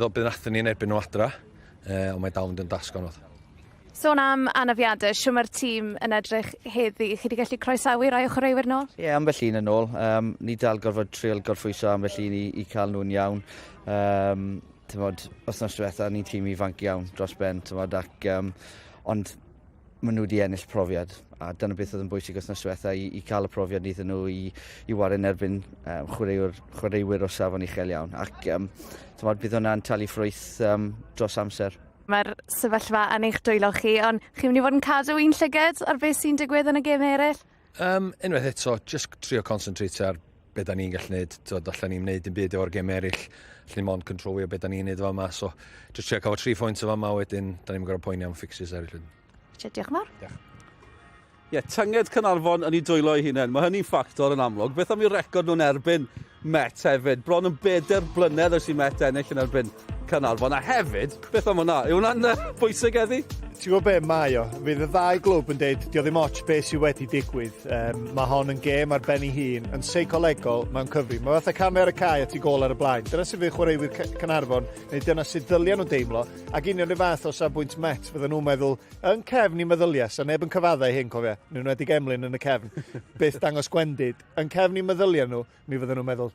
Bydd nathon ni'n erbyn nhw adra, ond mae dal yn mynd yn dasgon oedd. Sôn am anafiadau, siw mae'r tîm yn edrych heddi. Chi wedi gallu croesawu rai o chwaraewyr nôl? Ie, ambell un yn ôl. Ni dal gorfod trial gorffwyso ambell un i cael nhw'n iawn. Wythnos diwetha, ni'n tîm ifanc iawn dros ben, ond maen nhw wedi ennill profiad. A dyna beth oedd yn bwysig wythnos diwetha i cael y profiad iddyn nhw i warin erbyn chwaraewyr o safon uchel iawn. Ac bydd hwnna'n talu ffrwyth dros amser. Mae'r sefyllfa yn eich dwylo chi, ond chi'n mynd i fod yn cadw un llyged ar beth sy'n digwydd yn y gêm eraill? Unwaith eto, just trio concentrate ar beth da ni'n gallu gwneud. Allan ni'n gwneud yn byd efo'r gêm eraill. Allan ni mond controlio beth da ni'n gwneud efo yma. So, just trio cael 3 points efo yma wedyn, da ni'n gorfod poeni am fixes eraill. Diolch yn fawr. Diolch. Ie, tynged Caernarfon yn ei dwylo ei hunain. Mae hynny'n ffactor yn amlwg. Beth am ei record nhw'n erbyn Met hefyd? Bron yn 4 blynedd ys i Met ennill yn erbyn Caernarfon. A hefyd, beth am hwnna? Yw hwnna'n bwysig eddi? Ti'n gwybod be, mae o. Fydd y ddau glwb yn dweud, dio ddim ots beth sydd wedi digwydd. Mae hon yn gêm ar ben ei hun, yn seicolegol, mae'n cyfri. Mae fatha camu ar y cae a ti gol ar y blaen. Dyna sydd fydd chwaraewyr Caernarfon, neu dyna sydd ddyliau nhw deimlo. Ac union y fath o safbwynt Met, fydden nhw'n meddwl, yn cefn i meddylias, a neb yn cyfaddau hyn, cofia. Nhw'n wedi gemlyn yn y cefn, beth dangos gwendid. Yn cefn i meddyliau nhw, mi fydden nhw'n meddwl,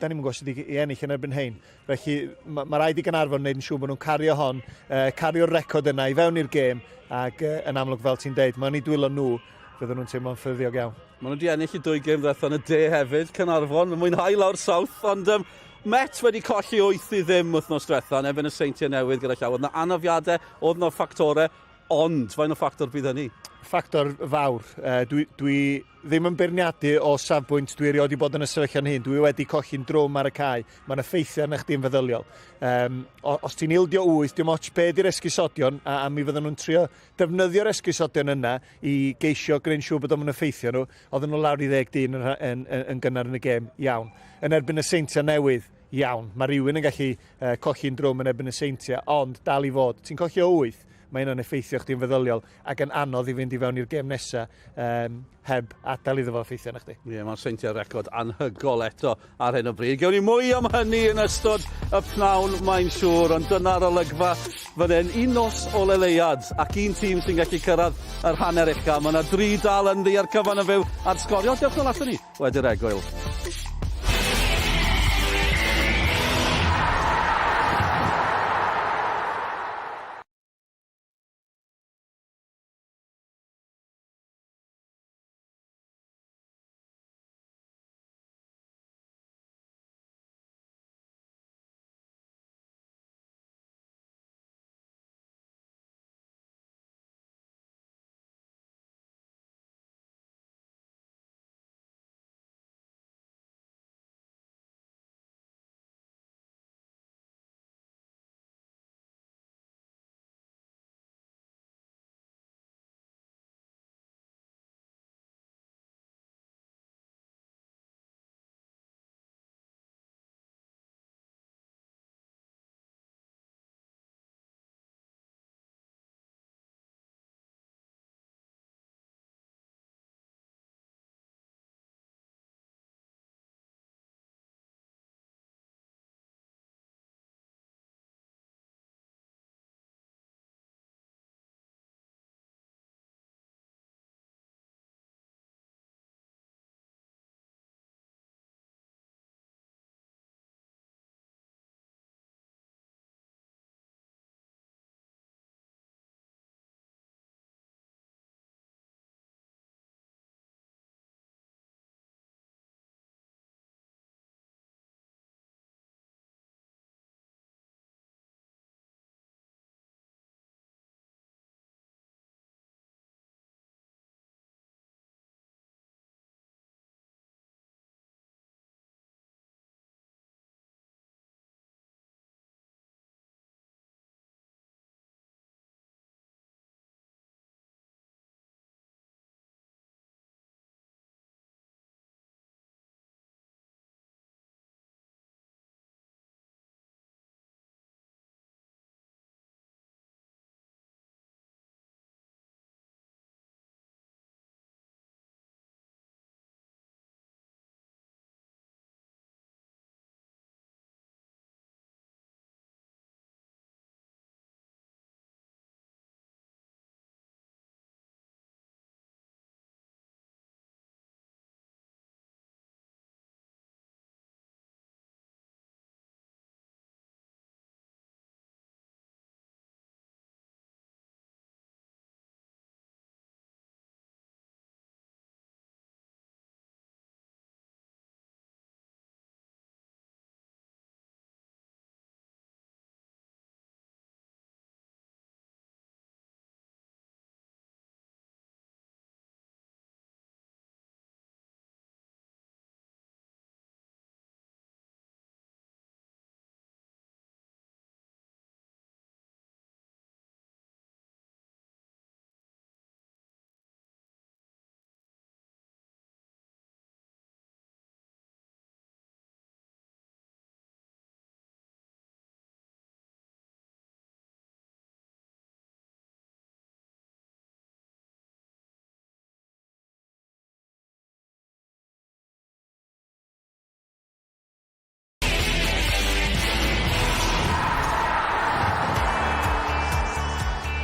da ni'n gwybod sydd i ennill yn erbyn hein. Felly mae rhaid i Caernarfon wneud yn siŵr bod nhw'n cario hon, cario'r record yna i fewn i'r gêm, ac yn amlwg fel ti'n deud, mae'n ei dwylo nhw, fydden nhw'n teimlo'n ffyddiog iawn. Maen nhw wedi ennill i 2 gêm ddeth yn y de hefyd, Caernarfon, yn mwynhau lawr South, ond Met wedi colli 8 i ddim wythnos diwetha, yn erbyn y Seintiau Newydd gyda llaw. Oedd yna anafiadau, oedd yna ffactorau, ond faint o ffactor bydd hynny? Ffactor fawr. Dwi ddim yn beirniadu o safbwynt dwi erioed i bod yn y sefyllfa'n hyn. Dwi wedi colli'n drwm ar y cae. Mae'n effeithio arna chdi'n feddyliol. Os ti'n ildio 8, dim ots be di'r esgusodion, a mi fydden nhw'n trio defnyddio'r esgusodion yna i geisio greu'n siŵr bod o'n effeithio nhw. Oedden nhw lawr i 10 dyn yn gynnar yn y gêm, iawn. Yn erbyn y Seintiau Newydd, iawn. Mae rhywun yn gallu colli'n drwm yn erbyn y Seintiau, ond dal i fod. Ti'n colli o 8. Mae hynny'n effeithio chdi'n feddyliol ac yn anodd i fynd i fewn i'r gêm nesaf heb adael iddo fo effeithio na chdi. Ie, mae'r Seintiau record anhygol eto ar hyn o bryd. Gewn ni mwy am hynny yn ystod y pnawn, mae'n siŵr, ond dyna'r olygfa fan hyn. Un nos o leuad ac un tîm sy'n gallu cyrraedd yr hanner ucha. Mae yna 3 dal yn ddi ar cyfan y fyw ar Sgorio. Diolch yn allan ni wedi'r egwyl.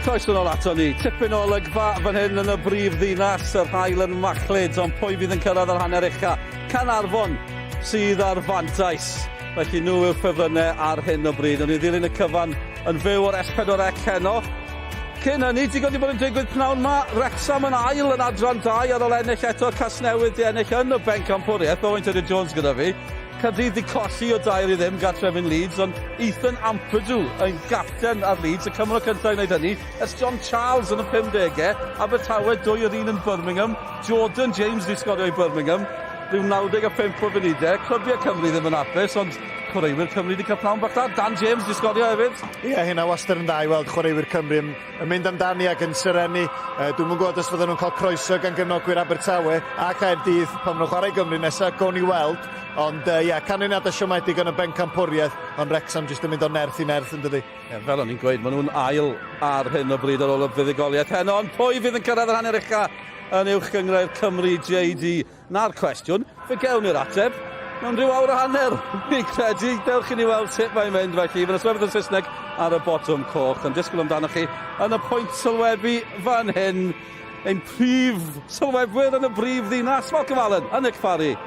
Croeso nôl ato ni. Tipyn o olygfa fan hyn yn y brif ddinas, yr haul yn machlyd, ond pwy fydd yn cyrraedd yr hanner ucha? Caernarfon sydd ar fantais. Felly nhw yw'r ffefrynnau ar hyn o bryd. Ond i ddilyn y cyfan yn fyw o'r S4C heno. Cyn hynny, ti godi bod yn digwydd pnawn ma, Wrexham yn ail yn adran 2 ar ôl ennill eto Casnewydd di ennill yn y bencampwriaeth, Owain Tudur Jones gyda fi. Caerdydd di colli o 2-0 gartrefyn Leeds, ond Ethan Ampadu yn gapten ar Leeds, y Cymru cyntaf i wneud hynny. Es John Charles yn y 50au, Abertawe 2-1 yn Birmingham, Jordan James di sgorio i Birmingham, rhyw 95 o funudau, Clybiau Cymru ddim yn apus, ond chwaraewyr Cymru wedi cael pnawn bach da. Dan James di sgorio hefyd. Ie, hynna wastad yn dda i weld chwaraewyr Cymru yn mynd amdani ac yn syrenu. Dwi'n mwyn gwybod os fydden nhw'n cael croeso gan gefnogwyr Abertawe a Caerdydd pan nhw'n chwarae Gymru nesaf, gown ni weld. Ond canlyniadau siomedig yn y bencampwriaeth, ond Wrexham jyst yn mynd o nerth i nerth yn dydi. Fel o'n i'n gweud, maen nhw'n ail ar hyn o bryd ar ôl y fuddugoliaeth heno, ond pwy fydd yn cyrraedd yr hanner ucha yn uwch gyngrau'r Cymru JD? Na'r cwestiwn, fe gewn i'r ateb mewn rhyw awr a hanner. Fi'n credu, dewch i ni weld sut mae'n mynd felly. Fy'n ysgrifennu yn Saesneg ar y botwm coch, yn disgwyl amdanoch chi yn y pwynt sylwebu fan hyn. Ein prif sylwebwyr yn y brif ddinas, Malcolm Allen, yn Nick Farry.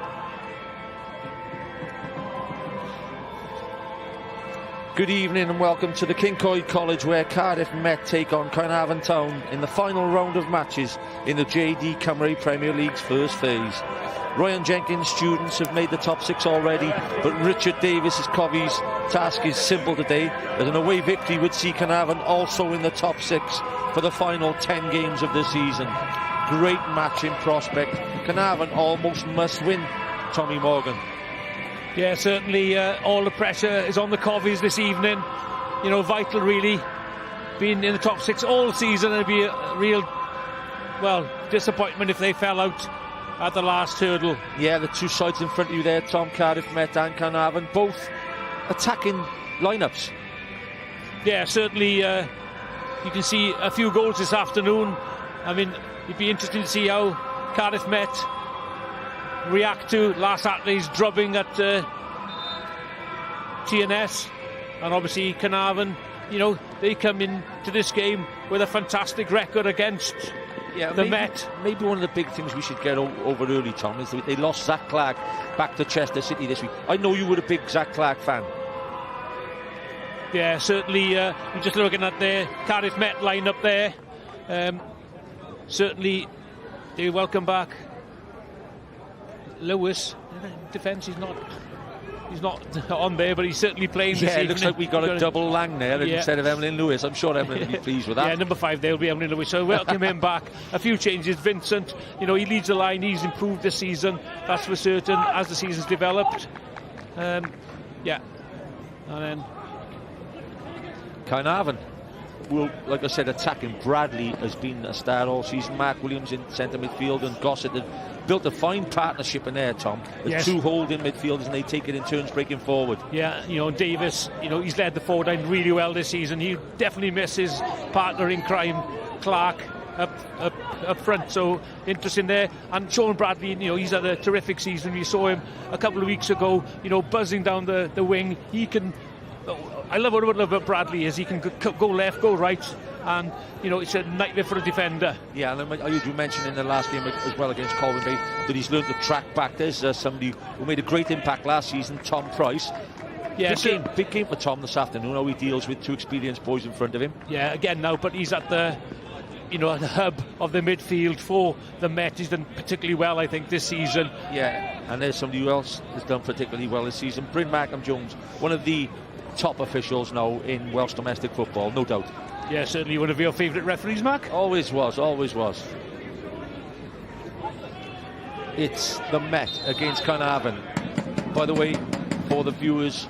Good evening and welcome to the Kincoid College, where Cardiff Met take on Caernarfon Town in the final round of matches in the JD Cymru Premier League's first phase. Ryan Jenkins' students have made the top 6 already, but Richard Davis's Covey's task is simple today, as an away victory would see Caernarfon also in the top 6 for the final 10 games of the season. Great match in prospect. Caernarfon almost must win, Tommy Morgan. Yeah, certainly all the pressure is on the Coveys this evening. You know, vital really. Being in the top 6 all season, it'd be a real, well, disappointment if they fell out at the last hurdle. Yeah, the two sides in front of you there, Tom, Cardiff Met and Caernarfon, both attacking lineups. Yeah, certainly you can see a few goals this afternoon. I mean, it'd be interesting to see how Cardiff Met react to last Saturday's drubbing at TNS, and obviously Caernarfon, you know, they come into this game with a fantastic record against the Met. Maybe one of the big things we should get over early, Tom, is that they lost Zach Clark back to Chester City this week. I know you were a big Zach Clark fan. Yeah, certainly you're just looking at the Cardiff Met line up there. Certainly they welcome back Lewis. Defence, he's not on there, but he's certainly playing this evening. It looks like we got a double Lang there instead of Emlyn Lewis. I'm sure Emlyn will be pleased with that. Yeah, number 5 there will be Emlyn Lewis, so welcome him back. A few changes. Vincent, you know, he leads the line, he's improved this season, that's for certain, as the season's developed. And then Caernarfon will, like I said, attacking. Bradley has been a star all season. Mark Williams in centre midfield, and Gossett have built a fine partnership in there, Tom. There's two holding midfielders, and they take it in turns breaking forward. Yeah, you know, Davis, you know, he's led the forward line really well this season. He definitely misses his partner in crime, Clark, up front, so interesting there. And Sean Bradley, you know, he's had a terrific season. We saw him a couple of weeks ago, you know, buzzing down the wing. He can, I love what I love about Bradley is he can go left, go right, and you know, it's a nightmare for a defender. Yeah, and you mentioned in the last game as well against Colwyn Bay that he's learned to track back. There's somebody who made a great impact last season, Tom Price. Yeah, big game for Tom this afternoon. How he deals with two experienced boys in front of him. Yeah, again now, but he's at the, you know, the hub of the midfield for the Met. He's done particularly well, I think, this season. Yeah, and there's somebody who else has done particularly well this season. Bryn Markham-Jones, one of the top officials now in Welsh domestic football, no doubt. Yeah, certainly one of your favourite referees, Mark. Always was, always was. It's the Met against Caernarfon. By the way, for the viewers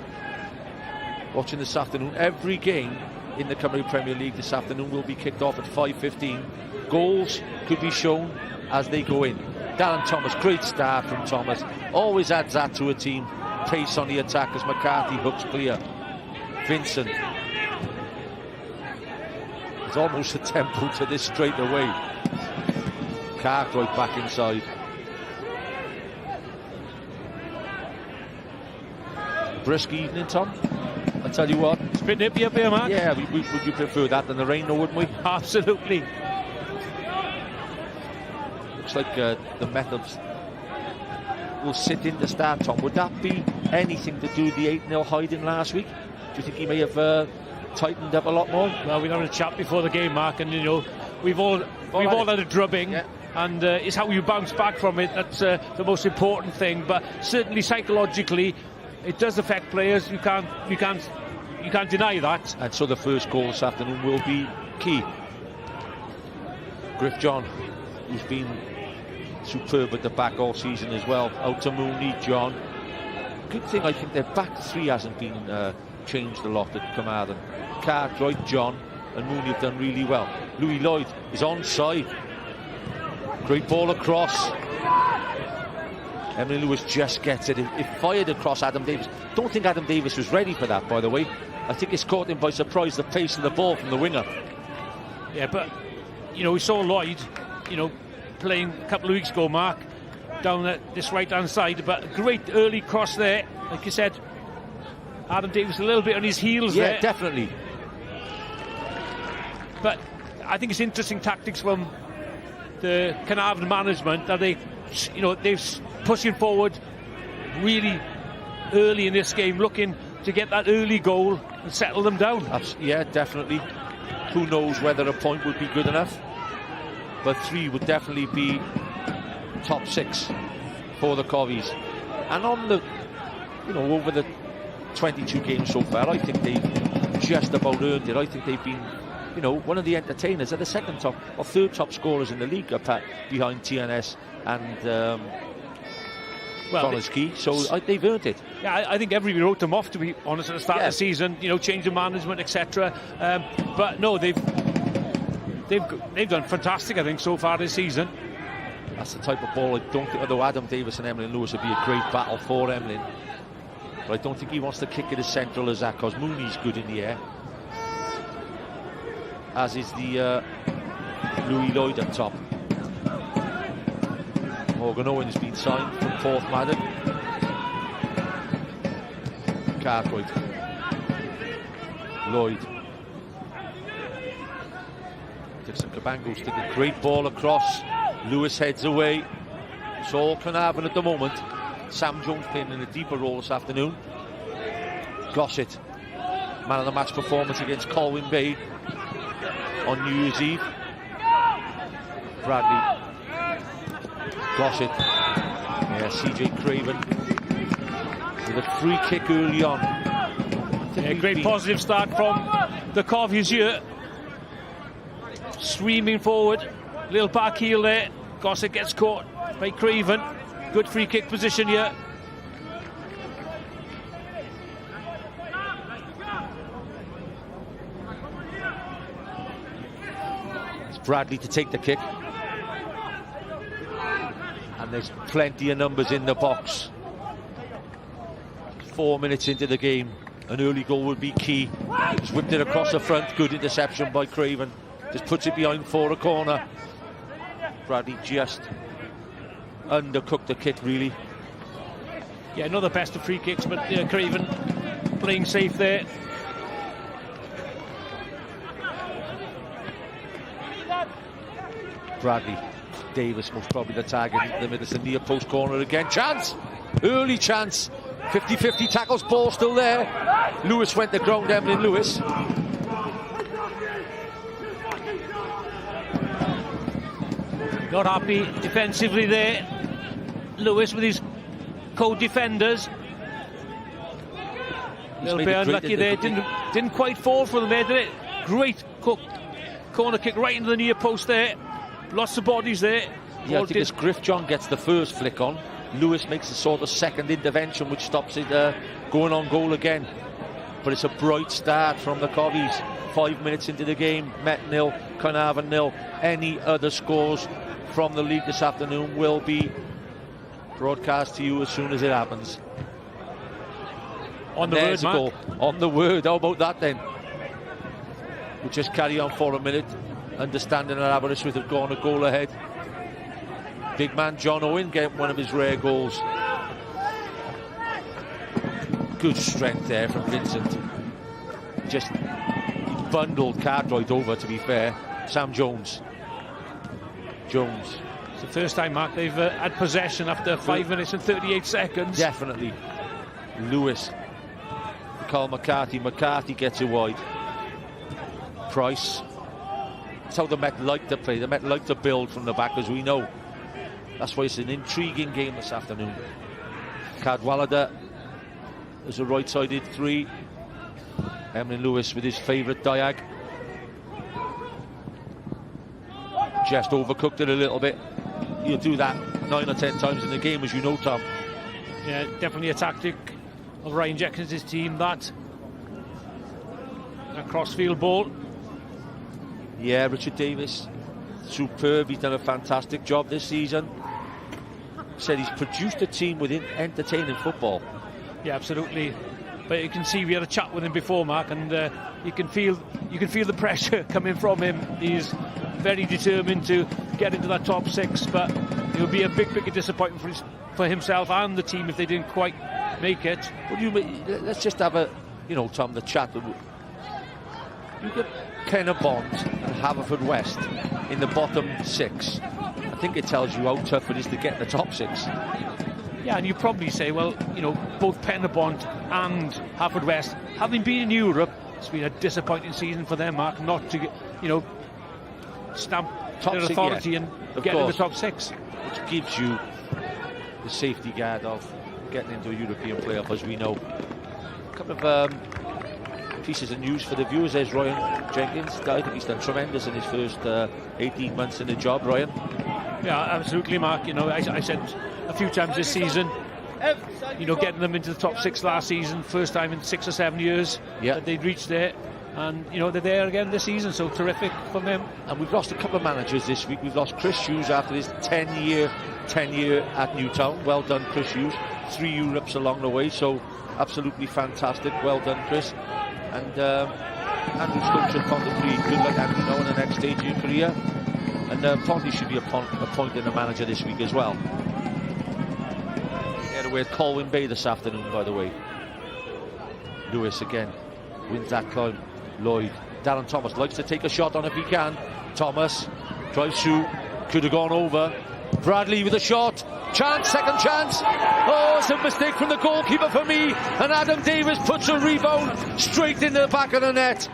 watching this afternoon, every game in the Cymru Premier League this afternoon will be kicked off at 5:15. Goals could be shown as they go in. Darren Thomas, great start from Thomas. Always adds that to a team. Pace on the attack as McCarthy hooks clear. Vincent. There's almost a tempo to this straight away. Cartwright back inside. Brisk evening, Tom. I tell you what. It's a bit nippy up here, Mark. Yeah, would you prefer that than the rain, though, wouldn't we? Absolutely. Looks like the Methods will sit in to start, Tom. Would that be anything to do with the 8-0 hiding last week? Do you think he may have tightened up a lot more? Well, we had a chat before the game, Mark, and you know we've all had a drubbing, and it's how you bounce back from it that's the most important thing. But certainly psychologically, it does affect players. You can't deny that. And so the first goal this afternoon will be key. Griff John, who's been superb at the back all season as well. Out to Mooney, John. Good thing, I think their back three hasn't been changed a lot at Caernarfon. Cartwright, John and Mooney have done really well. Louis Lloyd is onside. Great ball across. Emily Lewis just gets it. It fired across Adam Davis. Don't think Adam Davis was ready for that, by the way. I think it's caught him by surprise, the pace of the ball from the winger. Yeah, but you know, we saw Lloyd, you know, playing a couple of weeks ago, Mark, down at this right-hand side, but a great early cross there. Like you said, Adam Davis a little bit on his heels there. Yeah, definitely. But I think it's interesting tactics from the Caernarfon management that they're pushing forward really early in this game, looking to get that early goal and settle them down. Yeah, definitely. Who knows whether a point would be good enough, but 3 would definitely be top 6 for the Covies. And on the, over the 22 games so far, I think they've just about earned it. I think they've been, one of the entertainers. They're the second top or third top scorers in the league, behind TNS and Connors Key. So they've earned it. Yeah, I think everybody wrote them off, to be honest, at the start of the season. Change of management, etc. But no, they've done fantastic, I think, so far this season. That's the type of ball I don't think, although Adam Davis and Emlyn Lewis would be a great battle for Emlyn, but I don't think he wants to kick it as central as that, because Mooney's good in the air, as is the Louis Lloyd up top. Morgan Owen's been signed from Porthmadden. Cartwright, Lloyd, Dixon Cabango stick a great ball across. Lewis heads away. It's all Caernarfon at the moment. Sam Jones playing in a deeper role this afternoon. Gossett, man of the match performance against Colwyn Bay on New Year's Eve. Bradley, Gossett, CJ Craven with a free kick early on. A great positive start from the Covies here. Streaming forward, little back heel there. Gossett gets caught by Craven. Good free kick position here. It's Bradley to take the kick. And there's plenty of numbers in the box. 4 minutes into the game. An early goal would be key. He's whipped it across the front. Good interception by Craven. Just puts it behind for a corner. Bradley just undercooked the kick, really. Yeah, not the best of free kicks, but Craven playing safe there. Bradley, Davis most probably the target. It's a near post corner again. Chance! Early chance. 50-50 tackles, ball still there. Lewis went the ground, Emlyn Lewis. Not happy defensively there. Lewis with his co-defenders. A little bit unlucky there. Didn't quite fall for them there, did it? Great corner kick right into the near post there. Lots of bodies there. Yeah, I think as Griff John gets the first flick on, Lewis makes a sort of second intervention which stops it going on goal again. But it's a bright start from the Covies. 5 minutes into the game, Met 0, Caernarfon 0. Any other scores from the league this afternoon will be broadcast to you as soon as it happens. On the word, Mark. On the word. How about that then? We'll just carry on for a minute, understanding that Aberystwyth have gone a goal ahead. Big man John Owen getting one of his rare goals. Good strength there from Vincent. he bundled Cartwright over, to be fair. Sam Jones. It's the first time, Mark, they've had possession after 5 minutes and 38 seconds. Definitely. Lewis. Carl McCarthy. McCarthy gets it wide. Price. That's how the Met like to play. The Met like to build from the back, as we know. That's why it's an intriguing game this afternoon. Cadwallader is a right-sided 3. Emlyn Lewis with his favourite diag. Just overcooked it a little bit. You'll do that 9 or 10 times in the game, as you know, Tom. Yeah, definitely a tactic of Ryan Jenkins' team, that crossfield ball. Yeah, Richard Davis, superb. He's done a fantastic job this season. Said he's produced a team within entertaining football. Yeah, absolutely. But you can see, we had a chat with him before, Mark, and you can feel the pressure coming from him. He's very determined to get into that top 6, but it would be a big disappointment for himself and the team if they didn't quite make it. Let's just have a, Tom, the chat. You get Pen-y-bont and Haverfordwest in the bottom 6. I think it tells you how tough it is to get the top 6. Yeah, and you probably say, well, both Pen-y-bont and Haverfordwest, having been in Europe, it's been a disappointing season for them, Mark, not to get, stamp top their 6, authority and get in the top 6. Which gives you the safety guard of getting into a European playoff, as we know. A couple of pieces of news for the viewers. There's Ryan Jenkins. I think he's done tremendous in his first 18 months in the job, Ryan. Yeah, absolutely, Mark. I said a few times this season, getting them into the top 6 last season, first time in 6 or 7 years that they'd reached there. And, they're there again this season, so terrific from them. And we've lost a couple of managers this week. We've lost Chris Hughes after his 10-year at Newtown. Well done, Chris Hughes. 3 Europes along the way, so absolutely fantastic. Well done, Chris. And Andrew Stokes should contemplate good luck, Andrew, now in the next stage of your career. And Ponty should be appointing a manager this week as well. They're away at Colwyn Bay this afternoon, by the way. Lewis again wins that climb. Lloyd. Darren Thomas likes to take a shot on if he can. Thomas drives through. Could have gone over. Bradley with a shot. Chance, second chance. Oh, it's a mistake from the goalkeeper for me. And Adam Davis puts a rebound straight into the back of the net.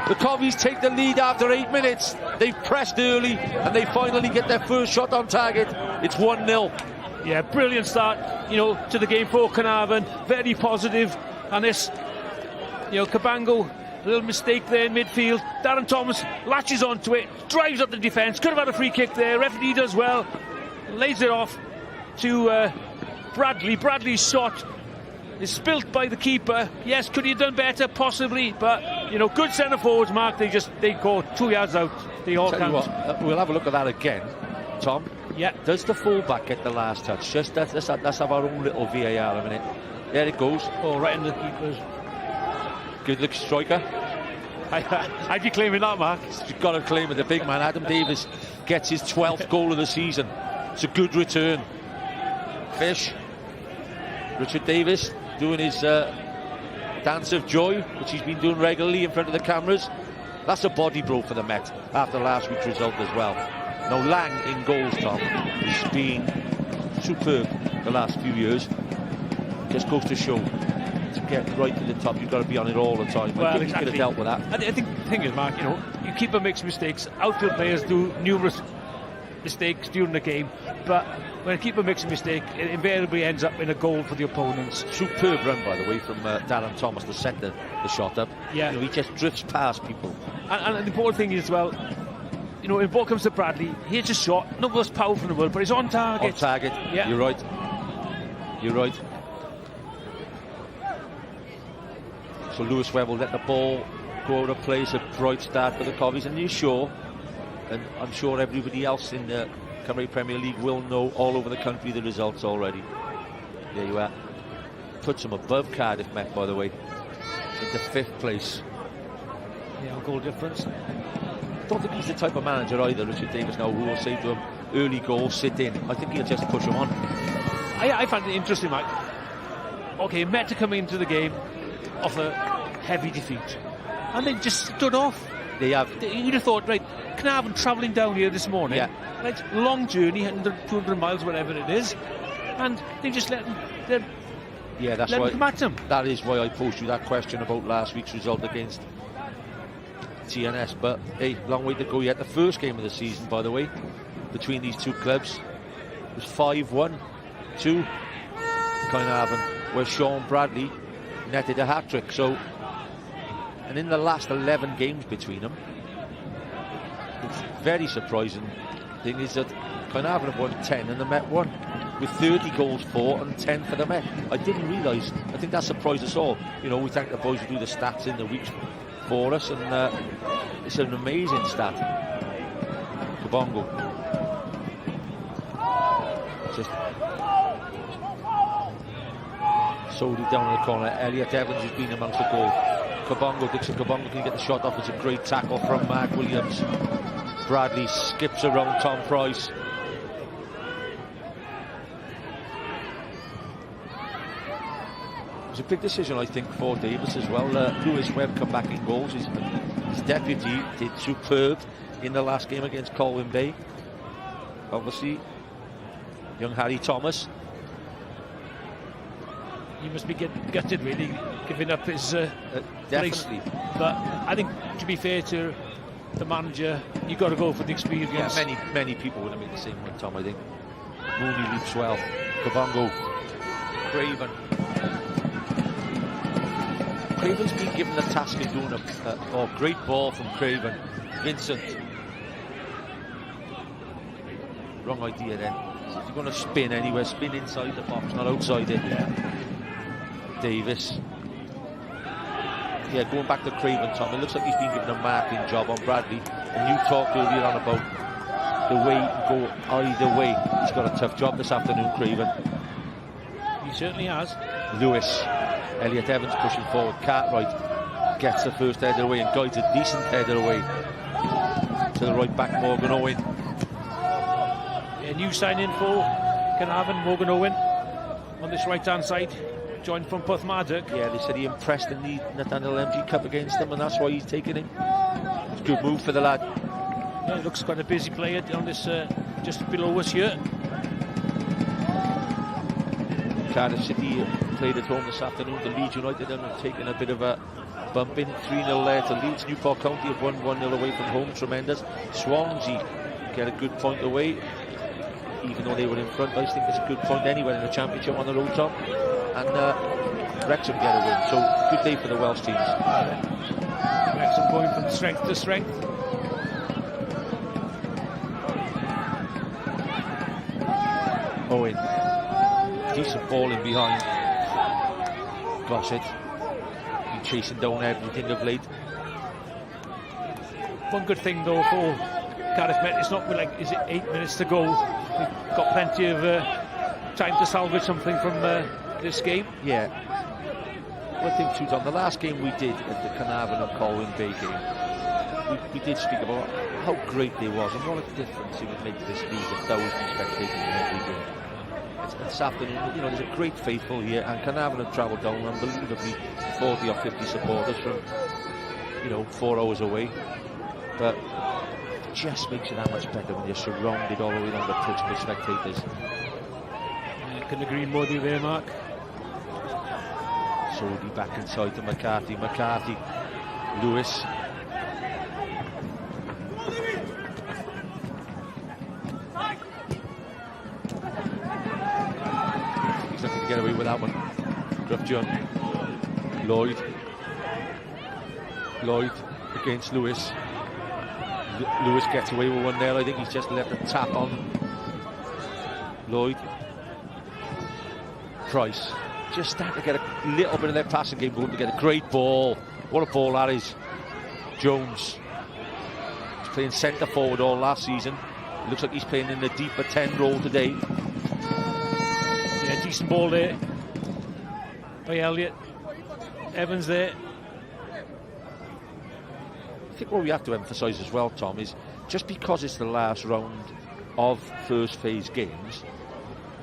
The Covies take the lead after 8 minutes. They've pressed early and they finally get their first shot on target. It's 1-0. Yeah, brilliant start, to the game for Caernarfon. Very positive. And this, Cabango, a little mistake there in midfield. Darren Thomas latches onto it, drives up the defence. Could have had a free kick there. Referee does well. Lays it off to Bradley. Bradley's shot is spilt by the keeper. Yes, could he have done better? Possibly. But, good centre forwards, Mark. They go 2 yards out. They all count. We'll have a look at that again, Tom. Yeah. Does the fullback get the last touch? Just let's have our own little VAR a minute. There it goes. Oh, right in the keeper's. Good look, striker. I'd be claiming that, Mark. You've got to claim it. The big man, Adam Davis, gets his 12th goal of the season. It's a good return. Fish. Richard Davis doing his dance of joy, which he's been doing regularly in front of the cameras. That's a body blow for the Met after last week's result as well. Now Lang in goals, Tom, has been superb the last few years. Just goes to show, to get right to the top, you've got to be on it all the time. Well, I think exactly. he could have dealt with that. I think the thing is, Mark, you keep makes mistakes. Outfield players do numerous mistakes during the game, but when a keeper makes a mistake, it invariably ends up in a goal for the opponents. Superb run, by the way, from Darren Thomas to set the shot up. Yeah. He just drifts past people. And the important thing is, well, when the ball comes to Bradley, he hits a shot, not the most powerful in the world, but he's on target. On target, yeah. You're right. You're right. So Lewis Webb will let the ball go out of place. A bright start for the Covies, and you're sure, and I'm sure everybody else in the Cymru Premier League will know all over the country the results already. There you are. Puts them above Cardiff Met, by the way, into 5th place. Yeah, goal difference. Don't think he's the type of manager either, Richard Davis, now, who will say to him, early goal, sit in. I think he'll just push him on. I find it interesting, Mike. Okay, Met to come into the game off a heavy defeat. and they just stood off. They have. You'd have thought, right, Caernarfon travelling down here this morning, Yeah. right, long journey, 100, 200 miles, whatever it is, and they just let them Yeah, that's let why. them come at them. That is why I posed you that question about last week's result against TNS. But hey, long way to go yet. The first game of the season, by the way, between these two clubs was 5-1 to Caernarfon, where Sean Bradley netted a hat-trick. So, and in the last 11 games between them, it's very surprising thing is that Caernarfon have won 10 and the Met won, with 30 goals for and 10 for the Met. I didn't realise. I think that surprised us all. You know, we thank the boys who do the stats in the weeks for us, and it's an amazing stat. Kabongo. Just solely down in the corner. Elliot Evans has been amongst the goal. Kabongo, Dixon Kabongo can get the shot off. It's a great tackle from Mark Williams. Bradley skips around Tom Price. It was a big decision, I think, for Davis as well. Lewis Webb come back in goals. His deputy did superb in the last game against Colwyn Bay. Obviously, young Harry Thomas. He must be gutted, really, giving up his Definitely. place. But I think, to be fair to the manager, you've got to go for the experience. Yeah, many people would have made the same one, Tom, I think. Mooney leaps well. Kabongo. Craven. Craven's been given the task of doing a great ball from Craven. Vincent. Wrong idea then. If you're going to spin anywhere, spin inside the box, not outside it. Yeah. Davis. Yeah, going back to Craven, Tom, it looks like he's been given a marking job on Bradley. And you talked earlier on about the way he can go either way. He's got a tough job this afternoon, Craven. He certainly has. Lewis. Elliot Evans pushing forward. Cartwright gets the first header away and guides a decent header away to the right back, Morgan Owen. A new signing for Caernarfon, Morgan Owen, on this right-hand side, joined from Porthmadog. Yeah, they said he impressed in the Nathaniel MG Cup against them, and that's why he's taking him. It's a good move for the lad. Yeah, he looks quite a busy player on this, just below us here. Cardiff City played at home this afternoon to Leeds United and have taken a bit of a bump in. 3-0 there to Leeds. Newport County have won 1-0 away from home. Tremendous. Swansea get a good point away. Even though they were in front, I think it's a good point anywhere in the Championship on the road, Tom. And Wrexham get a win. So good day for the Welsh teams. Wrexham going from strength to strength. Owen. Decent ball in behind. Gossett. Been chasing down everything of late. One good thing though for Cardiff Met, it's not like, is it 8 minutes to go? We've got plenty of time to salvage something from this game. Yeah. One thing too, Tom, the last game we did at the Caernarfon and Colwyn Bay game, we did speak about how great they was and what a difference it would make to this league, 1,000 spectators in every game. This afternoon, you know, there's a great faithful here, and Caernarfon have travelled down unbelievably 40 or 50 supporters from, you know, 4 hours away. But it just makes it that much better when you're surrounded all the way down the pitch by spectators. I couldn't agree more with you there, Mark. So we'll be back inside to McCarthy. McCarthy, Lewis. He's looking to get away with that one. Gruff John. Lloyd against Lewis. Lewis gets away with one there. I think he's just left a tap on Lloyd. Price. Just starting to get a little bit of their passing game going to get a great ball. What a ball that is. Jones. He's playing centre forward all last season. Looks like he's playing in the deeper 10 role today. Yeah, decent ball there by Elliot. Evans there. I think what we have to emphasise as well, Tom, is just because it's the last round of first phase games,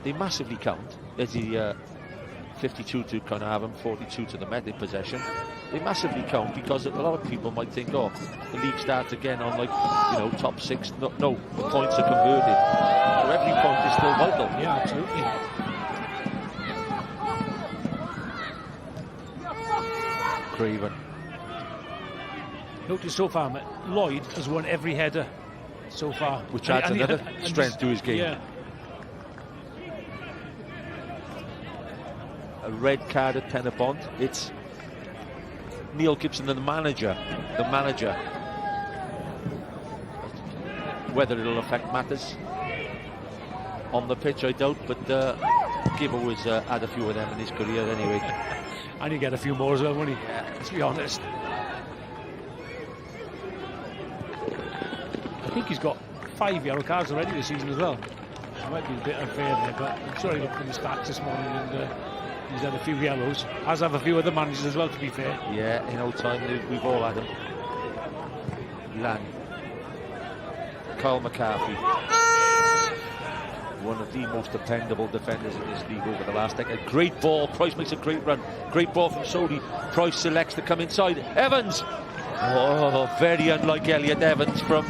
they massively count. There's the 52 to Caernarfon, 42 to the Met in possession. they massively count, because a lot of people might think, oh, the league starts again on, like, you know, top 6. No, the points are converted, so every point is still vital. Yeah, absolutely. Craven. Notice so far, Lloyd has won every header so far, Which adds another strength to his game. Yeah. A red card at Pen-y-bont. It's Neil Gibson, the manager. Whether it'll affect matters on the pitch, I doubt, but Gibber was had a few of them in his career anyway. And you get a few more as well, won't he? Yeah. Let's be honest. I think he's got 5 yellow cards already this season as well. It might be a bit unfair there, but I'm sure he looked at the stats this morning and he's had a few yellows. As have a few other managers as well, to be fair. Yeah, in old time, we've all had them. Lang. Kyle McCarthy. One of the most dependable defenders in this league over the last decade. Great ball. Price makes a great run. Great ball from Sodi. Price selects to come inside. Evans. Oh, very unlike Elliot Evans from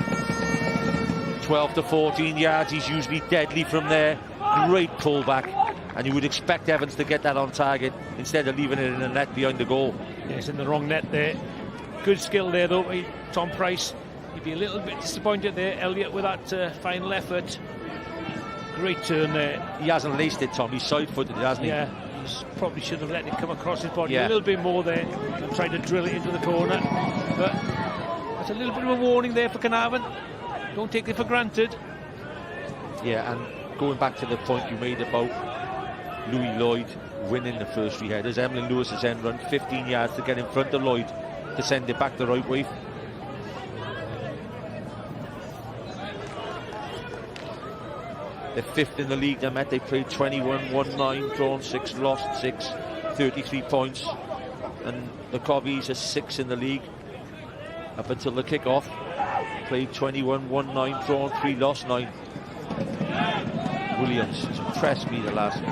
12 to 14 yards. He's usually deadly from there. Great pullback. And you would expect Evans to get that on target instead of leaving it in the net behind the goal. Yes, in the wrong net there. Good skill there, though, by Tom Price. He'd be a little bit disappointed there, Elliot, with that final effort. Great turn there. He hasn't laced it, Tom. He's side-footed, hasn't he? Yeah, he probably should have let it come across his body a little bit more there. Tried to drill it into the corner. But that's a little bit of a warning there for Caernarfon. Don't take it for granted. Yeah, and going back to the point you made about Louis Lloyd winning the first 3 headers, Emlyn Lewis's end run 15 yards to get in front of Lloyd to send it back the right way. They're 5th in the league. They met. They played 21, won 9, drawn 6, lost 6, 33 points. And the Cobbies are 6th in the league up until the kick-off. Played 21, won 9, drawn 3, lost 9. Williams has impressed me the last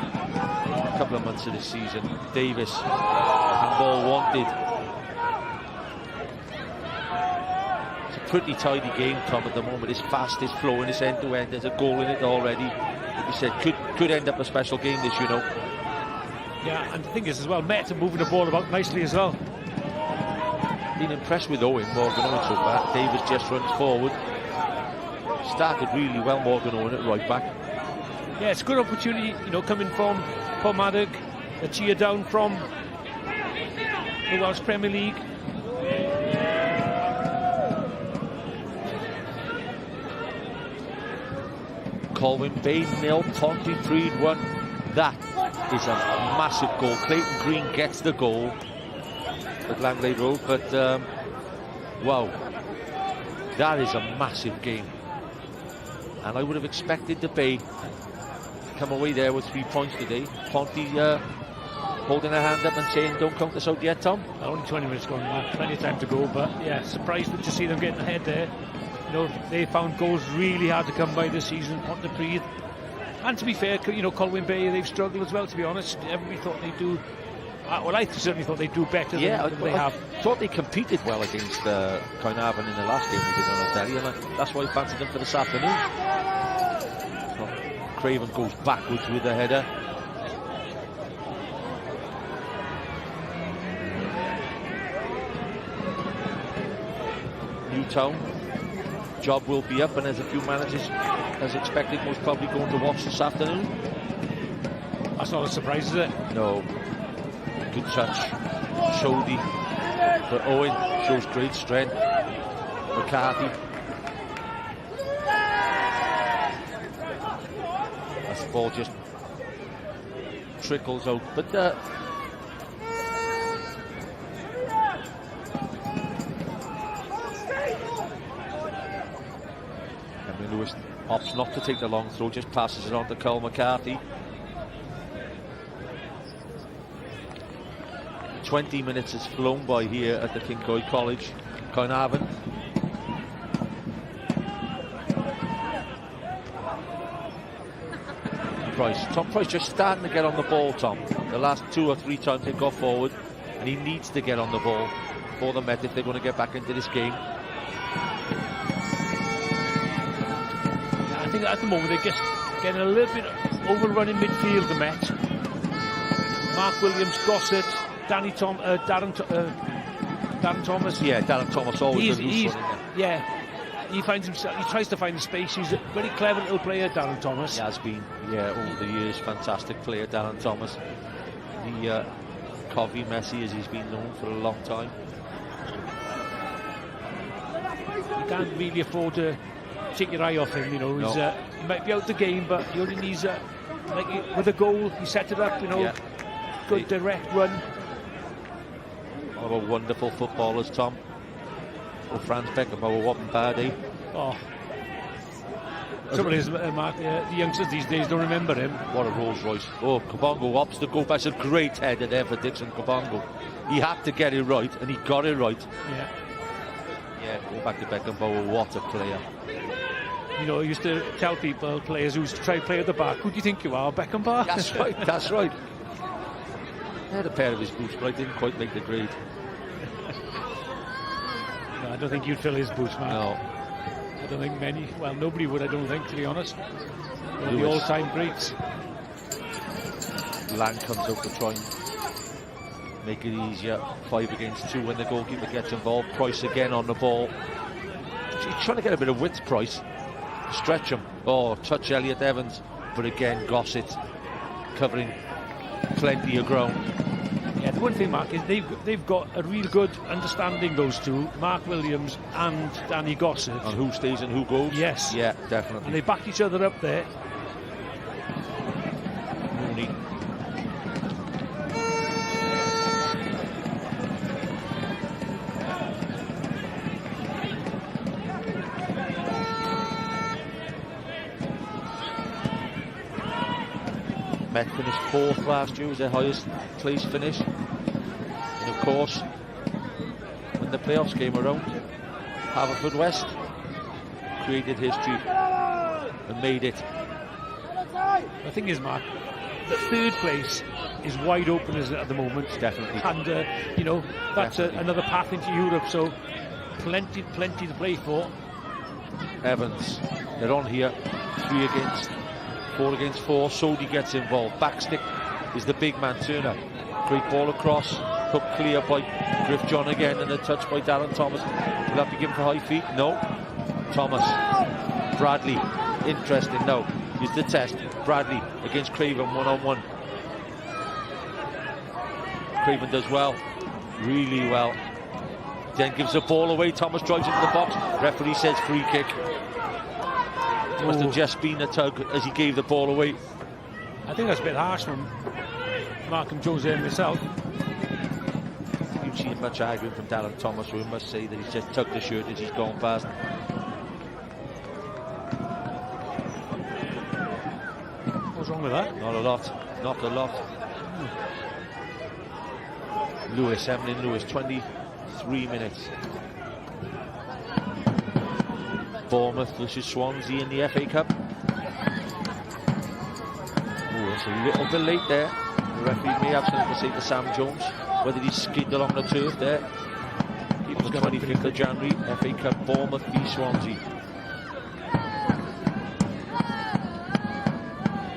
couple of months of this season. Davis, handball wanted. It's a pretty tidy game, Tom, at the moment. It's fast, it's flowing, it's end-to-end. There's a goal in it already. Like you said, could end up a special game this, you know. Yeah, and the thing is as well, Met are moving the ball about nicely as well. Been impressed with Morgan Owen so far. Davis just runs forward. Started really well, Morgan Owen at right back. Yeah, it's a good opportunity, you know, coming from Paul Maddock, a cheer down from the Welsh Premier League. Colwyn Bay 0, Pontypridd 1. That is a massive goal. Clayton Green gets the goal at Langley Road, but wow, that is a massive game. And I would have expected the Bay to come away there with 3 points today. Ponty holding her hand up and saying, don't count us out yet, Tom. Only 20 minutes gone, plenty of time to go, but yeah, surprised to see them getting ahead there. You know, they found goals really hard to come by this season, Pontypridd. And to be fair, you know, Colwyn Bay, they've struggled as well, to be honest. Everybody thought they'd do, well, I certainly thought they'd do better than they have. I thought they competed well against Caernarfon in the last game we did on the telly, and that's why I fancied them for this afternoon. So, Craven goes backwards with the header. Newtown, job will be up, and there's a few managers, as expected, most probably going to watch this afternoon. That's not a surprise, is it? No. Good touch. Shoddy. But Owen shows great strength. McCarthy. As the ball just trickles out. But Emily Lewis opts not to take the long throw, just passes it on to Kyle McCarthy. 20 minutes has flown by here at the Kincoid College, Caernarfon. Tom Price just starting to get on the ball, Tom. The last 2 or 3 times they got forward, And he needs to get on the ball for the Met if they're going to get back into this game. I think at the moment they're just getting a little bit overrun in midfield, the Met. Mark Williams, Gossett, Darren Thomas. Yeah, Darren Thomas always he finds himself. He tries to find the space. He's a very clever little player, Darren Thomas. He has been, over the years, fantastic player, Darren Thomas. The Covey Messi, as he's been known for a long time. You can't really afford to take your eye off him. You know, he's, he might be out the game, but he only needs with a goal. He set it up. You know, good direct run. One of our wonderful footballers, Tom. Or Franz Beckenbauer, wasn't bad, eh? Oh. Trouble is, Mark, the youngsters these days don't remember him. What a Rolls Royce. Oh, Kabongo opts the goal. That's a great header there for Dixon Kabongo. He had to get it right, and he got it right. Yeah, go back to Beckenbauer. What a player. You know, he used to tell people, players who used to try to play at the back, who do you think you are, Beckenbauer? That's right, that's right. I had a pair of his boots, but I didn't quite make the grade. No, I don't think you'd fill his boots, man. No. I don't think many. Well, nobody would, I don't think, to be honest. One of the all-time greats. Lang comes out to try and make it easier. 5 against 2 when the goalkeeper gets involved. Price again on the ball. He's trying to get a bit of width, Price. Stretch him. Oh, touch Elliot Evans. But again, Gossett covering plenty of ground. Yeah, the one thing, Mark, is they've got a real good understanding, those two, Mark Williams and Danny Gossett. And who stays and who goes? Yes. Yeah, definitely. And they back each other up there. Mooney. Met finished 4th last year, was their highest place finish. And of course, when the playoffs came around, Haverfordwest created history and made it. The thing is, Mark, the 3rd place is wide open at the moment. Definitely. And, you know, that's another path into Europe, so plenty to play for. Evans, they're on here, 4 against 4. Sodi gets involved. Backstick is the big man, Turner. Great ball across. Hook clear by Griff John again, and a touch by Darren Thomas. Will that be given for high feet? No. Thomas. Bradley. Interesting now. Here's the test. Bradley against Craven, 1-on-1. Craven does well. Really well. Then gives the ball away. Thomas drives into the box. Referee says free kick. Must have just been a tug as he gave the ball away. I think that's a bit harsh from Markham Jose and myself. You've seen much arguing from Darren Thomas, so we must say that he's just tugged the shirt as he's gone past. What's wrong with that? Not a lot. Not a lot. Lewis, Evelyn Lewis, 23 minutes. Bournemouth versus Swansea in the FA Cup. Oh, it's a little bit late there. The referee may have something to say to Sam Jones, whether he's skidded along the turf there. It was 25th of January, FA Cup, Bournemouth v Swansea.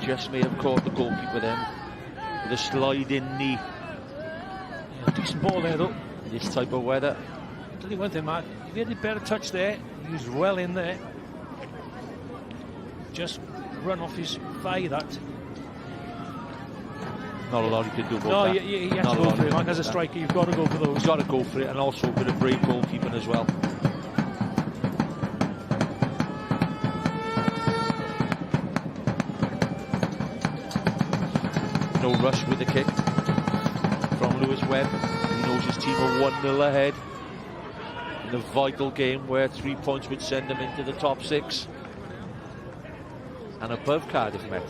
Just may have caught the goalkeeper then with a sliding knee. Yeah, decent ball there, though. This type of weather. I'll tell you one thing, Mark. If he had a better touch there, he was well in there. Just run off his thigh, that. Not a lot he can do about no, that. he has to go for it, Mark. As a striker, you've got to go for those. He's got to go for it, and also a bit of brave goalkeeping as well. No rush with the kick from Lewis Webb. He knows his team are 1-0 ahead in a vital game where 3 points would send them into the top 6 and above Cardiff Met.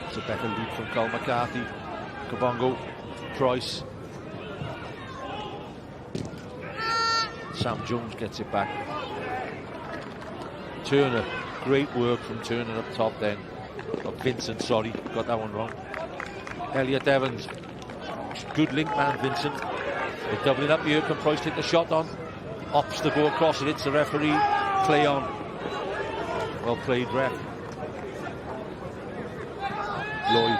It's a better lead from Carl McCarthy. Kabongo, Price. Sam Jones gets it back. Turner, great work from Turner up top then. Vincent, sorry, got that one wrong. Elliot Evans Good link man, Vincent. They're doubling up here. Can Price take the shot on? Opts to go across it. It's the referee. Play on. Well played, ref. Lloyd.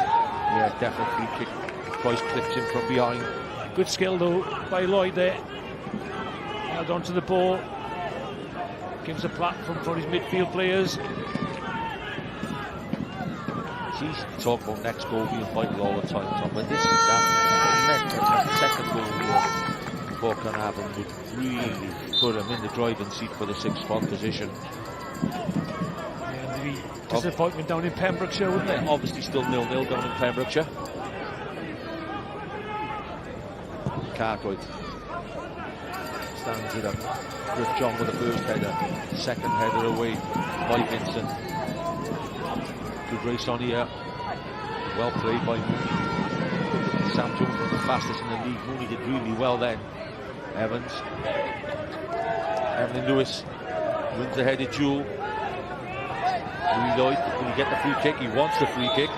Yeah, definitely free kick. Price clips him from behind. Good skill though by Lloyd there. Held on to the ball. Gives a platform for his midfield players. He's talk about next goal being vital all the time, Tom, but this is that second goal here for Caernarfon would really put him in the driving seat for the 6th spot position. Yeah, and the disappointment down in Pembrokeshire, wouldn't it? Obviously still 0-0 down in Pembrokeshire. Cartwright stands it up. Griff John with the first header. Second header away by Vincent. Good race on here. Well played by Mooney. Sam Jones was the fastest in the league. Mooney did really well then. Evans. Evelyn Lewis wins the headed duel. Louis Lloyd, will he get the free kick? He wants the free kick.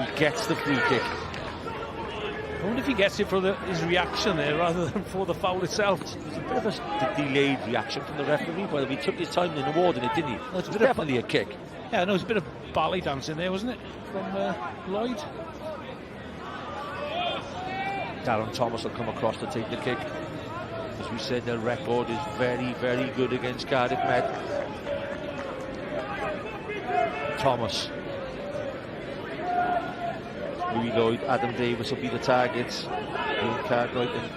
He gets the free kick. I wonder if he gets it for his reaction there rather than for the foul itself. It was a bit of a delayed reaction from the referee, but he took his time in awarding it, didn't he? It was definitely a kick. Yeah, no, it was a bit of ballet dancing there, wasn't it, from Lloyd? Darren Thomas will come across to take the kick. As we said, their record is very, very good against Cardiff Met. Thomas. Louis Lloyd, Adam Davis will be the targets. Ian Cartwright and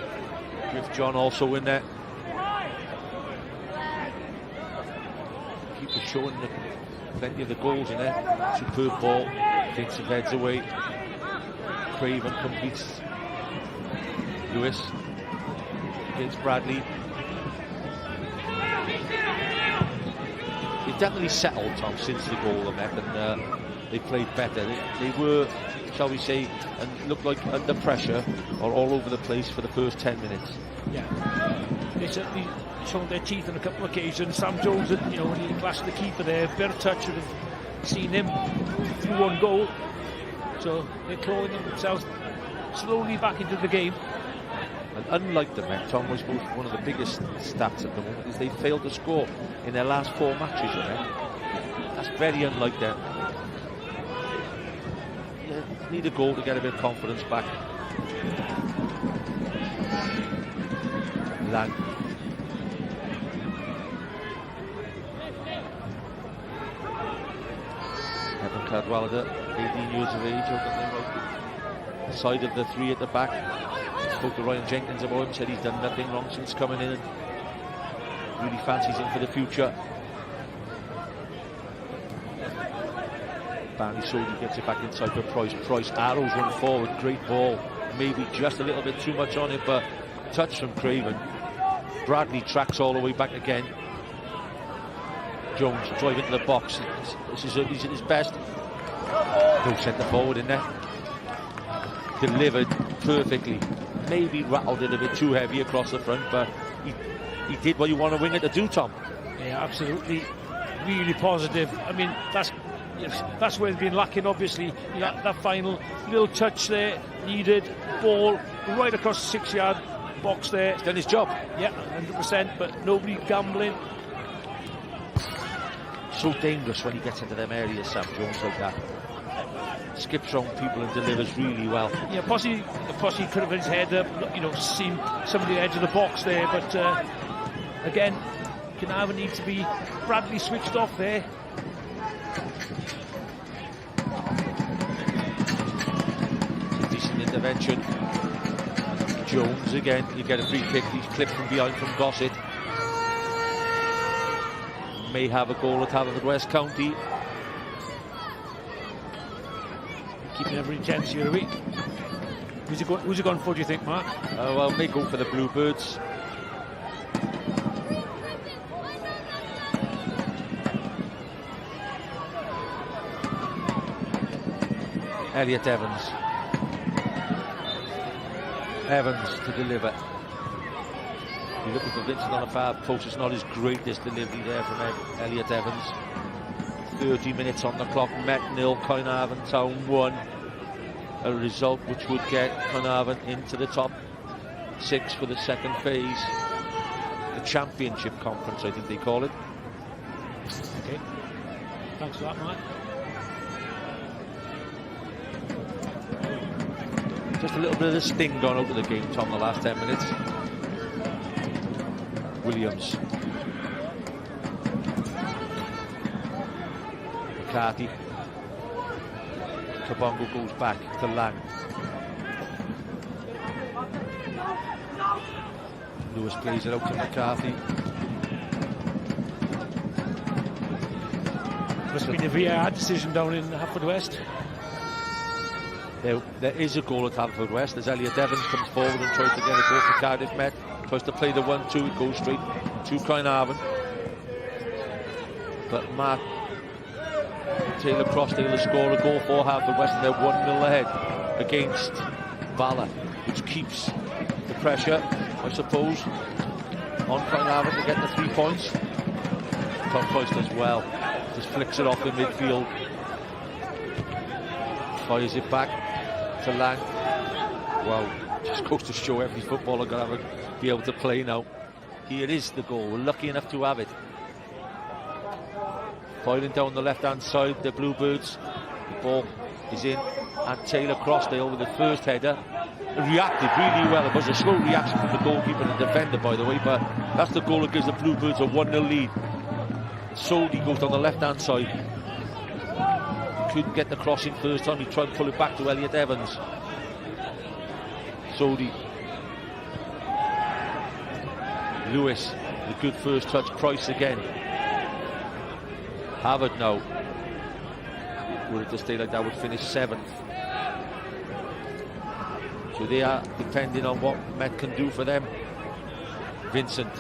Griff John also in there. Keep it showing plenty of the goals in there. Superb ball. Vincent heads away. Craven completes. Lewis against Bradley. They've definitely settled, Tom, since the goal of Met, and they played better. They were, shall we say, and looked like under pressure or all over the place for the first 10 minutes. Yeah, they certainly showed their teeth on a couple of occasions. Sam Jones, when he clashed the keeper there, better touch, would have seen him through one goal. So they're clawing themselves slowly back into the game. And unlike the Met, Tom, was one of the biggest stats at the moment is they failed to score in their last 4 matches. That's very unlike them. You need a goal to get a bit of confidence back. Lang. Evan Cadwallader, 18 years of age, the side of the 3 at the back. Spoke to Ryan Jenkins about him, said he's done nothing wrong since coming in and really fancies him for the future. Barney Sodi gets it back inside for Price. Price arrows run forward, great ball. Maybe just a little bit too much on it, but touch from Craven. Bradley tracks all the way back again. Jones driving into the box. He's at his best. No centre forward in there. Delivered perfectly. Maybe rattled it a bit too heavy across the front, but he did what you want a winger to do, Tom. Yeah, absolutely. Really positive. I mean, that's where they've been lacking, obviously. That final little touch there, needed, ball right across the 6-yard box there. He's done his job. Yeah, 100%, but nobody gambling. So dangerous when he gets into them areas, Sam Jones, like that. Skips around people and delivers really well. Yeah, possibly could have had his head up, seen some of the edge of the box there, but again, Caernarfon need to be Bradley switched off there. Decent intervention. Jones again, you get a free kick, he's clipped from behind from Gossett. May have a goal at Haverfordwest County. Keeping every chance here, are we? Who's it going for, do you think, Mark? Well, may go for the Bluebirds. Elliot Evans. Evans to deliver. You're looking for Vincent on the far post. It's not his greatest delivery there from Elliot Evans. 30 minutes on the clock. Met 0, Caernarfon Town 1. a result which would get Caernarfon into the top 6 for the second phase. The Championship Conference, I think they call it. Okay. Thanks for that, Mark. Just a little bit of the sting gone out of the game, Tom, the last 10 minutes. Williams. McCarthy. Kabongo goes back to Lang. Lewis plays it out to McCarthy. Must have been a VAR decision down in Haverfordwest. There is a goal at Haverfordwest as Elliot Evans comes forward and tries to get a goal for Cardiff Met. Tries to play the 1-2, it goes straight to Caernarfon. But Mark Taylor Crossdale will score a goal for Haverfordwest and they're 1-0 ahead against Bala, which keeps the pressure, I suppose, on Caernarfon to get the 3 points. Tom Price does well, just flicks it off in midfield, fires it back to Lang. Wow, just goes to show every footballer going to be able to play now. Here is the goal, we're lucky enough to have it. Filing down the left-hand side, the Bluebirds. The ball is in, and Taylor Crossdale with the first header reacted really well. It was a slow reaction from the goalkeeper and the defender, by the way, but that's the goal that gives the Bluebirds a 1-0 lead. Sodi goes down the left-hand side. Couldn't get the crossing first time. He tried to pull it back to Elliot Evans. Sodi. Lewis, the good first touch. Price again. Harvard now, were it to stay like that, would finish 7th. So they are depending on what Met can do for them. Vincent,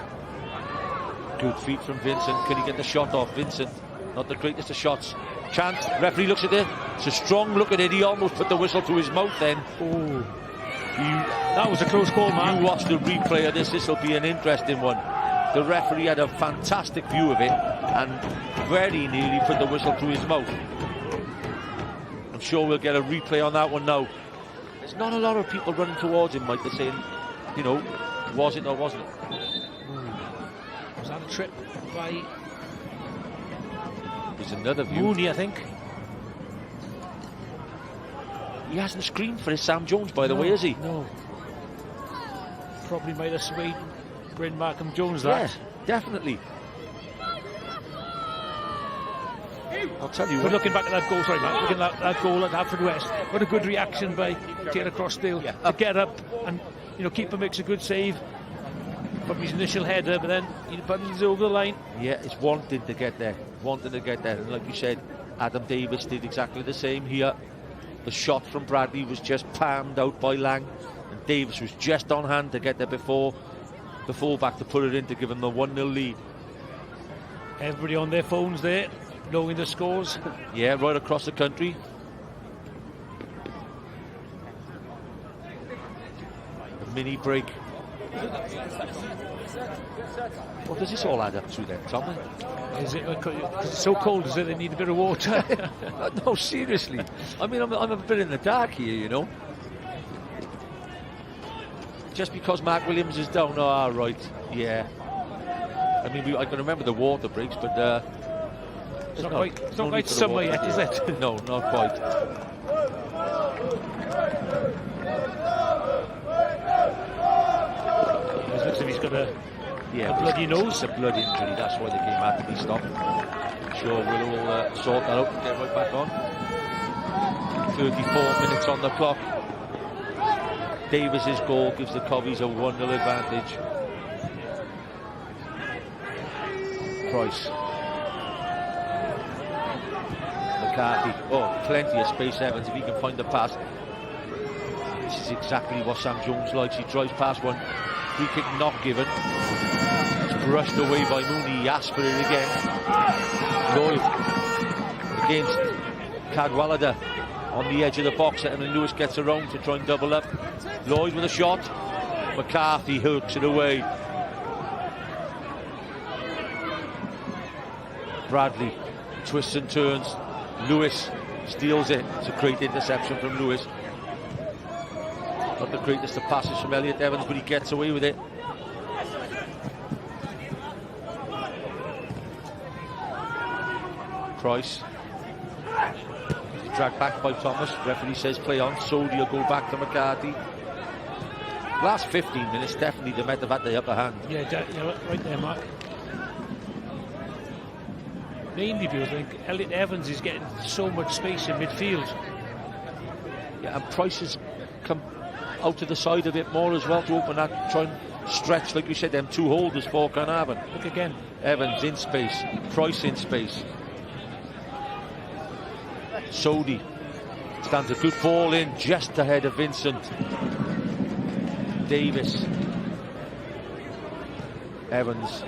good feet from Vincent. Can he get the shot off? Vincent, not the greatest of shots. Chance, referee looks at it. It's a strong look at it. He almost put the whistle to his mouth then. Oh, that was a close call, man. You watch the replay of this. This will be an interesting one. The referee had a fantastic view of it and very nearly put the whistle to his mouth. I'm sure we'll get a replay on that one now. There's not a lot of people running towards him, Mike. They're saying, you know, was it or wasn't it? Was that a trip by There's another view. Mooney, I think? He hasn't screamed for his Sam Jones, by the way, has he? No. Probably might have swayed Bryn Markham Jones, that. Yeah, definitely. I'll tell you But what. looking back at that goal, sorry, Mark, looking at that goal at Haverfordwest, what a good reaction by Taylor Crossdale to get up and, you know, keeper makes a good save from his initial header, but then he bundles over the line. Yeah, it's wanting to get there. And like you said, Adam Davis did exactly the same here. The shot from Bradley was just palmed out by Lang, and Davis was just on hand to get there before the fullback to put it in to give him the 1-0 lead. Everybody on their phones there, knowing the scores. Yeah, right across the country. A mini break. What does this all add up to then, Tom? Is it because it's so cold? Is it they need a bit of water? No, seriously. I mean, I'm a bit in the dark here, you know. Just because Mark Williams is down, oh, right, yeah. I mean, I can remember the water breaks, but it's not quite summer yet, is it? No, not quite. It looks like he's got a bloody nose. It's a blood injury, that's why the game had to be stopped. I'm sure we'll all sort that out and get right back on. 34 minutes on the clock. Davis's goal gives the Cobbies a 1-0 advantage. Price. McCarthy. Oh, plenty of space, Evans, if he can find the pass. This is exactly what Sam Jones likes. He drives past one. Free kick not given. It's brushed away by Mooney. He asked for it again. Lloyd against Cadwallader on the edge of the box, and then Lewis gets around to try and double up. Lloyd with a shot. McCarthy hooks it away. Bradley twists and turns. Lewis steals it. It's a great interception from Lewis. Not the greatest of passes from Elliot Evans, but he gets away with it. Price. Dragged back by Thomas. Referee says play on. Sodi will go back to McCarthy. Last 15 minutes, definitely the Met have had the upper hand. Yeah, right there, Mark. Mainly because I think Elliot Evans is getting so much space in midfield. Yeah, and Price has come out to the side a bit more as well to open that, try and stretch, like we said, them two holders for Caernarfon. Look again. Evans in space, Price in space. Sodi stands a good ball in just ahead of Vincent. Davis. Evans.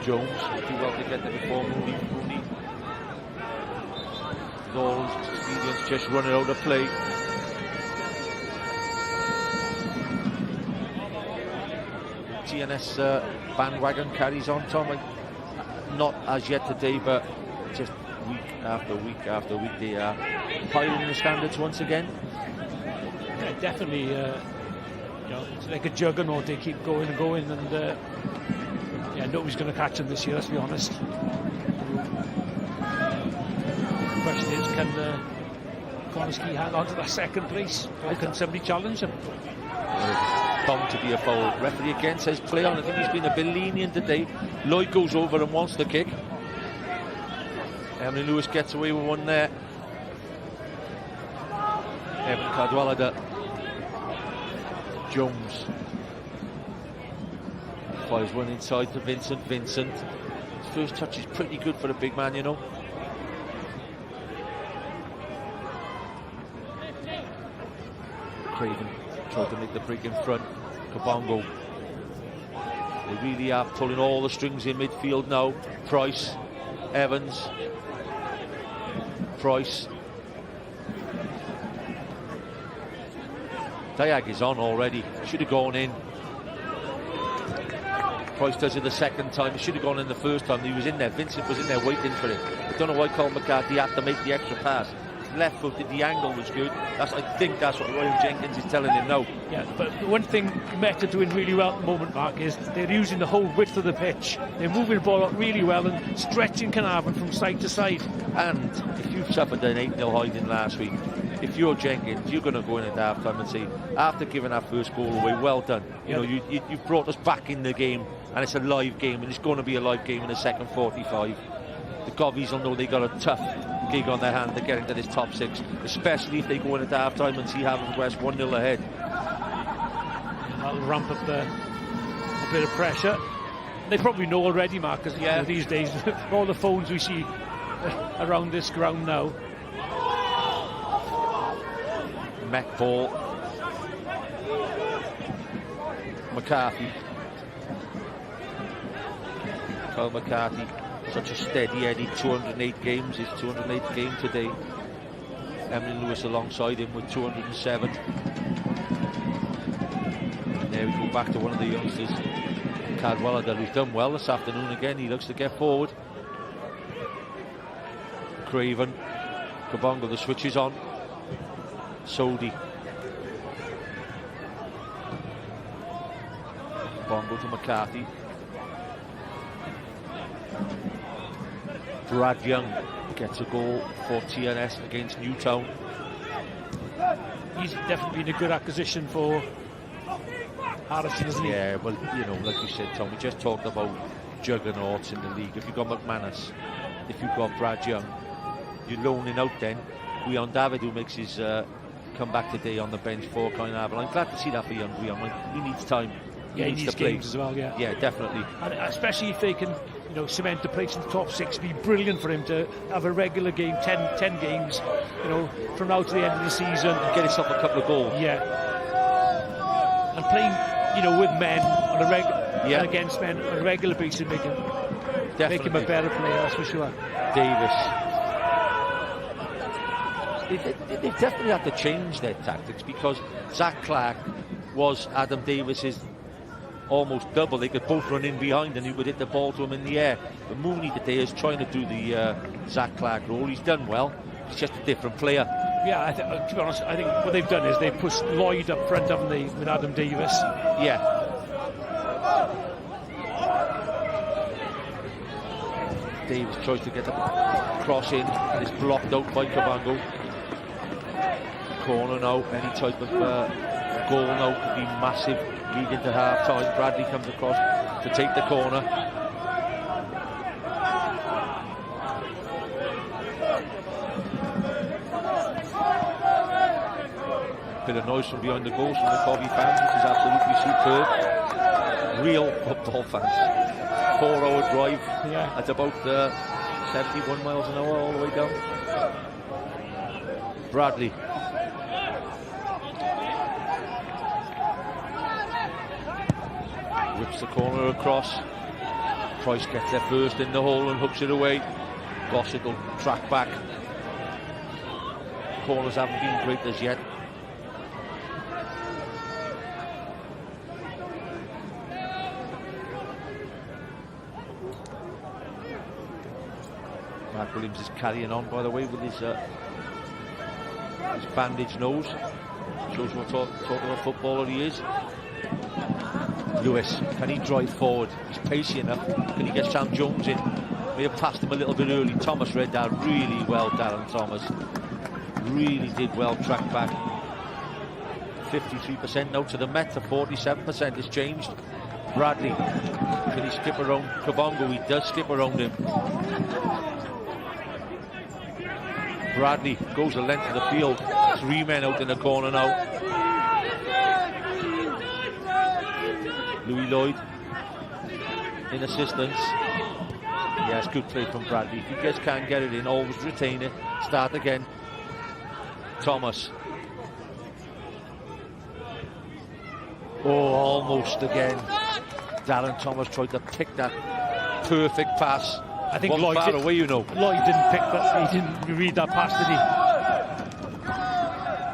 Jones. Too well to get there before Mooney. Knowles. Stevens just running out of play. TNS bandwagon carries on, Tom. Not as yet today, but just week after week after week they are piling the standards once again. Yeah, definitely. It's like a juggernaut. They keep going and going, and yeah, nobody's going to catch them this year. Let's be honest. The question is, can Koneski hang on to that second place, or can somebody challenge him? Bound to be a foul. Referee again says play on. I think he's been a bit lenient today. Lloyd goes over and wants the kick. Emily Lewis gets away with one there. Evan Cadwallader. Jones fires one inside to Vincent. His first touch is pretty good for a big man, you know. Craven tried to make the break in front. Kabongo. They really are pulling all the strings in midfield now. Price, Evans, Price. Diag is on already. Should have gone in. Price does it the second time. He should have gone in the first time. He was in there. Vincent was in there waiting for it. I don't know why Colin McCarthy had to make the extra pass. Left footed, the angle was good. I think that's what Ryan Jenkins is telling him now. Yeah, but one thing Met are doing really well at the moment, Mark, is they're using the whole width of the pitch. They're moving the ball up really well and stretching Caernarfon from side to side. And if you've suffered an 8-0 hiding last week, if you're Jenkins, you're going to go in at half time and say, after giving our first goal away, well done. You know, you've brought us back in the game, and it's a live game, and it's going to be a live game in the second 45. The Govies will know they got a tough gig on their hand to get into this top six, especially if they go in at half time and see Haverfordwest 1-0 ahead. That'll ramp up a bit of pressure. They probably know already, Mark, because these days, all the phones we see around this ground now. Met ball. McCarthy. Kyle McCarthy, such a steady Eddie, 208 games, his 208th game today. Emily Lewis alongside him with 207. And there we go back to one of the youngsters, Cadwallader, who's done well this afternoon again. He looks to get forward. Craven. Kabongo, the switch is on. Sodi. Bongo to McCarthy. Brad Young gets a goal for TNS against Newtown. He's definitely been a good acquisition for Harrison, isn't he? Yeah, well, you know, like you said, Tom, we just talked about juggernauts in the league. If you've got McManus, if you've got Brad Young, you're loaning out then. Guion David, who makes his comeback today on the bench for Caernarfon. I'm glad to see that for young Guion. He needs time. He needs to play games as well. Yeah, definitely. And especially if they can, you know, cement the place in the top six, be brilliant for him to have a regular game, 10 games, you know, from now to the end of the season. Get himself a couple of goals. Yeah. And playing, you know, with men on a and against men on a regular basis, make him a better player, that's for sure. Davis. They've definitely had to change their tactics, because Zach Clark was Adam Davis's almost double. They could both run in behind and he would hit the ball to him in the air. But Mooney today is trying to do the Zach Clark role. He's done well. He's just a different player. Yeah, to be honest, I think what they've done is they've pushed Lloyd up front, haven't they, with Adam Davis? Yeah. Davis tries to get the cross in, and it's blocked out by Cabango. Corner now, any type of goal now could be massive, leading to half time. Bradley comes across to take the corner. Bit of noise from behind the goals from the Covey fans, which is absolutely superb. Real football fans. 4-hour drive at about 71 miles an hour all the way down. Bradley. Whips the corner across. Price gets there first in the hole and hooks it away. Gossett will track back. Corners haven't been great as yet. Mark Williams is carrying on, by the way, with his bandaged nose. Shows what sort of a footballer he is. Lewis, can he drive forward? He's pacey enough. Can he get Sam Jones in? May have passed him a little bit early. Thomas read that really well, Darren Thomas. Really did well, track back. 53% now to the Met, to 47%. It's changed. Bradley, can he skip around Kabongo? He does skip around him. Bradley goes the length of the field. 3 men out in the corner now. Louis Lloyd in assistance. Yes, good play from Bradley. If he just can't get it in, always retain it. Start again. Thomas. Oh, almost again. Darren Thomas tried to pick that perfect pass. I think Lloyd far away, you know. Lloyd didn't pick that. He didn't read that pass, did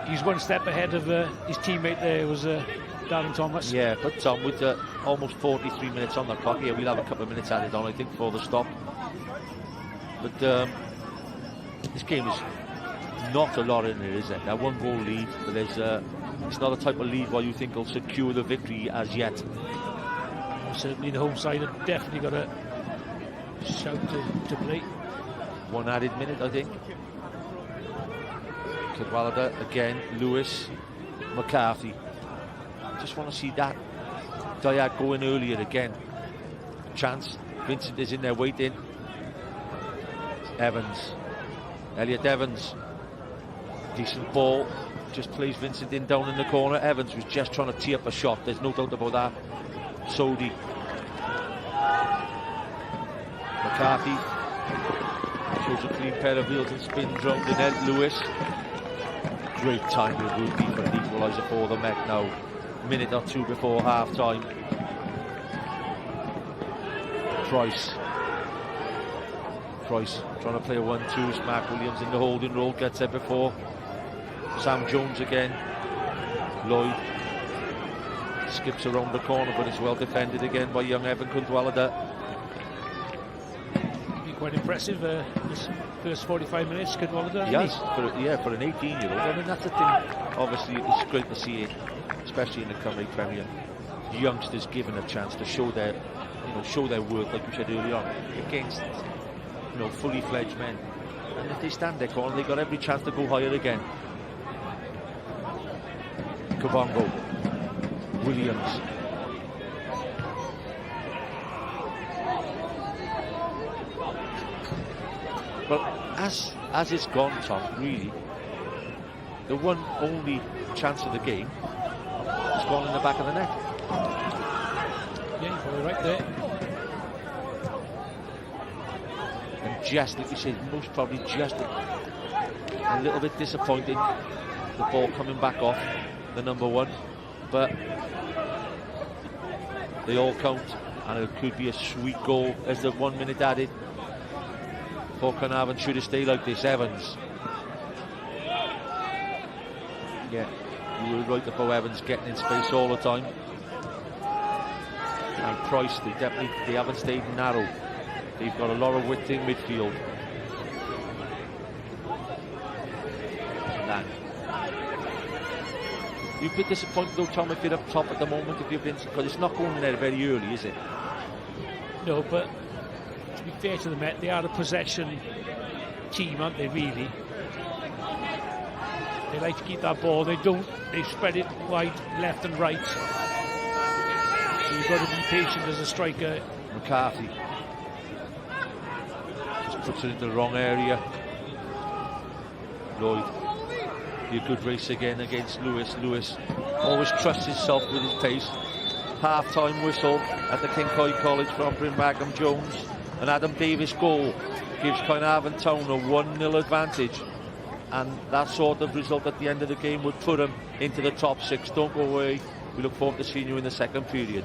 he? He's one step ahead of his teammate there, was Darren Thomas. Yeah, but Tom, with almost 43 minutes on the clock here, we'll have a couple of minutes added on, I think, before the stop. But this game is not a lot in it, is it? Now, 1 goal lead, but there's it's not a type of lead where you think will secure the victory as yet. Certainly the home side have definitely got a shout to play. 1 added minute, I think. Cadwallader again, Lewis, McCarthy. Just want to see that Diag going earlier again. Chance. Vincent is in there waiting. Evans. Elliot Evans. Decent ball. Just plays Vincent in down in the corner. Evans was just trying to tee up a shot. There's no doubt about that. Sodi. McCarthy shows a clean pair of wheels and spins round the net. Lewis. Great time it would be for an equaliser for the Met now. Minute or 2 before half time. Price trying to play a 1-2. Mark Williams in the holding role, gets there before. Sam Jones again. Lloyd skips around the corner, but it's well defended again by young Evan Cadwallader. Quite impressive, this first 45 minutes, Cadwallader. Yes, for an 18-year-old. I mean, that's the thing. Obviously, it's great to see it, especially in the Cymru Premier. Youngsters given a chance to show their worth, like you said earlier on, against, fully fledged men. And if they stand their corner, they've got every chance to go higher again. Kabongo, Williams. Well, as it's gone, Tom, really, the one only chance of the game has gone in the back of the net. Yeah, you're probably right there. And just, like you said, most probably just a little bit disappointing, the ball coming back off the number 1. But they all count, and it could be a sweet goal as the 1 minute added. For Caernarfon, should it stay like this, Evans. Yeah, you were right about Evans getting in space all the time. And Price, they haven't stayed narrow. They've got a lot of width in midfield. And Dan. You'd be disappointed though, Tom, if you're up top at the moment, if you've been, because it's not going there very early, is it? No, but to be fair to the Met, they are a possession team, aren't they, really? They like to keep that ball. They spread it wide left and right. So you've got to be patient as a striker. McCarthy just puts it into the wrong area. Lloyd, be a good race again against Lewis. Lewis always trusts himself with his pace. Half-time whistle at the Kincoy College from Brynmagam Jones. An Adam Davis goal gives Caernarfon Town a 1-0 advantage. And that sort of result at the end of the game would put them into the top 6. Don't go away. We look forward to seeing you in the second period.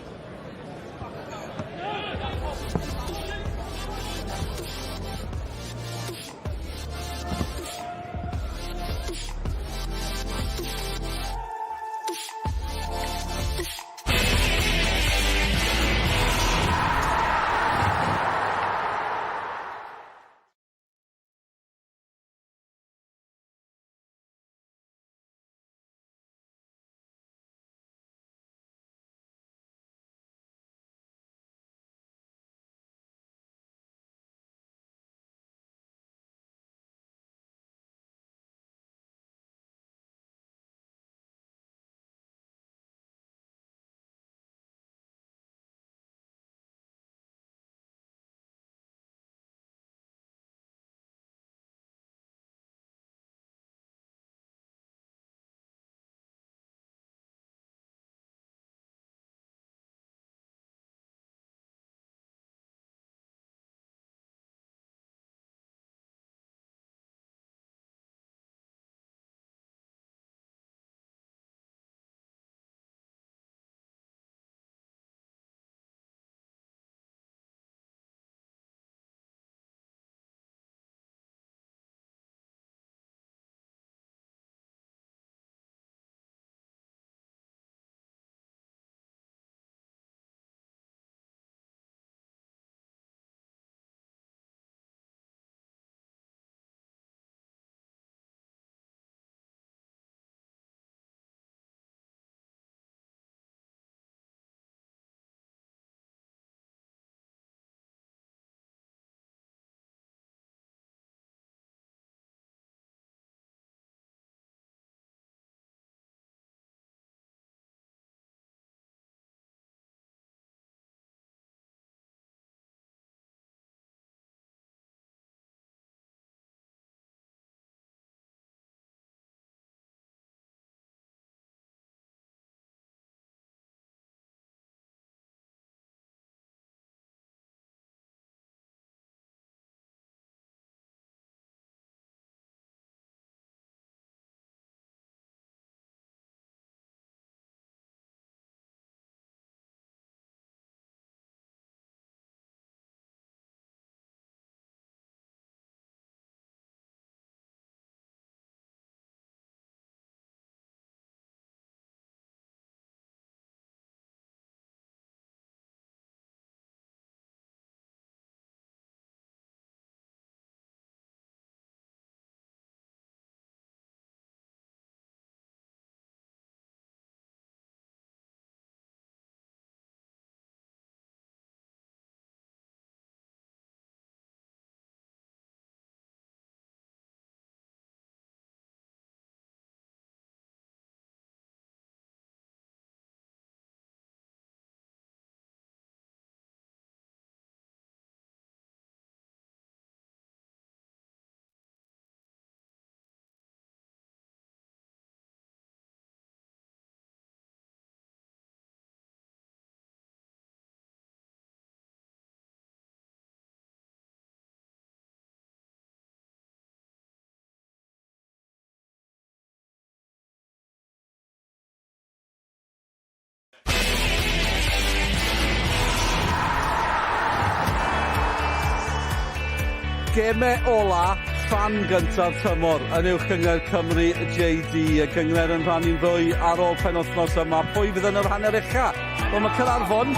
Gemau ola, fan gyntaf tymor yn uwch gyngor Cymru JD. Y gyngor yn rhannu'n fwy ar ôl penwythnos yma. Pwy fydd yn yr hanner ucha? Wel, mae Caernarfon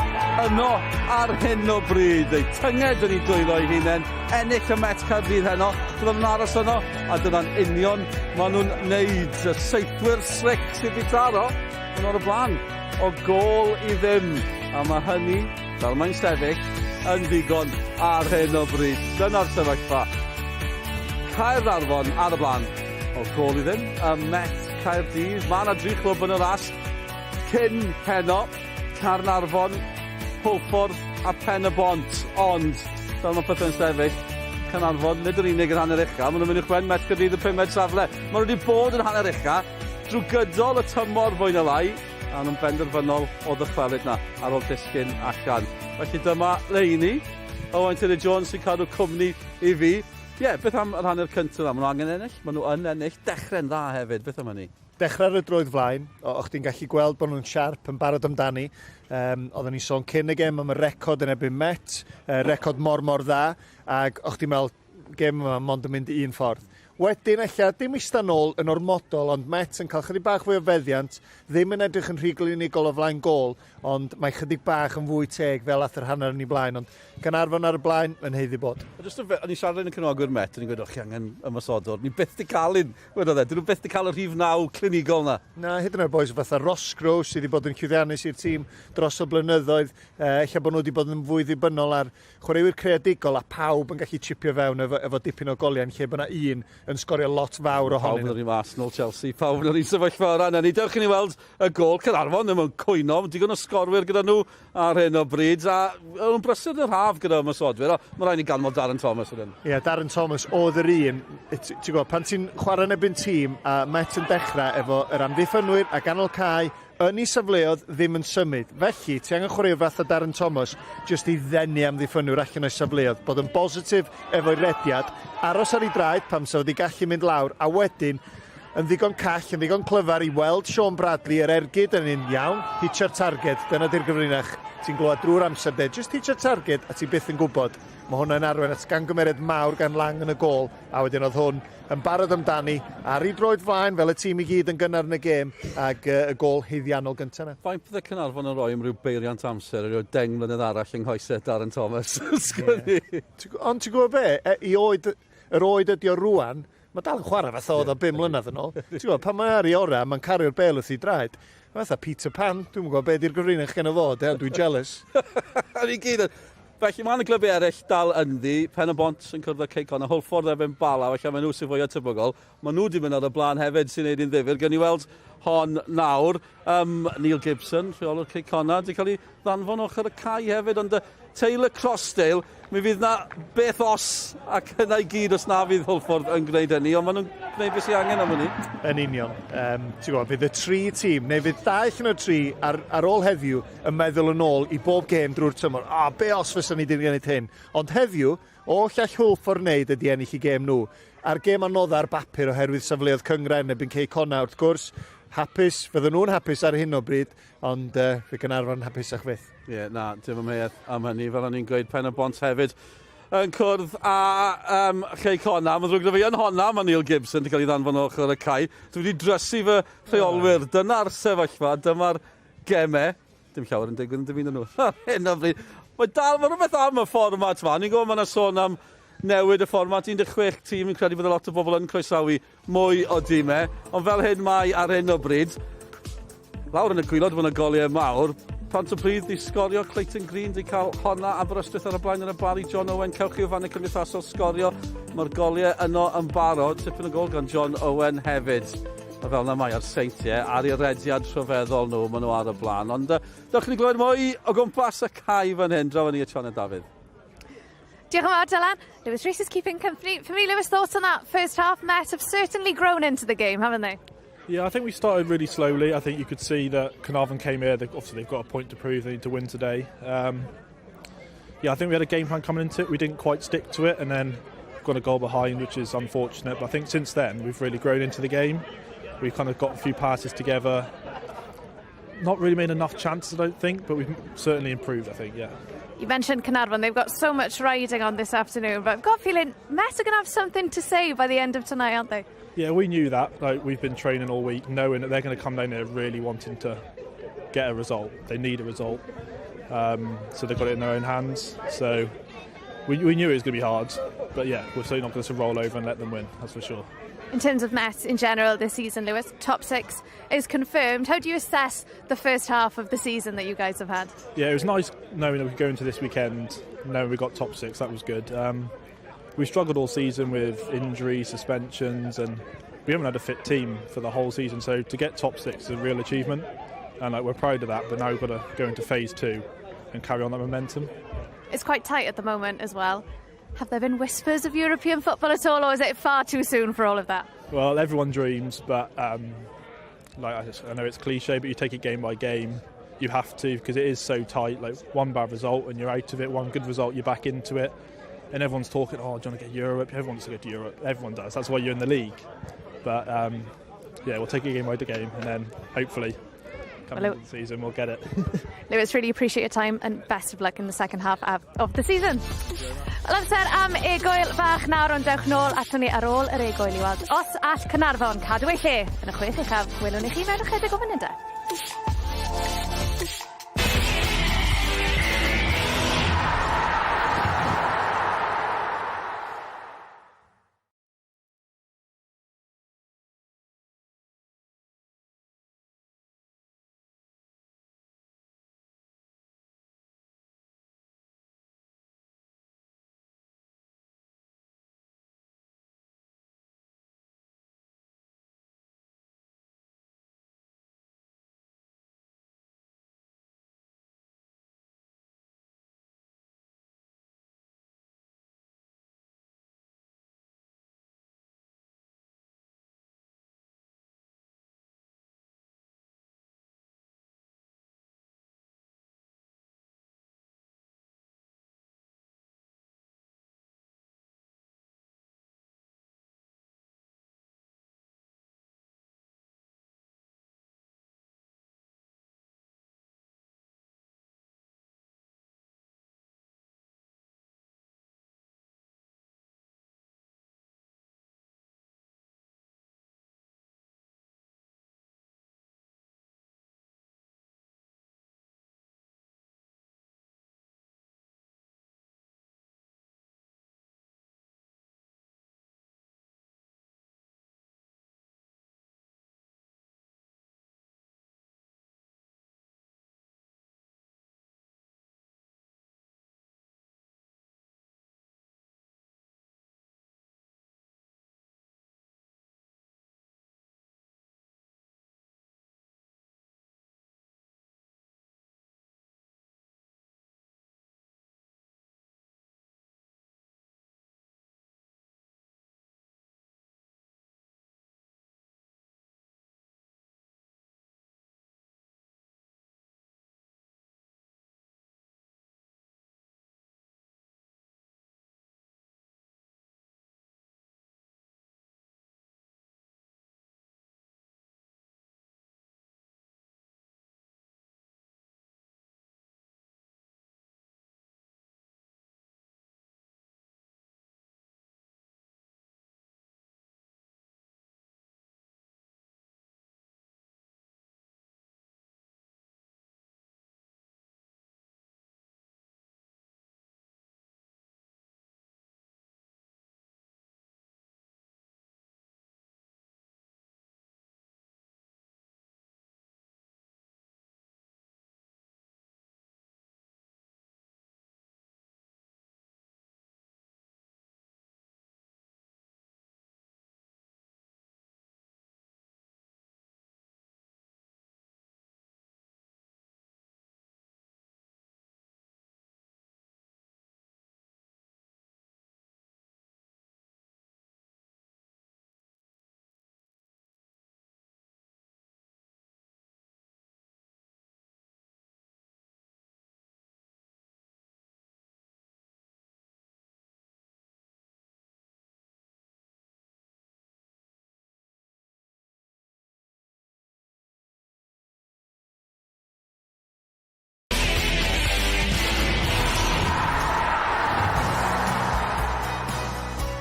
yno ar hyn o bryd. Ei tynged yn ei dwylo ei hunain, ennill y Met Caerdydd heno, byddwn nhw'n aros yno, a dyna'n union maen nhw'n neud. Y seithwyr slic sydd wedi taro yn o'r blaen o gol i ddim. A mae hynny, fel mae'n sefyll, yn ddigon ar hyn o bryd. Dyna'r sefyllfa. Caernarfon ar y blaen o gol i ddim. Y Met Caerdydd, mae yna 3 clwb yn y ras. Cyn heno, Caernarfon, Haverfordwest a Pen-y-bont. Ond, fel mae pethau'n sefyll, Caernarfon, nid yr unig yn hanner ucha. Maen nhw'n mynd i chwen Met Caerdydd y 5 safle. Maen nhw wedi bod yn hanner ucha drwy gydol y tymor fwy na lai, a nhw'n benderfynol o ddychwelyd na ar ôl disgyn allan. Felly dyma leini. Owen Tyler-Jones sy'n cadw cwmni i fi. Beth am yr hanner cyntaf? Maen nhw angen ennill. Maen nhw yn ennill. Dechrau'n dda hefyd. Beth am hynny? Dechrau'r droedd flaen, o'ch ti'n gallu gweld bod nhw'n siarp yn barod amdani. Oedden ni sôn cyn y gêm am y record yn ebyn Met, record mor dda, ac o'ch ti'n meddwl gêm yma mond yn mynd un ffordd. Wedyn, ella, dim eista nôl yn ormodol, ond Met yn cael chydig bach fwy o feddiant, ddim yn edrych yn rhy glinigol o flaen gol, ond mae chydig bach yn fwy teg fel ath yr hanner yn ei blaen, ond Caernarfon ar y blaen yn heiddi bod. O'n i siarad yn y cynogwyr Met, o'n i'n gweud, chi angen ymwysodwr. Ni byth di cael un, wedodd e, dyn nhw byth di cael y rhif 9 clinigol na. Na, hyd yn oed boes fatha Rosgro sydd wedi bod yn llwyddiannus i'r tîm dros y blynyddoedd. Ella bod nhw wedi bod yn fwy ddibynnol ar chwaraewyr creadigol a pawb yn gallu chipio fewn efo dipyn o golian, lle bod yna un yn sgorio lot fawr ohonyn nhw. Pawb yn yr Arsenal, Chelsea, pawb yn yr un sefyllfa o'r anna. Ni dewch i ni weld y gol Caernarfon, ddim yn cwyno, digon o sgorwyr gyda nhw ar hyn o bryd, a nhw'n brysur yr haf gyda ymwysodwyr. Mae rhaid ni ganmol Darren Thomas yn hyn. Ie, Darren Thomas oedd yr un. Ti'n gwybod, pan ti'n chwarae yn ebyn tîm a Met yn dechrau efo yr amddiffynwyr a ganol cae, yn ei safleoedd ddim yn symud. Felly, ti angen chwarae fath o Darren Thomas jyst i ddenu amddiffynwyr allan o'i safleoedd, bod yn bositif efo'i rediad, aros ar ei draed pam sa wedi gallu mynd lawr, a wedyn yn ddigon call, yn ddigon clyfar i weld Sean Bradley, yr ergyd yn un iawn, hitio'r targed, dyna di'r gyfrinach. Ti'n glywed drwy'r amser de, just hitio'r targed a ti byth yn gwybod. Mae hwnna'n arwain at gangymeriad mawr gan Lang yn y gol, a wedyn oedd hwn yn barod amdani, ar ei droed flaen fel y tîm i gyd yn gynnar yn y gêm, ac y gol heiddiannol gyntaf yna. Faint bydde Caernarfon yn rhoi am ryw beiriant amser, ryw 10 mlynedd arall yng nghoesau Darren Thomas. Ond ti'n gwybod be, yr oed ydi o rwan, mae dal yn chwarae fath oedd o 5 mlynedd yn ôl. Ti'n gwybod, pan mae ar ei ora, mae'n cario'r bel wrth i draed. Fatha Peter Pan, dwi'n gwybod beth yw'r gyfrinach gen o fod, dwi'n jealous. Ni gyd yn. Felly mae'n y glybu eraill dal ynddi, Pen-y-bont yn cwrdd â Caernarfon, a Haverfordwest efo'n Bala, felly mae nhw sy'n fwy o tybygol. Mae nhw wedi mynd ar y blaen hefyd sy'n neud un ddifur. Gen i weld hon nawr, Neil Gibson, rheolwr Caernarfon, wedi cael ei ddanfon ochr y cae hefyd, ond Taylor Crossdale, mi fydd na beth os ac yna i gyd os na fydd Haverford yn gwneud hynny, ond maen nhw'n gwneud beth sy'n angen am hynny. Yn union. Ti'n gwybod, fydd y 3 tîm, neu fydd 2 allan o 3 ar ôl heddiw yn meddwl yn ôl i bob gêm drwy'r tymor. Be os fysa ni wedi gwneud hyn? Ond heddiw, o llall Haverford wneud ydi ennill i gêm nhw. A'r gêm anodd ar bapur oherwydd safleoedd Cyngren neu Caernarfon wrth gwrs. Hapus, fydden nhw'n hapus ar hyn o bryd, ond fe Caernarfon hapus a'ch fyth. Ie, na, dim ymheuaeth am hynny, fel o'n i'n gweud Pen-y-bont hefyd yn cwrdd a Caernarfon. Mae'n ddrwg gyda fi yn honna, mae Neil Gibson wedi cael ei ddanfon ochr y cae. Dwi wedi drysu fy rheolwyr, dyna'r sefyllfa, dyma'r gemau. Dim llawer yn digwydd yn dyfyn nhw. Hyn o bryd. Mae rhywbeth am y fformat fa. Ni'n gwybod mae yna sôn am newid y fformat, 16 tîm yn credu bod lot o bobl yn croesawu mwy o dîmau, ond fel hyn mae ar hyn o bryd, lawr yn y gwylod fod yna goliau mawr, Pontypridd di Sgorio, Clayton Green di cael honna Aberystwyth ar y blaen yn y bari, John Owen, cewch i o fan y cymdeithasol Sgorio, mae'r goliau yno yn barod, tipyn o gol gan John Owen hefyd. A fel na mae ar seintiau, ar ei rediad rhyfeddol nhw, maen nhw ar y blaen, ond dewch ni glywed mwy o gwmpas y cae fan hyn, draw ni y Sion a David. Diolch yn fawr, Dylan. Lewis Rees is keeping company. For me, Lewis, thoughts on that first half? Met have certainly grown into the game, haven't they? Yeah, I think we started really slowly. I think you could see that Caernarfon came here. Obviously, they've got a point to prove. They need to win today. I think we had a game plan coming into it. We didn't quite stick to it, and then got a goal behind, which is unfortunate. But I think since then, we've really grown into the game. We've kind of got a few passes together. Not really made enough chances, I don't think, but we've certainly improved, I think, yeah. You mentioned Caernarfon. They've got so much riding on this afternoon, but I've got a feeling Met are going to have something to say by the end of tonight, aren't they? Yeah, we knew that. Like, we've been training all week, knowing that they're going to come down here really wanting to get a result. They need a result. so they've got it in their own hands. So we knew it was going to be hard, but yeah, we're certainly not going to roll over and let them win, that's for sure. In terms of Met in general this season, Lewis, top 6 is confirmed. How do you assess the first half of the season that you guys have had? Yeah, it was nice knowing that we could go into this weekend knowing we got top 6. That was good. We struggled all season with injuries, suspensions, and we haven't had a fit team for the whole season. So to get top 6 is a real achievement, and we're proud of that. But now we've got to go into phase 2 and carry on that momentum. It's quite tight at the moment as well. Have there been whispers of European football at all, or is it far too soon for all of that? Well, everyone dreams, but I know it's cliche, but you take it game by game. You have to, because it is so tight. Like, one bad result and you're out of it, one good result you're back into it, and everyone's talking, oh, do you want to get Europe? Everyone wants to go to Europe. Everyone does. That's why you're in the league. But yeah, we'll take it game by game, and then hopefully coming into the season we'll get it. Lewis, really appreciate your time and best of luck in the second half of the season. Wel, amser am egwyl fach nawr, ond dewch nôl ato ni ar ôl yr egwyl i weld os all Caernarfon cadw ei lle yn y 6 uchaf. Welwn i chi mewn ychydig o funudau.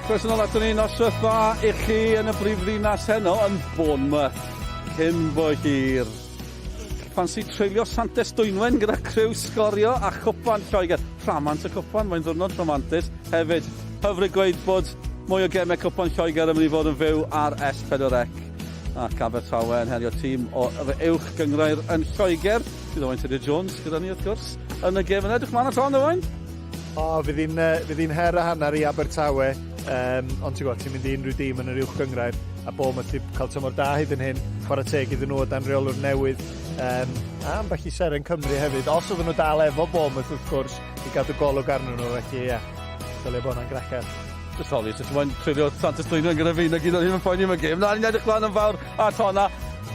Croeso nôl ato ni, noswaith dda i chi yn y brifddinas heno yn Bournemouth. Cyn bo hir, pan sy'n treulio Santes Dwynwen gyda criw Sgorio a chwpan Lloegr. Rhamant y cwpan, mae'n ddwrnod rhamantus. Hefyd, hyfryd gweud bod mwy o gemau cwpan Lloegr yn mynd i fod yn fyw ar S4C. Ac Abertawe yn herio tîm o uwch gyngrair yn Lloegr. Bydd Owain Tudur Jones gyda ni wrth gwrs. Yn y gem yna, edrych mlaen at hon, Owain? Fydd hi'n her a hanner i Abertawe. Ond ti'n gwybod, ti'n mynd i unrhyw dîm yn yr uwch gyngrair. A Bournemouth wedi cael tymor da hyd yn hyn. Chwarae teg iddyn nhw o dan reolwr newydd. A ambell i seren Cymru hefyd. Os oedden nhw dal efo Bournemouth wrth gwrs i gadw golwg arnyn nhw. Felly ie, dylai bod hwnna'n grachar. Just obvious, jyst mae'n treulio Santes Dwynwen gyda fi na gyd o'n hyn yn poeni am y gêm. Na, ni'n edrych lan yn fawr at honna.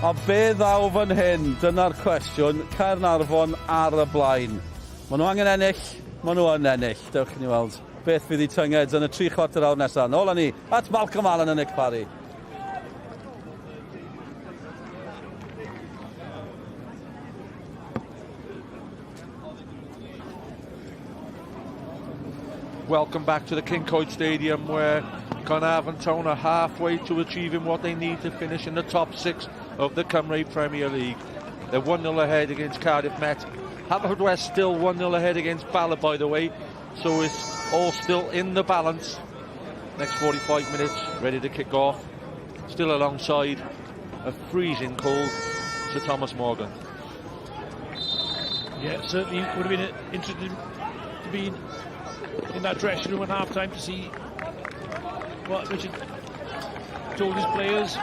A be ddaw fan hyn? Dyna'r cwestiwn. Caernarfon ar y blaen. Maen nhw angen ennill. Maen nhw yn ennill. Dewch chi ni weld beth fydd i tynged yn y 3 chwarter awr nesaf. Nôl â ni at Malcolm Allen yn Nick Parry. Welcome back to the Kincoid Stadium, where Caernarfon Town are halfway to achieving what they need to finish in the top 6 of the Cymru Premier League. They're 1-0 ahead against Cardiff Met. Haverfordwest still 1-0 ahead against Ballard, by the way, so it's all still in the balance. Next 45 minutes, ready to kick off. Still alongside a freezing cold Sir Thomas Morgan. Yeah, certainly would have been interesting to be in that dressing room at half-time to see what Richard told his players.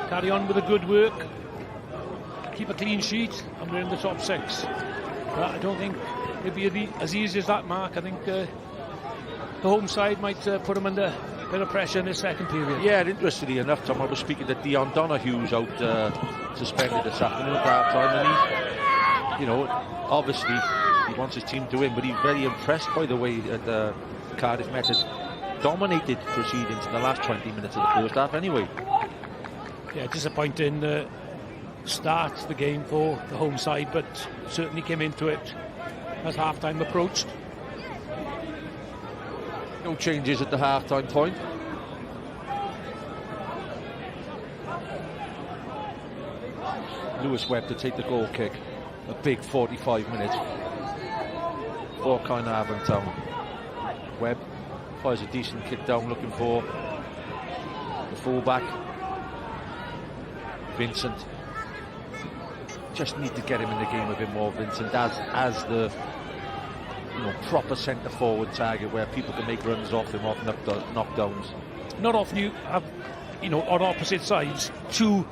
Carry on with the good work, keep a clean sheet, and we're in the top 6. But I don't think it'd be as easy as that, Mark. I think the home side might put them under a bit of pressure in the second period. Yeah, interestingly enough, Tom, I was speaking to Dion Donohue's out suspended this afternoon at half-time, and he, you know, obviously he wants his team to win, but he's very impressed by the way that Cardiff Met has dominated proceedings in the last 20 minutes of the first half anyway. Yeah, disappointing start to the game for the home side, but certainly came into it as half-time approached. No changes at the half-time point. Lewis Webb to take the goal kick. A big 45 minutes for Caernarfon Town. Webb fires a decent kick down, looking for the full-back. Vincent. Just need to get him in the game a bit more, Vincent, as the proper centre-forward target where people can make runs off him, off knockdowns. Not often you have, on opposite sides, 2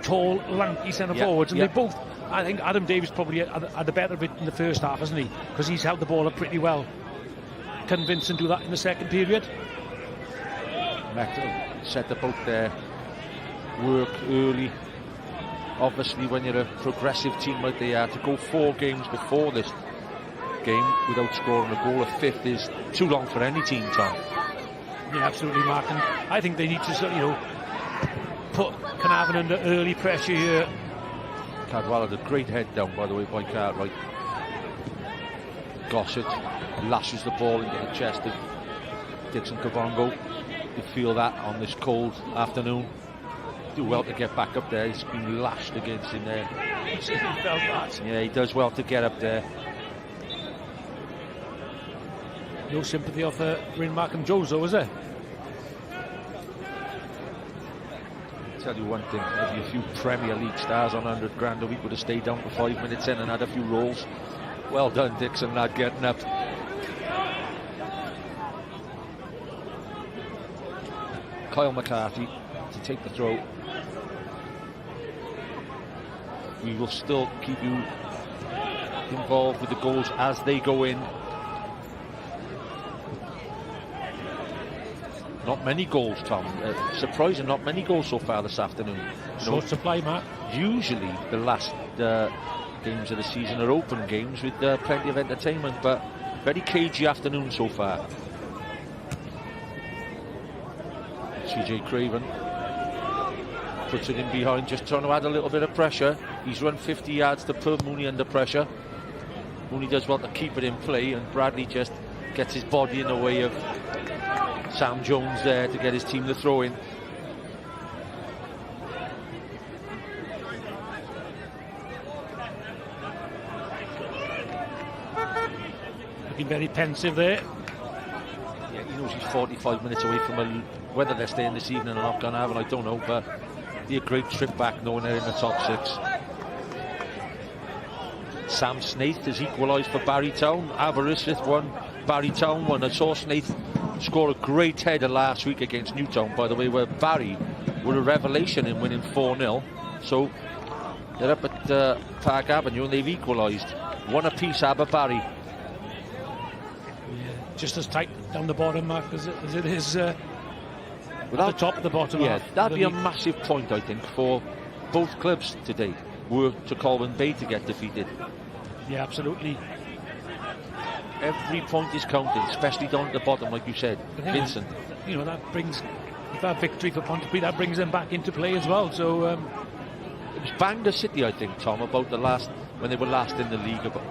tall, lanky centre-forwards, and they both, I think Adam Davies probably had the better of it in the first half, hasn't he? Because he's held the ball up pretty well. Can Vincent do that in the second period? Met set about their work early. Obviously, when you're a progressive team like they are, to go 4 games before this game without scoring a goal, a 5th is too long for any team, Tom. Yeah, absolutely, Mark. And I think they need to, put Caernarfon under early pressure here. Cadwell had a great head down, by the way, by Cartwright. Gossett lashes the ball into the chest of Dixon Cavongo. You feel that on this cold afternoon. Do well to get back up there. He's been lashed against in there. Yeah, he does well to get up there. No sympathy of Bryn Markham Jones, though, is there? I'll tell you one thing, maybe a few Premier League stars on 100 grand a week would have stayed down for 5 minutes in and had a few rolls. Well done, Dixon, lad, getting up. Kyle McCarthy to take the throw. We will still keep you involved with the goals as they go in. Not many goals, Tom. Surprising, not many goals so far this afternoon. Short supply, Matt. Usually the last games of the season are open games with plenty of entertainment, but very cagey afternoon so far. CJ Craven puts it in behind, just trying to add a little bit of pressure. He's run 50 yards to put Mooney under pressure. Mooney does well to keep it in play, and Bradley just gets his body in the way of Sam Jones there to get his team to throw in. Looking very pensive there. Yeah, he knows he's 45 minutes away from whether they're staying this evening or not, Caernarfon, I don't know, but it'd be a great trip back knowing they're in the top 6. Sam Snaith has equalised for Barry Town. Aberystwyth won, Barry Town won. I saw Snaith score a great header last week against Newtown, by the way, where Barry were a revelation in winning 4-0. So they're up at Park Avenue and they've equalised. One apiece, Barry. Just as tight down the bottom, Mark, as it is at the top of the bottom. Yeah, that'd be a massive point, I think, for both clubs today, were to Colwyn Bay to get defeated. Yeah, absolutely. Every point is counting, especially down at the bottom, like you said, Vincent. You know, that brings, if that victory for Pontypridd, that brings them back into play as well. So it was Bangor City, I think, Tom, about when they were last in the league about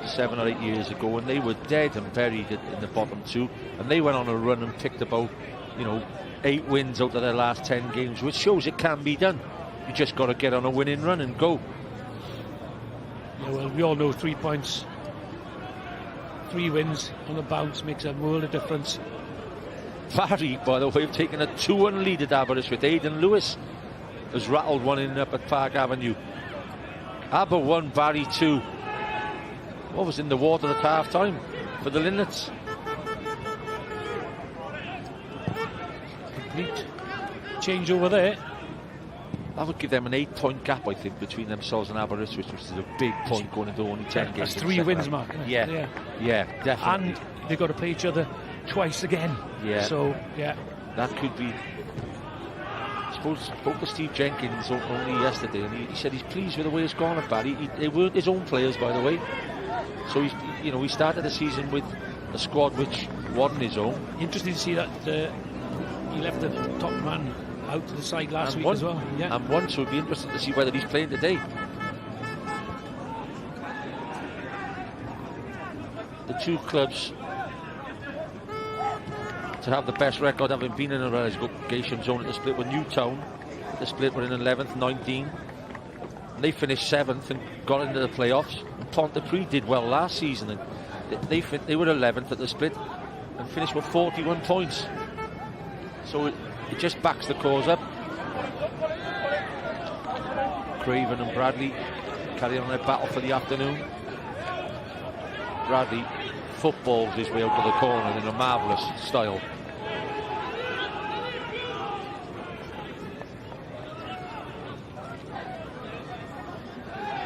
7 or 8 years ago, and they were dead and buried in the bottom 2, and they went on a run and picked about 8 wins out of their last 10 games, which shows it can be done. You just got to get on a winning run and go. Yeah, well, we all know 3 points, 3 wins on the bounce makes a world of difference. Barry, by the way, have taken a 2-1 lead at Aberystwyth. Aidan Lewis has rattled one in up at Park Avenue. Aber 1, Barry 2. What was in the water at half-time for the Linnets? Complete change over there. That would give them an 8-point gap, I think, between themselves and Aberystwyth, which is a big point going into only 10 games. That's 3 wins, Mark. Yeah, definitely. And they've got to play each other twice again. Yeah. So, yeah. That could be... I spoke to Steve Jenkins only yesterday, and he said he's pleased with the way it's gone at Barry. They weren't his own players, by the way. So he started the season with a squad which wasn't his own. Interesting to see that he left the top man out to the side last week as well. Yeah. And one, so it'd be interesting to see whether he's playing today. The two clubs to have the best record having been in a relegation zone at the split with Newtown. The split were in 11th, 19. And they finished 7th and got into the playoffs. And Pontypridd did well last season, and they were 11th at the split and finished with 41 points. So it just backs the cause up. Craven and Bradley carry on their battle for the afternoon. Bradley footballs his way out to the corner in a marvellous style.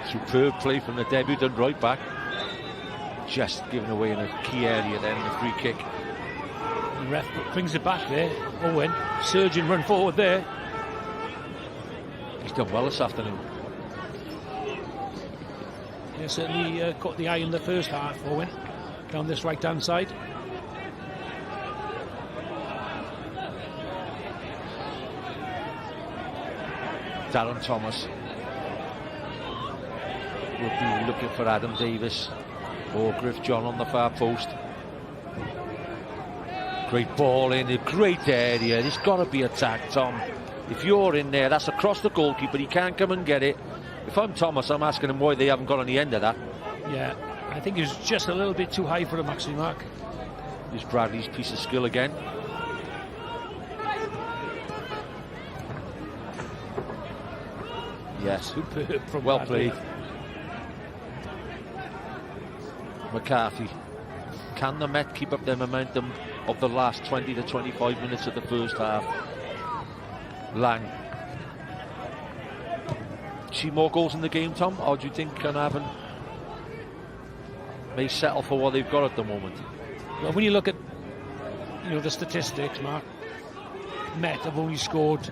Superb play from the debutant right back. Just given away in a key area then, the free kick. The ref brings it back there. Owen, surging run forward there. He's done well this afternoon. Yeah, certainly caught the eye in the first half, Owen, down this right-hand side. Darren Thomas will be looking for Adam Davis or Griff John on the far post. Great ball in a great area. There's got to be attack, Tom. If you're in there, that's across the goalkeeper. He can't come and get it. If I'm Thomas, I'm asking him why they haven't got on the end of that. Yeah, I think it's just a little bit too high for him, actually, Mark. There's Bradley's piece of skill again. Yes, superb from well Bradley. played. McCarthy. Can the Met keep up their momentum of the last 20 to 25 minutes of the first half? Lang. See more goals in the game, Tom? Or do you think Caernarfon may settle for what they've got at the moment? Well, when you look at the statistics, Mark, Met have only scored,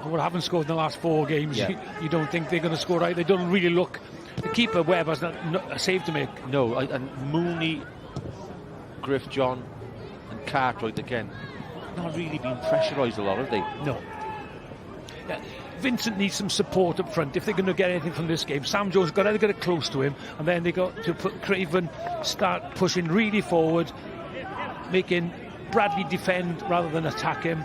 or haven't scored in the last 4 games. Yeah. You don't think they're going to score, right? They don't really look. The keeper, Webb, has not a save to make. No, and Mooney, Griff John and Cartwright again, not really been pressurised a lot, have they? No. Yeah. Vincent needs some support up front if they're going to get anything from this game. Sam Jones got to get it close to him, and then they got to put Craven start pushing really forward, making Bradley defend rather than attack him.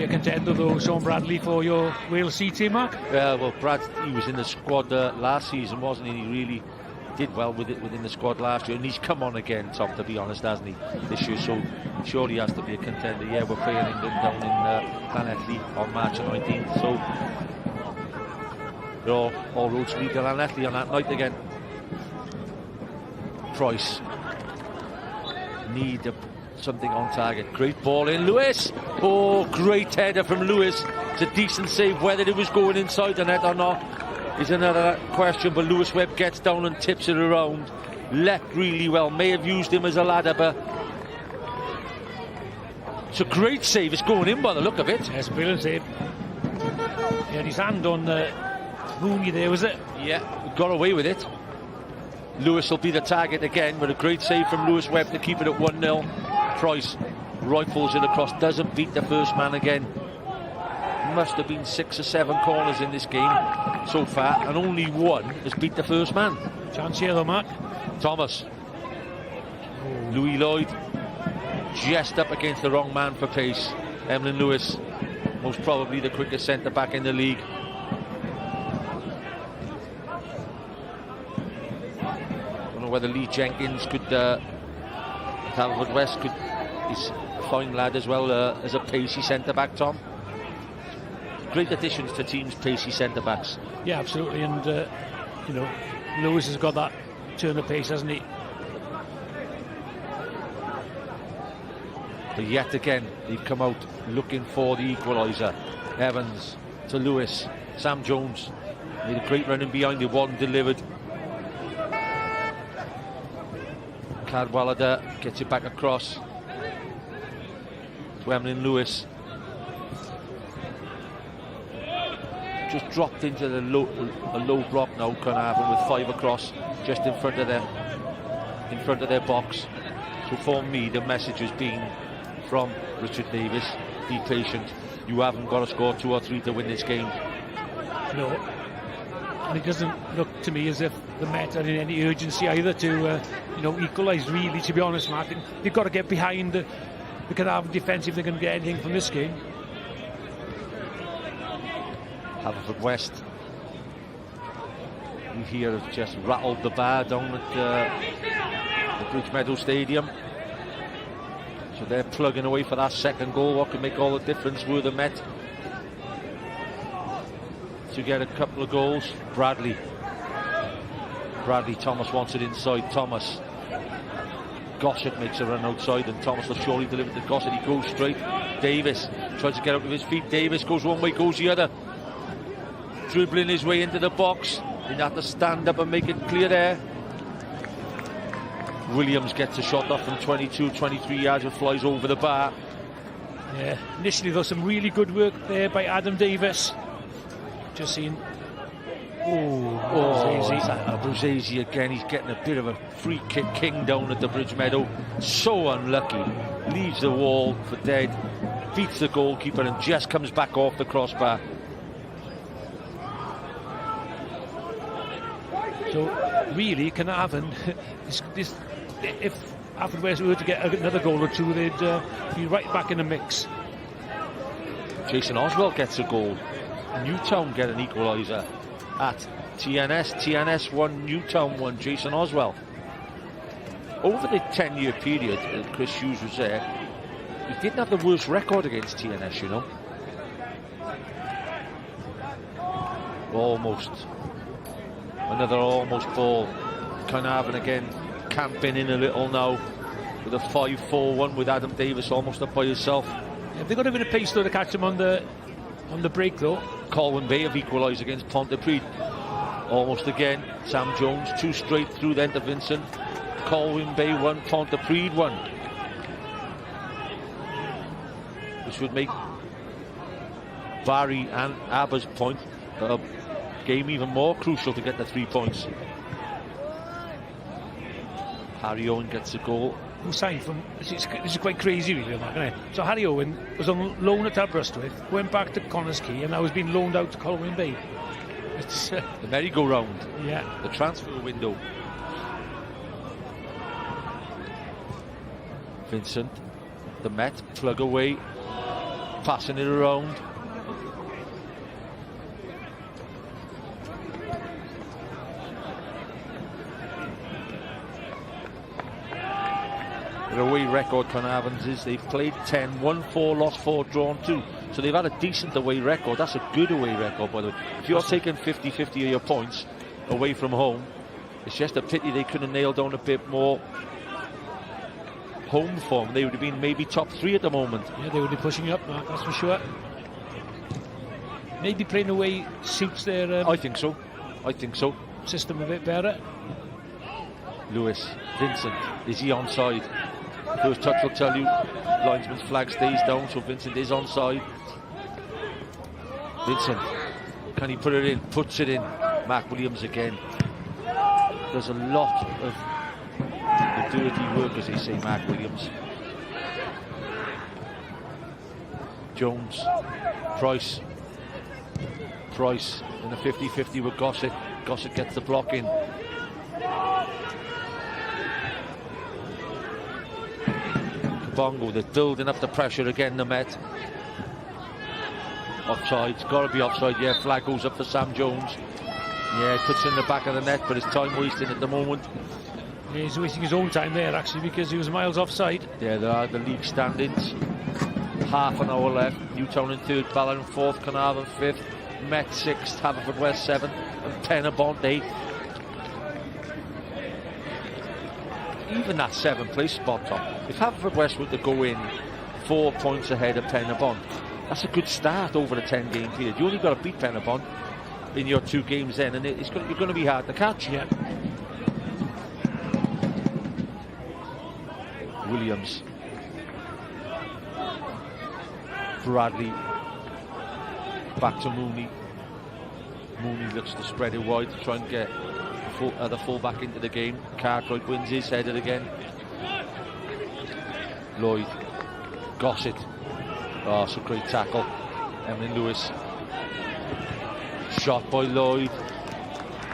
a contender though, Sean Bradley, for your Wales C team, Mark? Yeah, well, Brad, he was in the squad last season, wasn't he? He really did well with it within the squad last year, and he's come on again, Tom, to be honest, hasn't he, this year? So surely he has to be a contender. Yeah, we're playing England down in Llanelli on March 19th, so all roads lead to Llanelli on that night again. Price need something on target. Great ball in, Lewis. Oh, great header from Lewis. It's a decent save. Whether it was going inside the net or not is another question, but Lewis Webb gets down and tips it around. Left really well. May have used him as a ladder, but it's a great save. It's going in by the look of it. Yes, brilliant save. He had his hand on Mooney there, was it? Yeah, got away with it. Lewis will be the target again, but a great save from Lewis Webb to keep it at 1-0. Price rifles it across, doesn't beat the first man again. Must have been 6 or 7 corners in this game so far, and only one has beat the first man. Chance here though, Mark. Thomas. Louis Lloyd just up against the wrong man for pace. Emlyn Lewis, most probably the quickest centre back in the league. I don't know whether Lee Jenkins could Haverfordwest is a fine lad as well as a pacey centre back, Tom. Great additions to teams' pacey centre backs. Yeah, absolutely, and you know, Lewis has got that turn of pace, hasn't he? But yet again, they've come out looking for the equaliser. Evans to Lewis. Sam Jones made a great run in behind, it wasn't delivered. Cadwallader gets it back across to Emlyn Lewis. Just dropped into the low block now, Caernarfon, with 5 across, just in front of their box. So for me, the message has been from Richard Davis: be patient. You haven't got to score 2 or 3 to win this game. No, and it doesn't look to me as if the Met are in any urgency either to equalise, really, to be honest, Martin. They've got to get behind the Caernarfon defence if they're going to get anything from this game. Haverfordwest, we hear, have just rattled the bar down at the Bridge Meadow Stadium. So they're plugging away for that second goal. What can make all the difference were the Met to get a couple of goals. Bradley, Thomas wants it inside. Thomas, Gossett makes a run outside, and Thomas will surely deliver to Gossett. He goes straight. Davis tries to get out of his feet. Davis goes one way, goes the other, dribbling his way into the box. He'd have to stand up and make it clear there. Williams gets a shot off from 22-23 yards and flies over the bar. Yeah, initially though, some really good work there by Adam Davis. Just seen. Bruzzese again. He's getting a bit of a free kick king down at the Bridge Meadow. So unlucky. Leaves the wall for dead. Beats the goalkeeper and just comes back off the crossbar. So really, Caernarfon, if Haverfordwest were to get another goal or two, they'd be right back in the mix. Jason Oswell gets a goal. Newtown get an equaliser at TNS. TNS 1, Newtown 1. Jason Oswell. Over the 10-year period that Chris Hughes was there, he didn't have the worst record against TNS, you know. Almost. Another almost ball. Caernarfon again camping in a little now with a 5-4-1 with Adam Davis almost up by himself. Yeah, they've got a bit of pace though to catch him on the break though. Colwyn Bay have equalised against Pontypridd. Almost again. Sam Jones 2 straight through then to Vincent. Colwyn Bay 1, Pontypridd 1. This would make Barry and Abba's point game even more crucial to get the 3 points. Harry Owen gets a goal. Who signed from? This is quite crazy, really, isn't it? So Harry Owen was on loan at Aberystwyth, went back to Connors Quay, and now has been loaned out to Colwyn Bay. It's the merry-go-round. Yeah. The transfer window. Vincent, the Met plug away. passing it around. Their away record, Caernarfon's, is they've played 10, won 4, lost 4, drawn 2. So they've had a decent away record. That's a good away record, by the way. If you're taking 50-50 of your points away from home, it's just a pity they couldn't nail down a bit more home form. They would have been maybe top 3 at the moment. Yeah, they would be pushing up, Mark, that's for sure. Maybe playing away suits their I think so. I think so. system a bit better. Lewis, Vincent, is he onside? First touch will tell you linesman's flag stays down, so Vincent is onside. Vincent, can he put it in? Puts it in. Mark Williams again. There's a lot of the dirty work, as they say, Mark Williams. Jones, Price in the 50-50 with Gossett. Gossett gets the block in. Bongo, they're building up the pressure again, the Met. Offside, it's got to be offside, yeah. Flag goes up for Sam Jones. Yeah, puts it in the back of the net, but it's time wasting at the moment. Yeah, he's wasting his own time there, actually, because he was miles offside. Yeah, there are the league standings. Half an hour left. Newtown in 3rd, Ballard in 4th, Caernarfon 5th, Met 6th, Haverfordwest 7th, and Pen-y-bont 8th. Even that 7th place spot, Tom. If Haverfordwest were to go in 4 points ahead of Pen-y-bont, that's a good start over a 10-game period. You only got to beat Pen-y-bont in your 2 games then, and you're going to be hard to catch. Yeah. Williams, Bradley, back to Mooney. Mooney looks to spread it wide to try and get the full back into the game. Cartwright wins his header again. Lloyd, Gossett. Oh, it's a great tackle. Emlyn Lewis. Shot by Lloyd.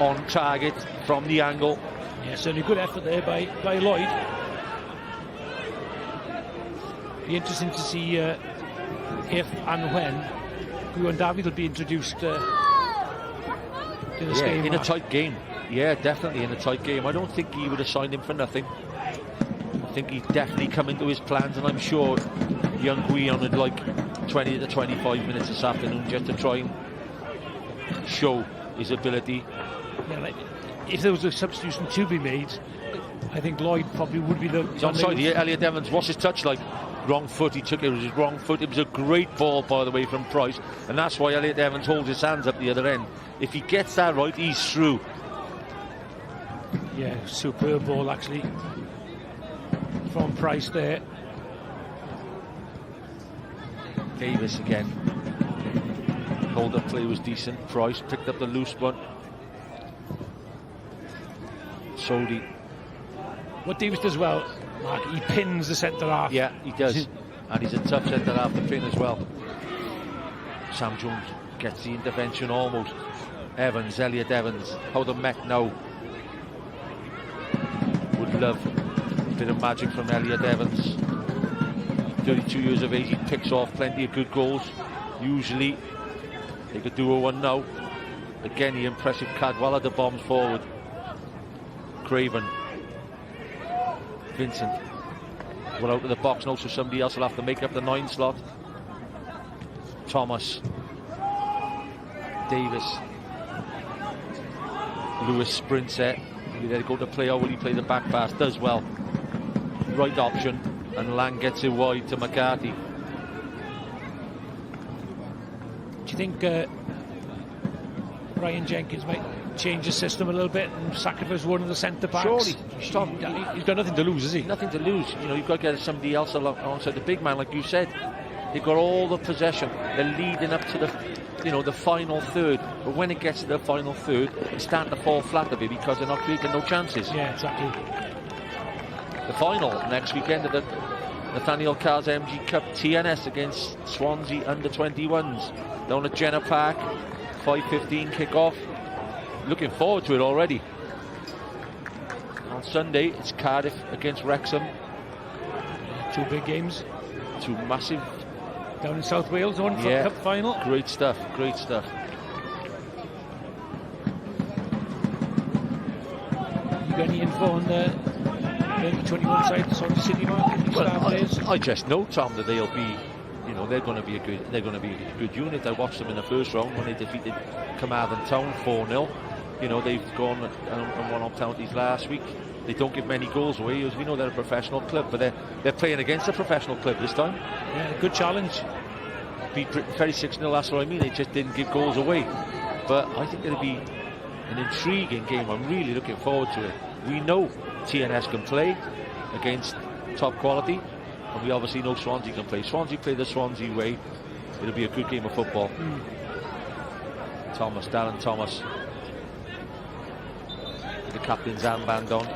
On target from the angle. Yeah, certainly good effort there by Lloyd. Be interesting to see if and when Gwion David will be introduced to this game. In a tight game. Yeah, definitely in a tight game. I don't think he would have signed him for nothing. I think he'd definitely come into his plans, and I'm sure young Gwion would like 20 to 25 minutes this afternoon just to try and show his ability. Yeah, like, if there was a substitution to be made, I think Lloyd probably would be the... He's onside here. Elliot Evans, what's his touch like? Wrong foot, he took it. It was his wrong foot. It was a great ball, by the way, from Price, and that's why Elliot Evans holds his hands up the other end. If he gets that right, he's through. Yeah, superb ball actually from Price there. Davis again. Hold up play was decent. Price picked up the loose one. Sodi. What Davis does well, Mark, he pins the centre half. Yeah, he does. And he's a tough centre half to pin as well. Sam Jones gets the intervention almost. Evans, Elliot Evans. How the Met now. Would love a bit of magic from Elliot Evans. 32 years of age, he picks off plenty of good goals. Usually, they could do a one now. Again, the impressive Cadwalla, the bombs forward. Craven. Vincent. Well, out of the box now, so somebody else will have to make up the 9 slot. Thomas. Davis. Lewis sprints it. Will he go to play, or will he play the back pass? Does well. Right option, and Lang gets it wide to McCarthy. Do you think Ryan Jenkins might change the system a little bit and sacrifice one of the centre backs? Surely. He's got nothing to lose, has he? Nothing to lose. You know, you've got to get somebody else alongside the big man, like you said. They've got all the possession. They're leading up to the final third. But when it gets to the final third, it's starting to fall flat a bit because they're not creating no chances. Yeah, exactly. The final next weekend of the Nathaniel Carr's MG Cup TNS against Swansea under-21s down at Jenner Park. 5:15 kick-off. Looking forward to it already. On Sunday, it's Cardiff against Wrexham. Two big games. Two massive Down in South Wales, on for Yeah. Cup final. Great stuff, great stuff. You got any info on the 21 side, the Swansea City market? Well, I just know, Tom, that they'll be, you know, they're going to be a good unit. I watched them in the first round when they defeated Caernarfon Town 4-0. You know, they've gone and won on penalties last week. They don't give many goals away. As we know, they're a professional club, but they're playing against a professional club this time. Yeah, good challenge. Beat Ferry 6-0, that's what I mean. They just didn't give goals away. But I think it'll be an intriguing game. I'm really looking forward to it. We know TNS can play against top quality, and we obviously know Swansea can play. Swansea play the Swansea way. It'll be a good game of football. Darren Thomas, the captain's armband on.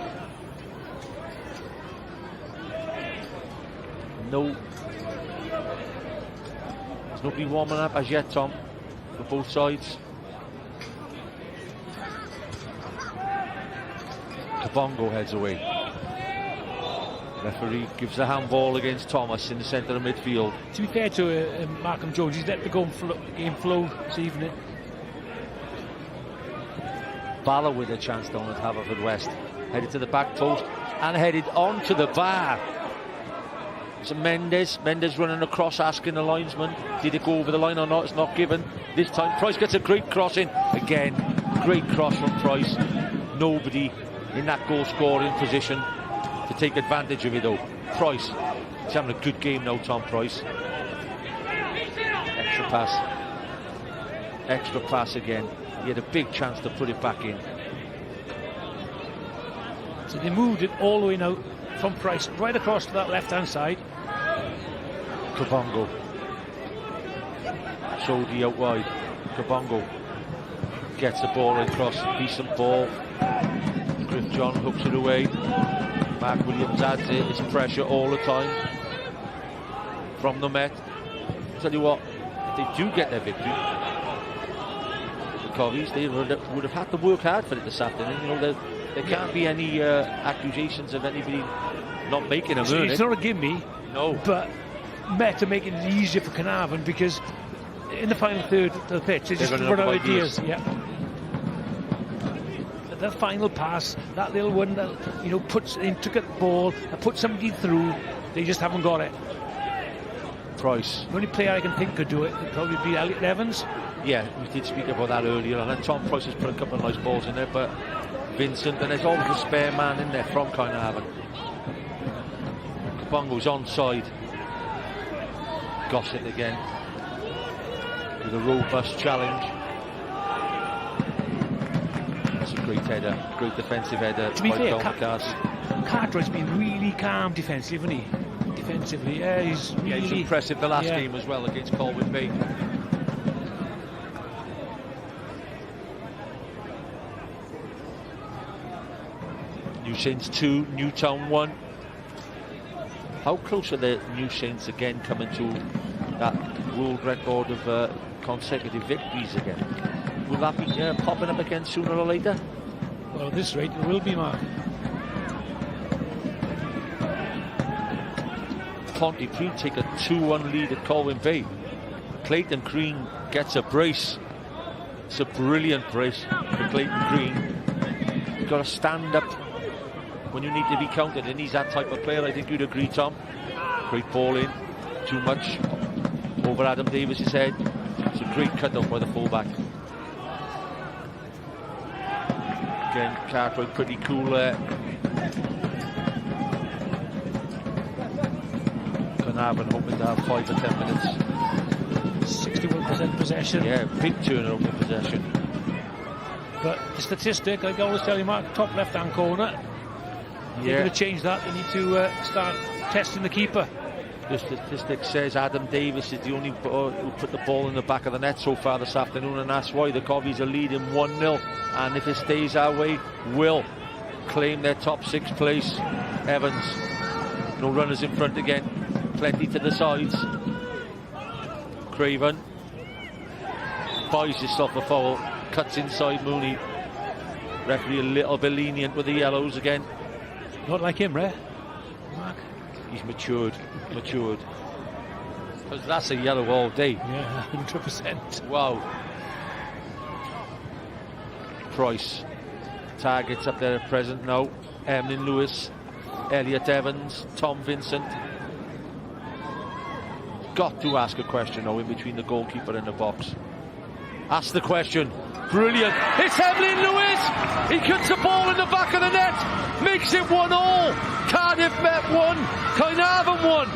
There's nobody warming up as yet, Tom, for both sides. Kabongo heads away. Referee gives the handball against Thomas in the centre of midfield. To be fair to Malcolm Jones, he's let the game flow this evening. Bala with a chance down at Haverfordwest. Headed to the back post and headed onto the bar. So Mendes running across, asking the linesman, did it go over the line or not? It's not given. This time Price gets a great cross in. Again, great cross from Price. Nobody in that goal scoring position to take advantage of it though. Price, he's having a good game now, Tom Price. Extra pass again. He had a big chance to put it back in. So they moved it all the way now from Price right across to that left-hand side. Kabongo. Sodi out wide. Kabongo gets the ball across. Decent ball. Griff John hooks it away. Mark Williams adds it. It's pressure all the time from the Met. Tell you what, if they do get their victory, the Covies, they would have had to work hard for it this afternoon. You know, there can't be any accusations of anybody not making a earn It's it. not a gimme. No. But Met are making it easier for Caernarfon because in the final third of the pitch, they just run out of ideas. Yeah. That final pass, that little one that, you know, puts intricate ball, that puts somebody through, they just haven't got it. Price. The only player I can think could do it would probably be Elliot Evans. Yeah, we did speak about that earlier, and then Tom Price has put a couple of nice balls in there, but Vincent, and there's always a spare man in there from Caernarfon. Kabongo's onside. Gossett again with a robust challenge. That's a great header, great defensive header. To be fair, Cartwright's been really calm defensively, hasn't he? Defensively, yeah, he's really... Yeah, he's impressive the last game as well against Colwyn Bay. New Saints 2, Newtown 1. How close are the New Saints again coming to that world record of consecutive victories again? Will that be popping up again sooner or later? Well, at this rate, it will be, Mark. Pontypridd take a 2-1 lead at Colwyn Bay. Clayton Green gets a brace. It's a brilliant brace for Clayton Green. You've got to stand up when you need to be counted, and he's that type of player. I think you'd agree, Tom. Great ball in, too much over Adam Davis's head. It's a great cut-off by the fullback. Again, Cartwright pretty cool there. Caernarfon hoping to have 5 or 10 minutes. 61% possession. Yeah, big turnover possession. But the statistic, I always tell you, Mark, top left-hand corner. They're going to change that. They need to start testing the keeper. The statistic says Adam Davis is the only who put the ball in the back of the net so far this afternoon, and that's why the Covies are leading 1-0. And if it stays our way, will claim their top 6 place. Evans, no runners in front again, plenty to the sides. Craven buys himself a foul, cuts inside Mooney. Referee a little bit lenient with the yellows again. Not like him, Ray. Mark. He's matured. Because that's a yellow all day. Yeah, 100%. Wow. Price. Targets up there at present now. Emlyn Lewis, Elliot Evans, Tom Vincent. Got to ask a question now in between the goalkeeper and the box. Ask the question. Brilliant. It's Emlyn Lewis. He cuts the ball in the back of the net. Makes it 1-1. Cardiff Met 1. Caernarfon 1.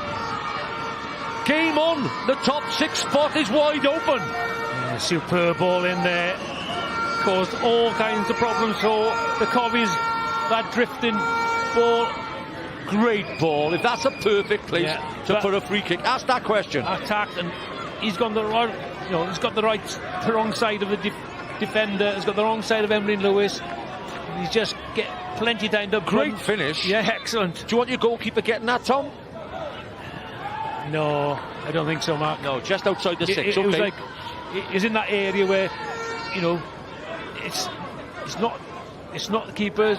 Game on. The top 6 spot is wide open. Yeah, superb ball in there. Caused all kinds of problems for the Covies. That drifting ball. Great ball. If that's a perfect place to put a free kick, ask that question. Attacked, and he's gone the wrong. He's got the wrong side of the defender. He's got the wrong side of Emlyn Lewis. He's just get plenty of time to Great finish. Yeah, excellent. Do you want your goalkeeper getting that, Tom? No, I don't think so, Mark. No, just outside the 6. It was like he's in that area where it's not the keepers.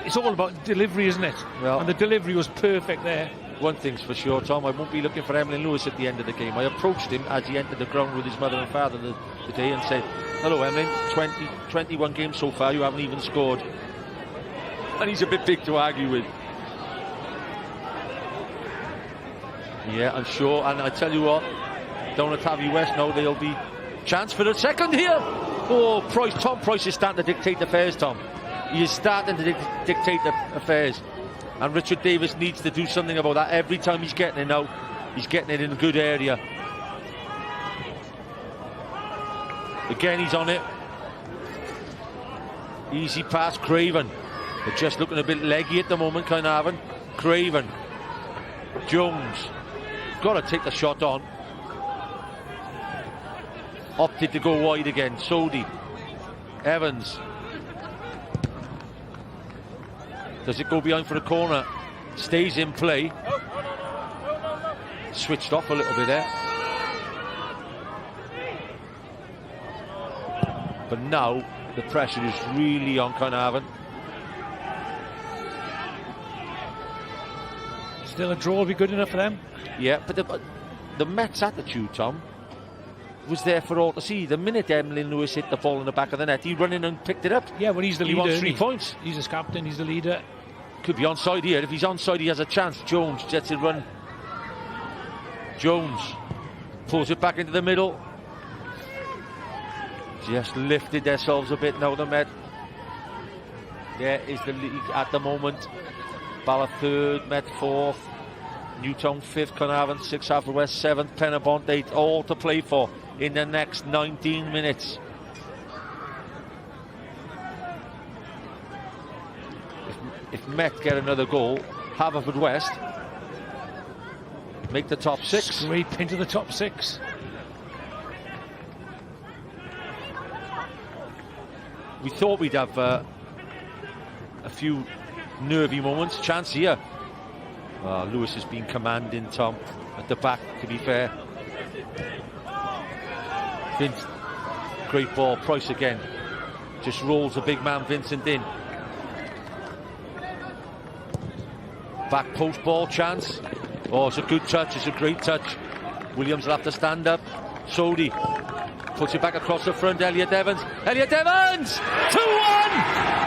It's all about delivery, isn't it? Well, and the delivery was perfect there. One thing's for sure, Tom, I won't be looking for Emlyn Lewis at the end of the game. I approached him as he entered the ground with his mother and father the day and said, hello Emlyn, 21 games so far, you haven't even scored. And he's a bit big to argue with. Yeah, I'm sure, and I tell you what, down at Haverfordwest now, there'll be chance for the second here. Oh, Tom Price is starting to dictate affairs, Tom. He is starting to dictate the affairs. And Richard Davis needs to do something about that. Every time he's getting it now, he's getting it in a good area. Again, he's on it. Easy pass, Craven. They're just looking a bit leggy at the moment, Caernarfon. Craven. Jones. Got to take the shot on. Opted to go wide again. Sodi. Evans. Does it go behind for a corner? Stays in play. Switched off a little bit there. But now the pressure is really on Caernarfon. Still a draw would be good enough for them. Yeah, but the Mets' attitude, Tom, was there for all to see. The minute Emlyn Lewis hit the ball in the back of the net, he ran in and picked it up. Yeah, well, he's the leader. He wants 3 points. He's his captain, he's the leader. Could be onside here. If he's onside, he has a chance. Jones gets it run. Jones pulls it back into the middle. Just lifted themselves a bit now, the Met. There is the league at the moment. Bala 3rd, Met 4th, Newtown 5th, Caernarfon 6th, Haverfordwest 7th, Pen-y-bont 8th, all to play for in the next 19 minutes. If Met get another goal, Haverfordwest make the top 6. Scrape into the top 6. We thought we'd have a few nervy moments. Chance here. Lewis has been commanding Tom at the back, to be fair. Vince, great ball. Price again. Just rolls the big man Vincent in. Back post ball chance. Oh, it's a good touch. It's a great touch. Williams will have to stand up. Sodi puts it back across the front. Elliot Evans. Elliot Evans! 2-1!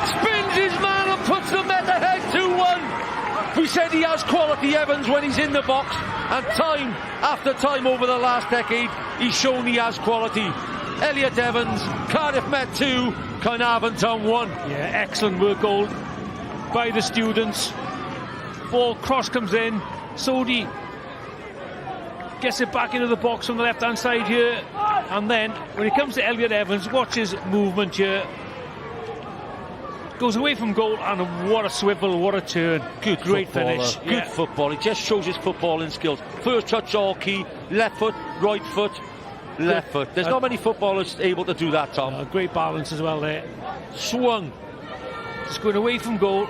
Spins his man and puts the Met ahead 2-1. We said he has quality, Evans, when he's in the box. And time after time over the last decade, he's shown he has quality. Elliot Evans, Cardiff Met 2, Caernarfon Town 1. Yeah, excellent work goal by the students. Ball cross comes in. Sodi gets it back into the box from the left-hand side here. And then, when it comes to Elliot Evans, watch his movement here. Goes away from goal, and what a swivel, what a turn. Good Great finish. Good football. He just shows his footballing skills. First touch all key. Left foot, right foot, left foot. There's not many footballers able to do that, Tom. Great balance as well there. Swung. Just going away from goal.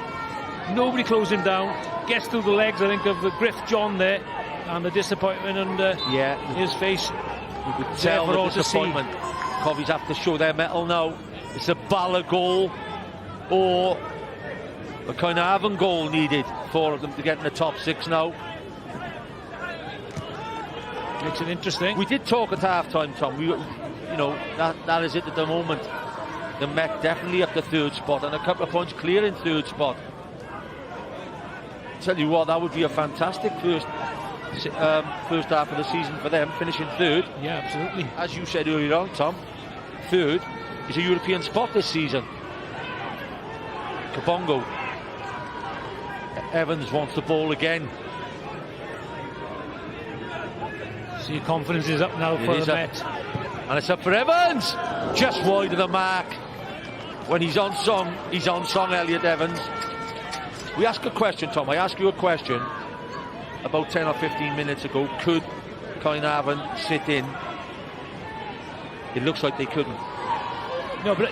Nobody closing down. Gets through the legs, I think, of Griff John there. And the disappointment under his face. You could tell the disappointment. Covies have to show their mettle now. It's a Bala goal or a Caernarfon goal needed for them to get in the top 6 now. Makes it interesting. We did talk at half-time, Tom. That is it at the moment. The Met definitely up the third spot and a couple of points clear in third spot. Tell you what, that would be a fantastic first half of the season for them, finishing third. Yeah, absolutely. As you said earlier on, Tom, third is a European spot this season. Kabongo. Evans wants the ball again. So your confidence is up now for the Met. And it's up for Evans! Just wide of the mark. When he's on song, Elliot Evans. We ask a question, Tom. I asked you a question about 10 or 15 minutes ago. Could Caernarfon sit in? It looks like they couldn't. No, but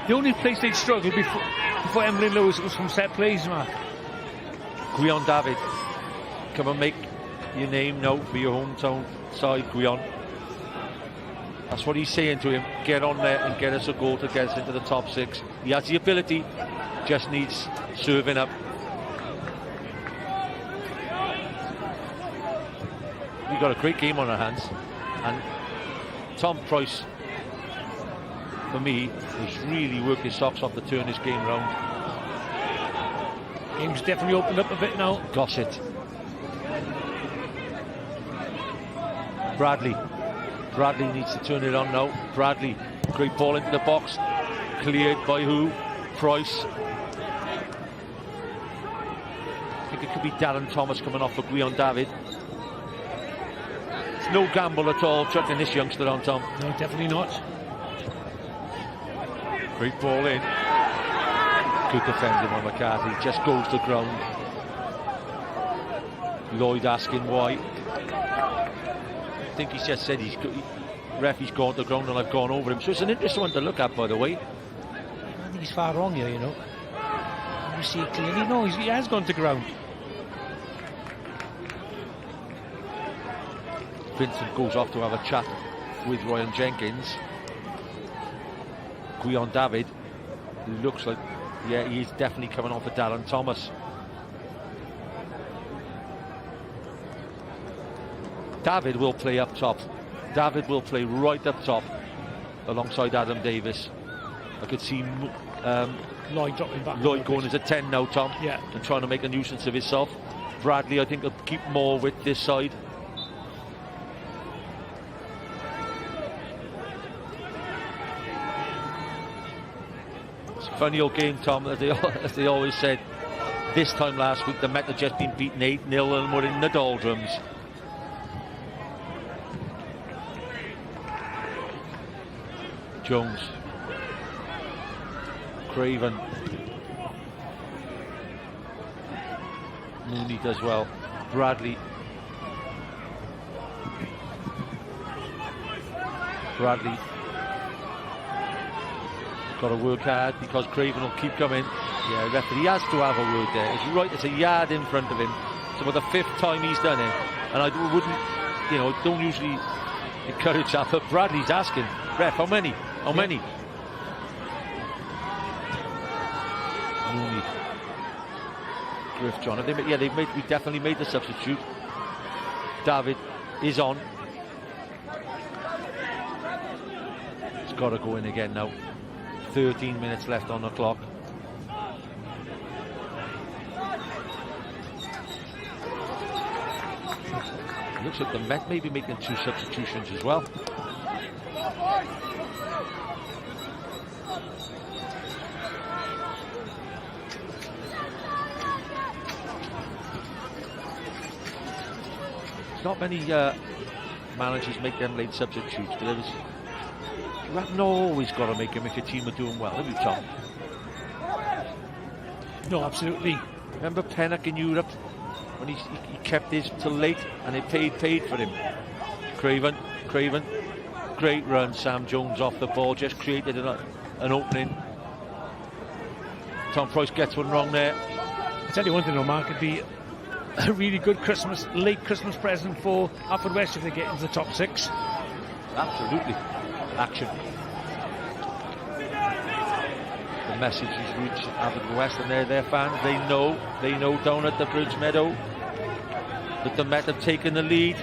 the only place they'd struggle before Emily Lewis was from set plays, Mark. Gwion David, come and make your name now for your hometown side, Gwion. That's what he's saying to him. Get on there and get us a goal to get us into the top 6. He has the ability, just needs serving up. We've got a great game on our hands, and Tom Price, for me, has really worked his socks off to turn this game round. Game's definitely opened up a bit now. Gossett. Bradley needs to turn it on now. Bradley, great ball into the box, cleared by who? Price. I think it could be Darren Thomas coming off for Gwion David. It's no gamble at all chucking this youngster on, Tom. No, definitely not. Great ball in. Good defending by McCarthy. Just goes to ground. Lloyd asking why. I think he's just said referee's gone to the ground and I've gone over him. So it's an interesting one to look at, by the way. I think he's far wrong here, you know. You see it clearly. No, he has gone to ground. Vincent goes off to have a chat with Ryan Jenkins. Gwion David looks like, yeah, he's definitely coming on for Darren Thomas. David will play up top. David will play right up top alongside Adam Davis. I could see Lloyd dropping back. Lloyd going as a 10 now, Tom. Yeah. And trying to make a nuisance of himself. Bradley, I think, will keep more with this side. It's a funny old game, Tom, as they always said. This time last week, the Met had just been beaten 8-0 and were in the doldrums. Jones, Craven, Mooney does well. Bradley got to work hard because Craven will keep coming. Yeah, referee has to have a word there. It's right, it's a yard in front of him. So for the 5th time he's done it, and I wouldn't, don't usually encourage that, but Bradley's asking, ref, how many? How many? Mooney. Griff John. We definitely made the substitute. David is on. It's got to go in again now. 13 minutes left on the clock. Looks like the Met may be making 2 substitutions as well. Not many managers make them late substitutes. You haven't always got to make them if your team are doing well, have you, Tom? No, absolutely. Remember Pennock in Europe when he kept his till late and they paid for him. Craven, great run. Sam Jones off the ball, just created an opening. Tom Price gets one wrong there. I tell you one thing, Mark, it'd be a really good late Christmas present for Haverfordwest if they get into the top 6. Absolutely. Action. The message is reached Haverfordwest and they're their fans. They know down at the Bridge Meadow that the Met have taken the lead.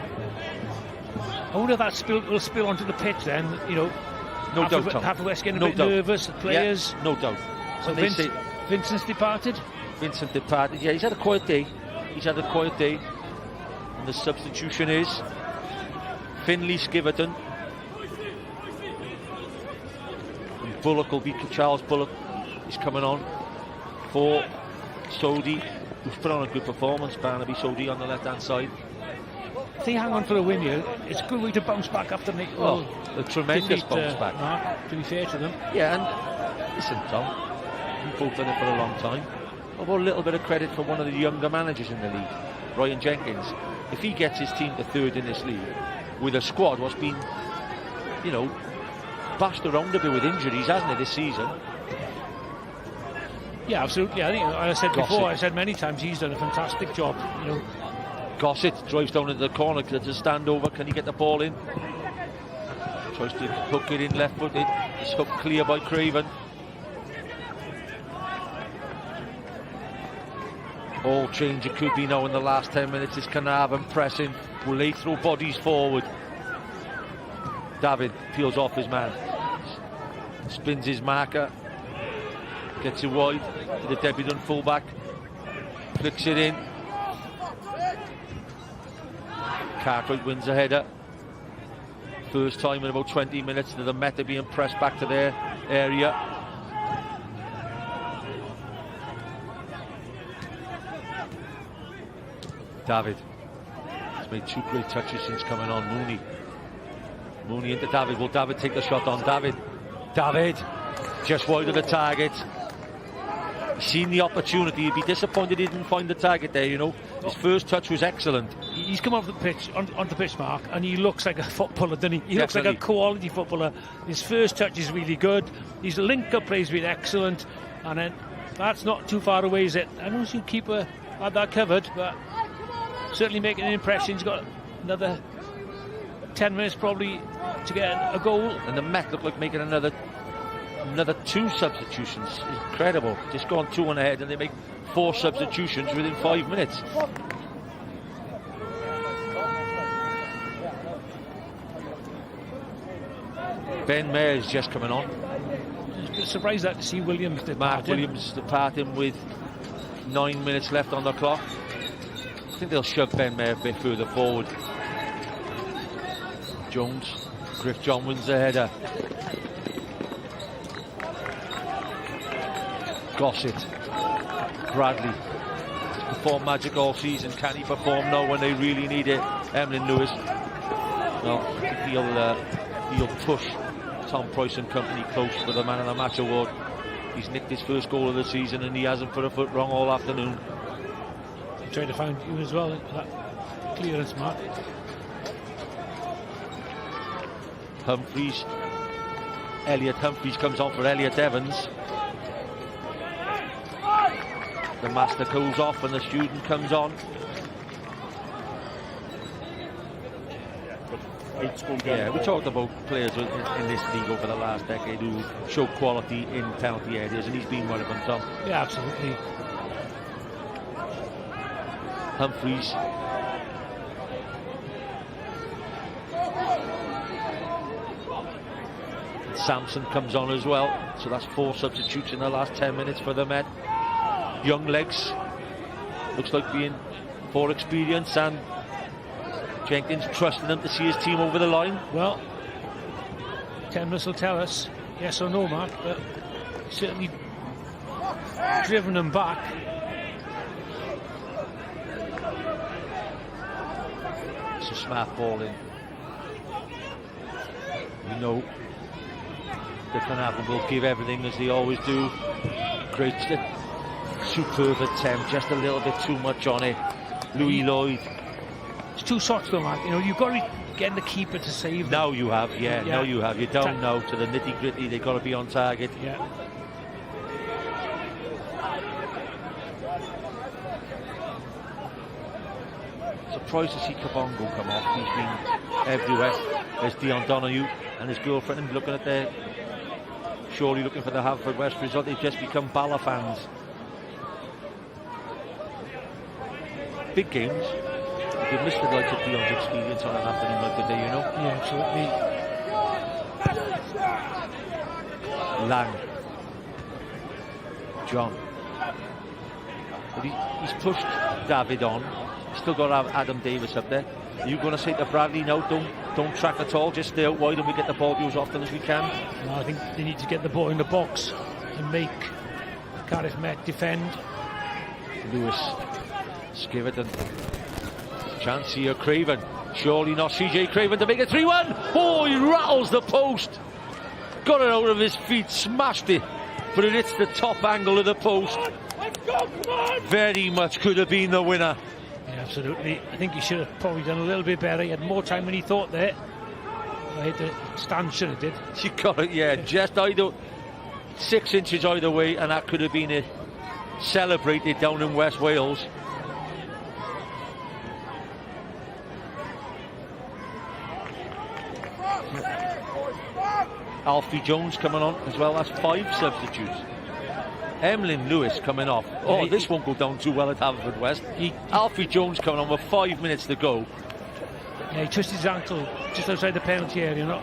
I wonder if that will spill onto the pitch then, you know. No doubt, Tom. Haverfordwest getting a No bit doubt. nervous, the players. Yeah, no doubt. So Vincent's departed? Vincent departed, yeah, he's had a quiet day. And the substitution is Finley Skiverton. And Bullock will be, Charles Bullock is coming on for Sodi, who's put on a good performance. Barnaby Sodi on the left-hand side. If they hang on for a win here, it's a good way to bounce back after Nick. Oh, a tremendous bounce back. Mark, to be fair to them. Yeah, and listen, Tom, we've both done it for a long time. I've got a little bit of credit for one of the younger managers in the league, Ryan Jenkins. If he gets his team to third in this league with a squad what's been, you know, bashed around a bit with injuries, hasn't it, this season? Yeah, absolutely. I think, as I said before, I said many times, he's done a fantastic job. You know, Gossett drives down into the corner, there's a standover, can he get the ball in? Tries to hook it in left-footed, it's hooked clear by Craven. All change it could be now in the last 10 minutes is Caernarfon pressing. Will they throw bodies forward? David peels off his man, spins his marker, gets it wide to the debutant fullback, flicks it in. Cartwright wins a header. First time in about 20 minutes that the Met are being pressed back to their area. David has made 2 great touches since coming on. Mooney into David. Will David take the shot on? David just wide of the target. Seen the opportunity. He'd be disappointed he didn't find the target there, you know. His first touch was excellent. He's come off the pitch, onto the pitch, Mark, and he looks like a footballer, doesn't he? He looks like a quality footballer. His first touch is really good. His link-up play has been excellent. And then that's not too far away, is it? I know the keeper had that covered, but certainly making an impression. He's got another 10 minutes probably to get a goal. And the Met look like making another 2 substitutions. Incredible. Just gone 2 on ahead and they make 4 substitutions within 5 minutes. Ben Maher's just coming on. Surprised that to see Williams departing. Mark Williams departing with 9 minutes left on the clock. I think they'll shove Ben Maher a bit further forward. Jones, Griff John wins the header. Gossett, Bradley, he's performed magic all season. Can he perform now when they really need it? Emlyn Lewis. No, he'll push Tom Price and company close for the Man of the Match award. He's nicked his first goal of the season and he hasn't put a foot wrong all afternoon. Trying to find you as well, that clearance, Mark. Humphreys, Elliot Humphreys comes on for Elliot Evans. The master goes off and the student comes on. Yeah, we talked about players in this league over the last decade who show quality in penalty areas, and he's been one of them, Tom. Yeah, absolutely. Humphreys. Sampson comes on as well, so that's 4 substitutes in the last 10 minutes for the Met. Young legs, looks like being for experience, and Jenkins trusting them to see his team over the line. Well, 10 minutes will tell us yes or no, Mark, but certainly driven them back. It's a smart ball in. We know that Caernarfon will give everything as they always do. Great, superb attempt, just a little bit too much on it. Louis Lloyd. It's 2 shots though, Mark. You know, you've got to get the keeper to save them. Now you have, yeah. Now you have. You're down now to the nitty gritty. They've got to be on target. Yeah. Surprised to see Kabongo come off. He's been everywhere. There's Dion Donoghue and his girlfriend looking at their, surely looking for the Haverfordwest result. They've just become Bala fans. Big games. They've missed the likes of Dion's experience on an afternoon like today, you know? Yeah, absolutely. Lang. John. But he's pushed David on. He's still got to have Adam Davis up there. Are you going to say to Bradley, no, don't track at all, just stay out wide and we get the ball to you as often as we can? No, I think they need to get the ball in the box and make Cardiff Met defend. Lewis, Skiverton, chance here, Craven, surely not CJ Craven to make it 3-1. Oh, he rattles the post, got it out of his feet, smashed it, but it hits the top angle of the post. Very much could have been the winner. Yeah, absolutely. I think he should have probably done a little bit better. He had more time than he thought there. I hit the stand, should have did. She got it, yeah, just either 6 inches either way, and that could have been it. Celebrated down in West Wales. Alfie Jones coming on as well. That's 5 substitutes. Emlyn Lewis coming off. Oh, this won't go down too well at Haverfordwest. Alfie Jones coming on with 5 minutes to go. Yeah, he twisted his ankle just outside the penalty area, you know.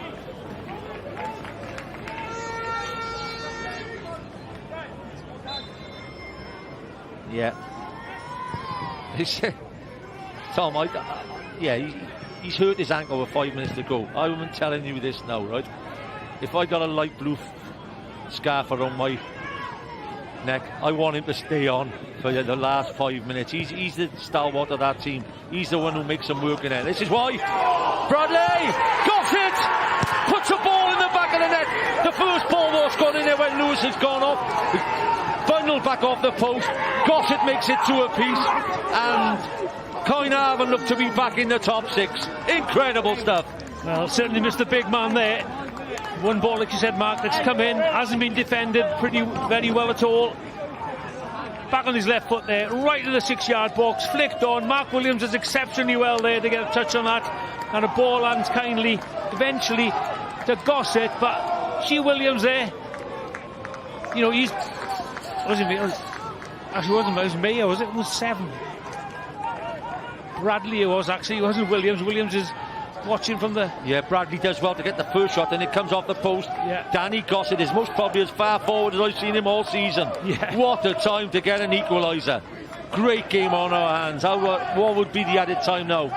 Yeah. Tom, he's hurt his ankle with 5 minutes to go. I'm telling you this now, right? If I got a light blue scarf around my neck, I want him to stay on for the last 5 minutes. He's the stalwart of that team. He's the one who makes them work in there. This is why. Bradley got it! Puts a ball in the back of the net. The first ball was gone in there when Lewis has gone off. Bundled back off the post. Gossett makes it 2 apiece. And Caernarfon look to be back in the top 6. Incredible stuff. Well, certainly missed the big man there. One ball, like you said, Mark, that's come in, hasn't been defended very well at all. Back on his left foot there, right to the 6-yard box, flicked on. Mark Williams does exceptionally well there to get a touch on that, and a ball lands kindly, eventually, to Gossett. But G. Williams there, you know, he's wasn't it? Actually, wasn't it? It was Mayo, was it? It was 7. Bradley it was actually. It wasn't Williams. Williams is watching from the... Yeah, Bradley does well to get the first shot, and it comes off the post. Yeah. Danny Gossett is most probably as far forward as I've seen him all season. Yeah. What a time to get an equaliser. Great game on our hands. What would be the added time now?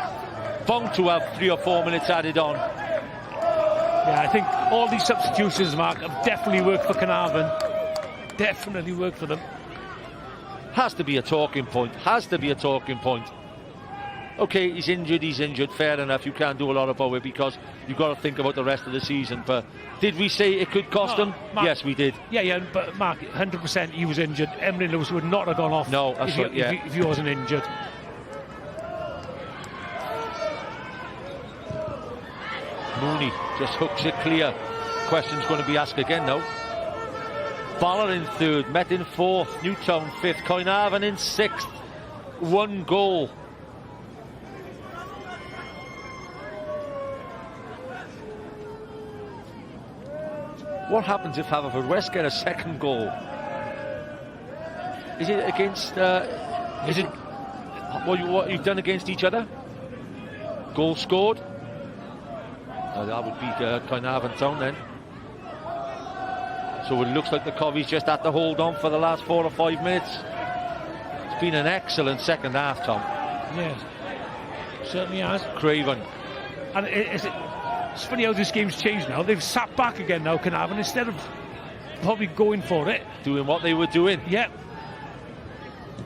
Bound to have 3 or 4 minutes added on. Yeah, I think all these substitutions, Mark, have definitely worked for Caernarfon. Definitely worked for them. Has to be a talking point. Has to be a talking point. Okay, he's injured, fair enough. You can't do a lot about it because you've got to think about the rest of the season. But did we say it could cost him? Mark, yes, we did. Yeah, but Mark, 100% he was injured. Emlyn Lewis would not have gone off if he wasn't injured. Mooney just hooks it clear. Question's going to be asked again now. Ballard in 3rd, Met in 4th, Newtown 5th, Caernarfon in 6th. 1 goal. What happens if Haverfordwest get a 2nd goal? Is it against... is it what you've done against each other? Goal scored? That would be Caernarfon Town then. So it looks like the Covies just had to hold on for the last 4 or 5 minutes. It's been an excellent second half, Tom. Yes, certainly has. Craven. And it's funny how this game's changed now. They've sat back again now, Caernarfon, instead of probably going for it. Doing what they were doing. Yeah.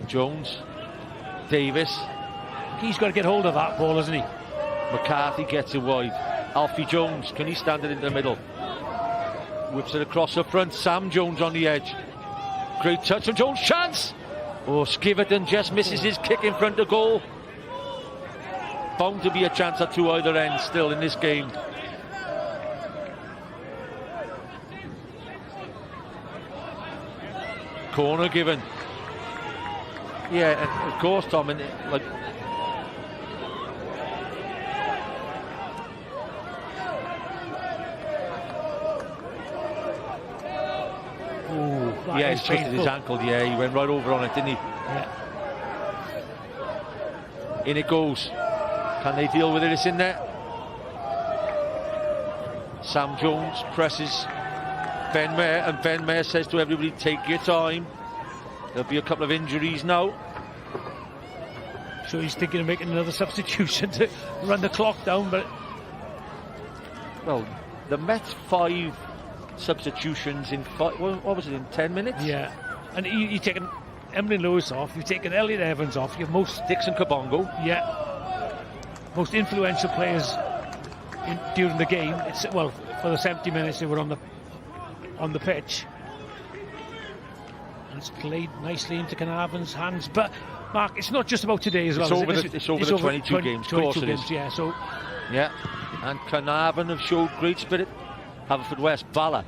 Jones. Davis. He's got to get hold of that ball, hasn't he? McCarthy gets it wide. Alfie Jones, can he stand it in the middle? Whips it across the front. Sam Jones on the edge. Great touch from Jones. Chance! Oh, Skiverton just misses his kick in front of goal. Bound to be a chance at 2 either end still in this game. Corner given. Yeah, and of course, Tom, and like... Yeah, he's twisted his ankle. Yeah, he went right over on it, didn't he? Yeah. In it goes. Can they deal with it? It's in there. Sam Jones presses Ben Maher, and Ben Maher says to everybody, take your time. There'll be a couple of injuries now. So he's thinking of making another substitution to run the clock down, but... Well, the Mets 5 substitutions in 5, what was it, in 10 minutes? Yeah, and you've taken Emlyn Lewis off, you've taken Elliot Evans off, you've most... Dixon Kabongo. Yeah. Most influential players during the game. It's, well, for the 70 minutes they were on the pitch. And it's played nicely into Caernarfon's hands, but Mark, it's not just about today as well. It's over the 22 games. 22 games, yeah. So, yeah, and Caernarfon have showed great spirit. Haverfordwest, Bala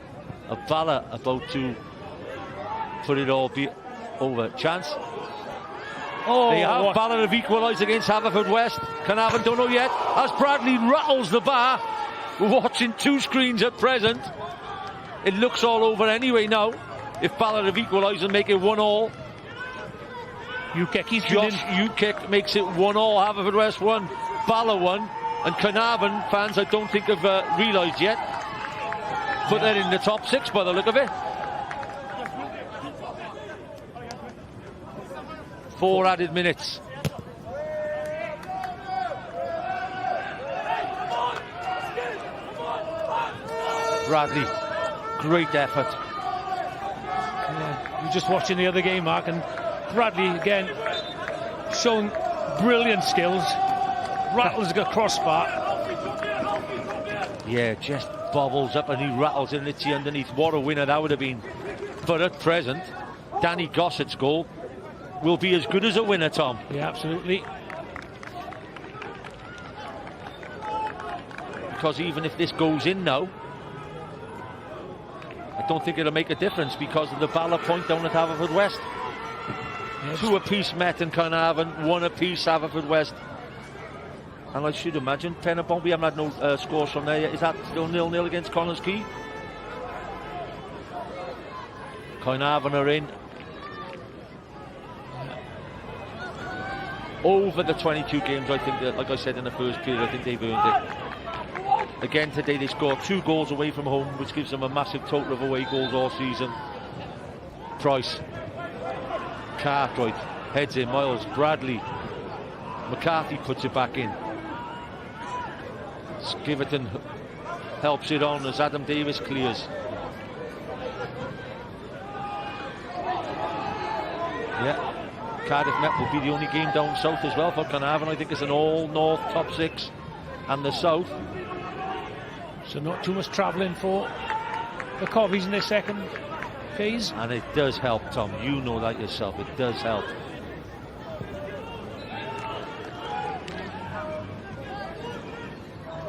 about to put it all over. Chance. Oh, they have. Bala have equalised against Haverfordwest. Caernarfon don't know yet. As Bradley rattles the bar, we're watching 2 screens at present. It looks all over anyway now. If Bala have equalised and make it 1-1. Josh Ukek makes it 1-1. Haverfordwest 1, Bala 1, and Caernarfon fans I don't think have realised yet. But they're in the top 6 by the look of it. 4 added minutes. Bradley, great effort. Yeah, you're just watching the other game, Mark, and Bradley again showing brilliant skills. Rattles a crossbar. Yeah, just bobbles up and he rattles in the tee underneath. What a winner that would have been. But at present, Danny Gossett's goal will be as good as a winner, Tom. Yeah, absolutely. Because even if this goes in now, I don't think it'll make a difference because of the Bala point down at Haverfordwest. Yes. 2 apiece Met and Caernarfon, 1 apiece Haverfordwest. And I should imagine Pen-y-bont, we haven't had no scores from there yet. Is that still 0-0 against Connors Quay? Caernarfon are in. Over the 22 games, I think that, like I said in the first period, I think they've earned it. Again today they scored 2 goals away from home, which gives them a massive total of away goals all season. Price, Cartwright, heads in, Miles, Bradley, McCarthy puts it back in. Skiverton helps it on as Adam Davis clears. Yeah, Cardiff Met will be the only game down south as well for Caernarfon. I think it's an all-north top 6 and the south. So not too much travelling for the Covies in their second phase. And it does help, Tom. You know that yourself. It does help.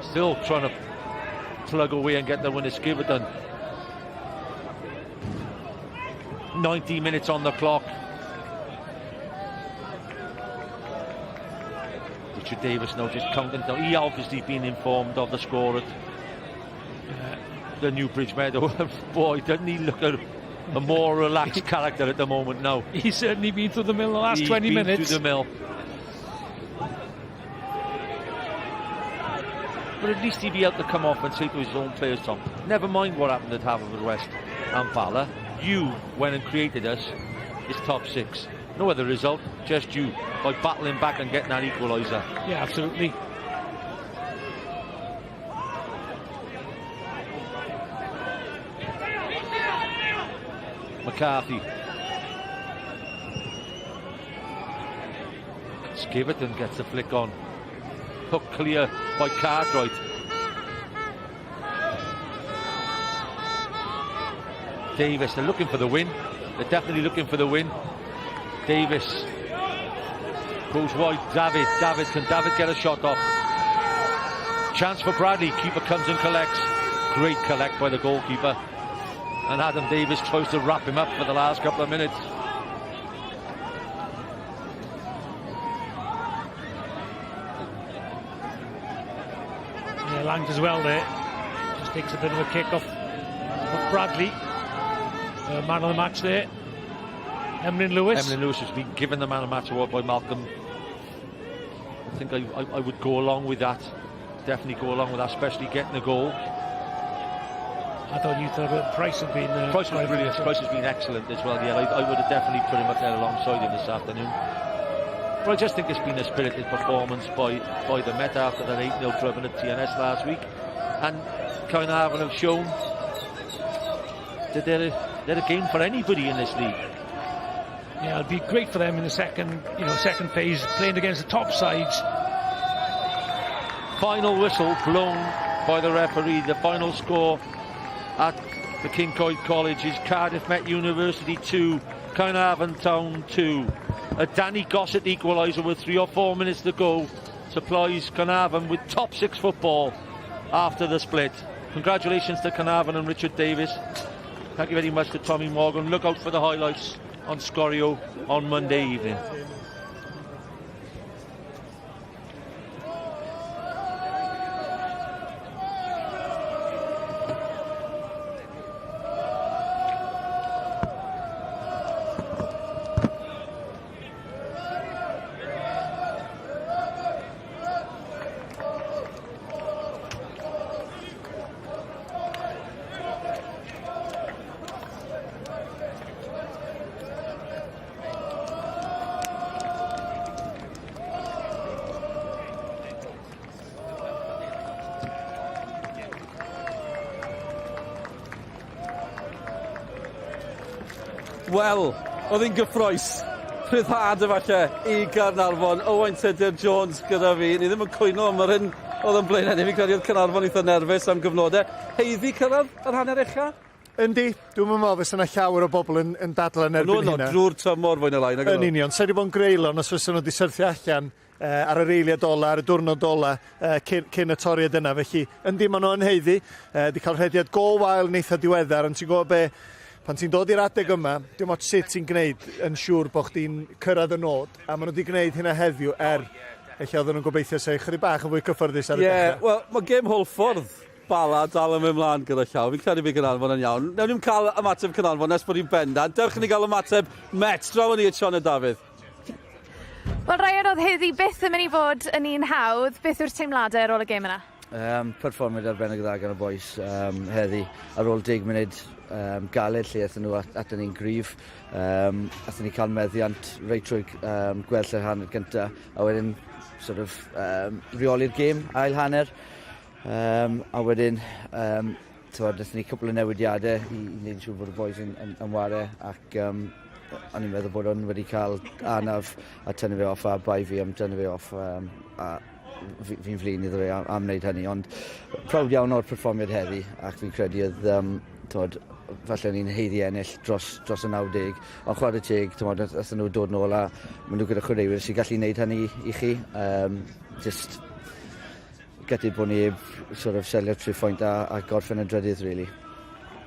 Still trying to plug away and get the winner. Skiverton. 90 minutes on the clock. Richard Davis now just counting down. He obviously been informed of the score at the Newbridge Meadow. Boy, doesn't he look a more relaxed character at the moment now. He's certainly been through the mill the last 20 minutes. Through the mill. But at least he'd be able to come off and say to his own players, Tom, never mind what happened at Haverfordwest and Bala. You went and created us this top 6. No other result, just you, by battling back and getting that equaliser. Yeah, absolutely. McCarthy. Skiverton gets the flick on. Hook clear by Cartwright. Davis, they're looking for the win. They're definitely looking for the win. Davis goes wide. Can David get a shot off? Chance for Bradley. Keeper comes and collects. Great collect by the goalkeeper. And Adam Davis tries to wrap him up for the last couple of minutes. Yeah, Lang as well there. Just takes a bit of a kick off Bradley. Man of the match there. Emlyn Lewis. Emlyn Lewis has been given the man of the match award by Malcolm. think I would go along with that. Definitely go along with that, especially getting a goal. I thought you thought Price had been... Price was brilliant. Price has been excellent as well. Yeah, I would have definitely put him up there alongside him this afternoon. But I just think it's been a spirited performance by the Met after that 8-0 driven at TNS last week. And Caernarfon have shown that they're a game for anybody in this league. Yeah, it'll be great for them in the second phase, playing against the top sides. Final whistle blown by the referee. The final score at the Kincoid College is Cardiff Met University 2, Caernarfon Town 2. A Danny Gossett equaliser with 3 or 4 minutes to go supplies Caernarfon with top 6 football after the split. Congratulations to Caernarfon and Richard Davis. Thank you very much to Tommy Morgan. Look out for the highlights on Sgorio on Monday evening. Wel, oedd hi'n gyffroes rhyddhad efallai I Caernarfon. Owain Tudur Jones gyda fi. Ni ddim yn cwyno am yr hyn oedd yn blaen hynny. Fi'n credu oedd Caernarfon eitha nerfus am gyfnodau. Heiddi cyrraedd yr hanner ucha? Yndi, dwi'n meddwl fes yna llawer o bobl yn dadl yn erbyn hynna. No, drwy'r tymor fwy'n y lain. Yn union, sa'i di bod yn greulon os fysa nhw wedi syrthio allan ar yr eiliad ola, ar y diwrnod ola cyn y toriad yna. Felly, yndi, maen nhw yn heiddi. Di cael rhediad go-wael neitha diweddar, ond ti'n gwybod be, pan ti'n dod i'r adeg yma, dim ots sut ti'n gwneud yn siŵr bod chdi'n cyrraedd y nod, a maen nhw wedi gwneud hynna heddiw eich oedden nhw'n gobeithio sef chydig bach yn fwy cyffyrddus ar y dechrau. Ie, wel, mae gêm Holffordd Bala dal yn mynd mlaen gyda llaw. Fi'n credu fi Caernarfon yn iawn. Newn ni'n cael ymateb Caernarfon nes bod ni'n bendant. Dewch ni gael ymateb Met. Draw ni at Sion y Dafydd. Wel, Ryan, oedd heddi byth yn mynd i fod yn un hawdd. Beth yw'r teimladau ar ôl y gêm yna? Perfformiad arbennig dda gan y boys heddi. Ar ôl 10 munud galed lle athyn nhw at ni'n gryf. Athyn ni cael meddiant reit trwy gwell yr hanner gyntaf. A wedyn reoli'r gêm, ail hanner. A wedyn, athyn ni cwbl o newidiadau I wneud yn siŵr bod y boys yn ware. Ac o'n i'n meddwl bod o'n wedi cael anaf a tynnu fe off a bai fi am tynnu fe off. Fi'n flin iddo fe am wneud hynny, ond prawd iawn o'r perfformiad heddi, ac fi'n credu oedd, falle ni'n heiddi ennill dros y 90, ond chwarae teg, athyn nhw dod nôl a maen nhw gyda chwaraewyr sy'n gallu wneud hynny I chi. Just gutted bod ni selio'r 3 phwynt a gorffen y drydydd, really.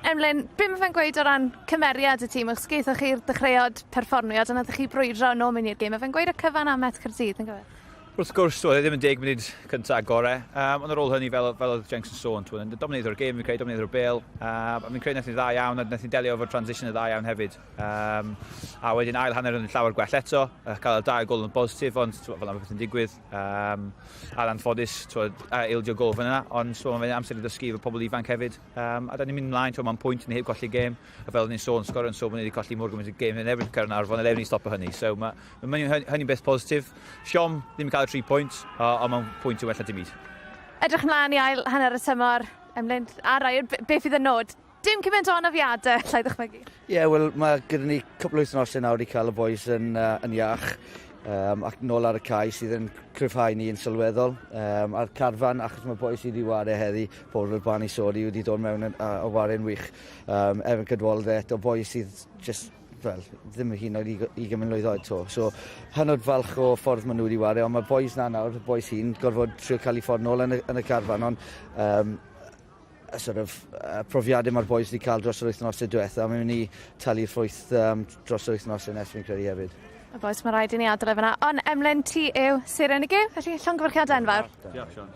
Emlyn, beth mae'n gweud o ran cymeriad y tîm? Os geithoch chi'r dechreuad perfformiad yna ydych chi brwydro yn ôl mynd i'r gêm. Mae'n gweud y cyfan am Met Caerdydd, yn gyfer? Wrth gwrs, oedd ddim yn 10 munud cyntaf gorau, ond ar ôl hynny, fel oedd Jenks yn sôn, yn dominedd o'r gêm, fi'n credu dominedd o'r bêl, a fi'n credu nath ni'n dda iawn, a nath ni'n delio efo'r transition y dda iawn hefyd. A wedyn ail hanner yn llawer gwell eto, cael y 2 gol yn positif, ond fel yna beth yn digwydd. A'r anffodus, eildio gol fyna, ond mae'n amser I ddysgu efo pobl ifanc hefyd. A da ni'n mynd ymlaen, mae'n pwynt yn heb colli gêm, a fel ni'n sôn, Sgorio yn sôn bod ni wedi colli mor gymaint o gêm yn erbyn Caernarfon, a lefyn I stopio hynny. So mae'n hynny'n beth positif. Siom ddim yn cael 3 pwynt, ond mae'n pwynt I wella dim byd. Edrych mlaen I ail hanner y tymor, Emlyn, a Ryan, beth fydd y nod? Dim cymaint o anafiadau, llai ddechmygu. Ie, wel, mae gyda ni cwpl o wythnosau nawr I cael y boys yn iach, ac nôl ar y cae sydd yn cryfhau ni yn sylweddol. A'r carfan, achos mae boys sydd I ware heddi, pobl o'r Bani Sodi wedi dod mewn o ware'n wych. Evan Cadwaladde, o boys sydd just ddim yn hyn oed 20 mlwydd oed to. So, hynod falch o ffordd maen nhw wedi ware, ond mae'r boys na nawr, y boys hyn, gorfod trio cael I ffordd nôl yn y carfan, ond profiadau mae'r boys wedi cael dros yr wythnosau diwethaf, mae'n mynd I talu'r ffwyth dros yr wythnosau nes fi'n credu hefyd. Y boes, mae rhaid I ni adrodd fyna. Ond Emlyn, ti yw Sir Enigw, felly llongyfarchiadau enfawr. Diolch, Sion.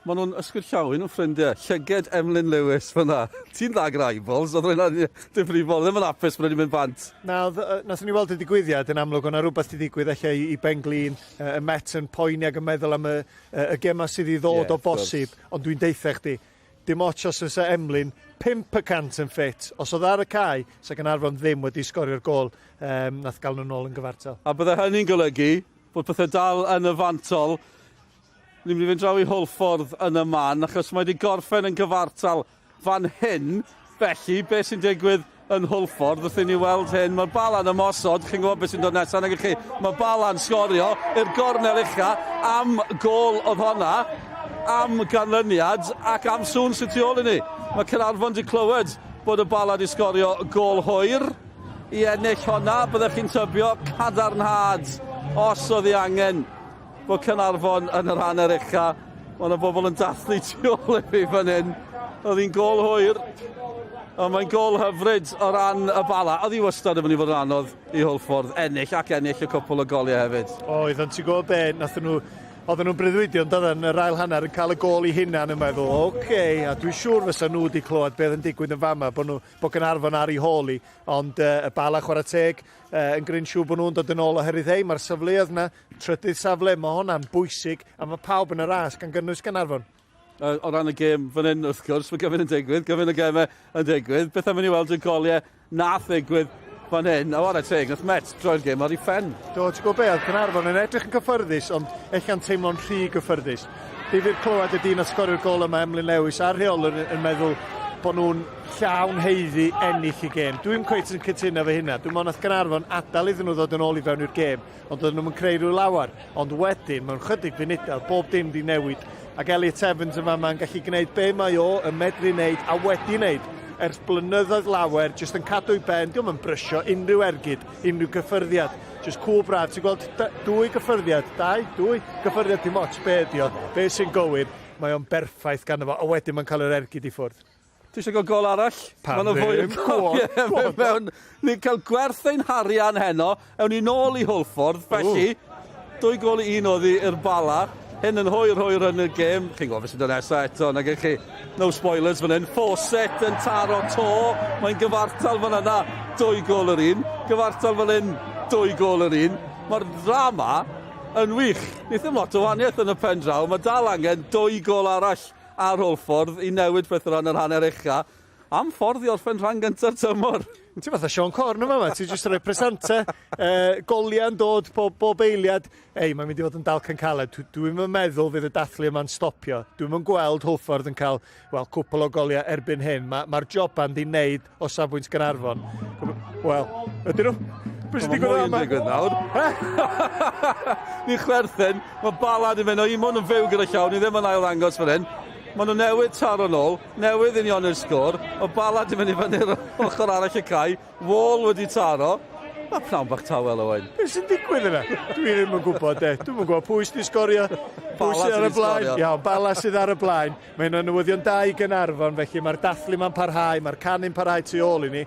Maen nhw'n ysgwyd llawyn yn ffrindiau. Llyged Emlyn Lewis fyna. Ti'n dda gyda eyeballs, oedd rwy'n difrifol. Ddim yn apus bod ni'n mynd bant. Nath ni weld y digwyddiad yn amlwg, o'na rhywbeth i digwydd allan i Ben Glyn. Y Met yn poeni ac yn meddwl am y gema sydd i ddod o bosib. Ond dwi'n deitha chdi, dim ots os oes Emlyn, 5% yn ffit. Os oedd ar y cae, sa Caernarfon ddim wedi sgorio'r gol, nath gael nhw'n ôl yn gyfartal. A bydde hynny'n golygu bod pethau dal yn y fantol. Ni'n mynd i fynd draw i Holffordd yn y man, achos mae wedi gorffen yn gyfartal fan hyn. Felly, beth sy'n digwydd yn Holffordd, wrth i ni weld hyn, mae'r balan ymosod, chi'n gwybod beth sy'n dod nesaf, nag chi, mae balan Sgorio i'r gornel ucha am gol oedd honna, am ganlyniad ac am sŵn sy'n tu ôl i ni. Mae Caernarfon wedi clywed bod y bala wedi sgorio gol hwyr i ennill honna, byddech chi'n tybio cadarnhad os oedd i angen bod Caernarfon yn yr hanner ucha. Mae yna bobl yn dathlu tu ôl i fi fan hyn. Oedd hi'n gol hwyr, a mae'n gol hyfryd o ran y bala. Oedd hi wastad yn mynd i fod yn anodd i Holffordd ennill ac ennill y cwpl o goliau hefyd. Oedd, ond ti'n gwybod be, oedden nhw'n breuddwydion, doedden yr ail hanner yn cael y gol i hunan yn meddwl, a dwi'n siŵr fysa nhw wedi clywed beth yn digwydd yn fama, bod Caernarfon ar ei holi, ond y bala chwarae teg yn gryn siŵr bod nhw'n dod yn ôl oherwydd mae'r safleoedd yna, trydydd safle, mae hwnna'n bwysig, a mae pawb yn y ras gan gynnwys Caernarfon. O ran y gêm fan hyn, wrth gwrs, mae gyfyn yn digwydd, gyfyn y gemau yn digwydd, beth am i ni weld y goliau nath digwydd fan hyn, a wara teg, nath Met droi'r gêm ar ei ffen. Do, ti'n gwybod be, oedd Caernarfon yn edrych yn gyffyrddus, ond ella'n teimlo'n rhy gyffyrddus. Difyr clywed y dyn a sgorio'r gol yma Emlyn Lewis a'r rheolwr yn meddwl bod nhw'n llawn heiddi ennill i gêm. Dwi'n cweith yn cytuno fe hynna. Dwi'n meddwl nath Caernarfon adal iddyn nhw ddod yn ôl i fewn i'r gêm, ond oedden nhw'n creu rhyw lawar. Ond wedyn, mewn chydig funudau, bob dim di newid. Ac Elliot Evans yma ma'n gallu gwneud be mae o, yn medru wneud a wedi wneud ers blynyddoedd lawer, jyst yn cadw i ben, diolch yn brysio unrhyw ergyd, unrhyw gyffyrddiad. Jyst cwl braf, ti'n gweld dwy gyffyrddiad, dwy gyffyrddiad dim ots, be sy'n gywir, mae o'n berffaith gan efo, a wedyn mae'n cael yr ergyd i ffwrdd. Ti eisiau gael gol arall? Pam ddim? Ni'n cael gwerth ein harian heno, ewn ni nôl i Holffordd, felly, 2 gol i 1 oedd i'r bala. Hyn yn hwyr yn y gêm. Chi'n gwybod beth sy'n dod nesaf eto, nag chi, no spoilers fan hyn. Fawcett yn taro to, mae'n gyfartal fan yna, 2 gol yr un. Gyfartal fan hyn, 2 gol yr un. Mae'r drama yn wych. Nid ddim lot o wahaniaeth yn y pen draw, mae dal angen 2 gol arall ar Holffordd i newid pethau yn yr hanner ucha. Am ffordd i orffen rhan gyntaf tymor. Ti'n fatha Sean Corn yma, ti'n just rhoi presenta, goliau'n dod bob eiliad. Mae'n mynd i fod yn dalcan caled. Dwi'n meddwl fydd y dathlu yma'n stopio. Dwi'n gweld Holffordd yn cael, cwpl o goliau erbyn hyn. Mae'r joban di wneud o safbwynt Caernarfon. Ydyn nhw? Beth sy'n digwydd yma? Mae'n digwydd nawr. Ni'n chwerthin, mae bala di mynd o un yn fyw gyda llawn, ni ddim yn ail ddangos fan hyn. Maen nhw newydd taro nôl, newydd union i'r sgôr, o bala di mynd i fyny'r ochr arall y cae, Wall wedi taro, a pnawn bach tawel o wain. Beth sy'n digwydd yna? Dwi ddim yn gwybod, Dwi'n yn gwybod pwy sydd wedi sgorio, pwy sydd ar y blaen. Iawn, bala sydd ar y blaen. Mae'n newyddion da i Caernarfon, felly mae'r dathlu ma'n parhau, mae'r canu'n parhau tu ôl i ni,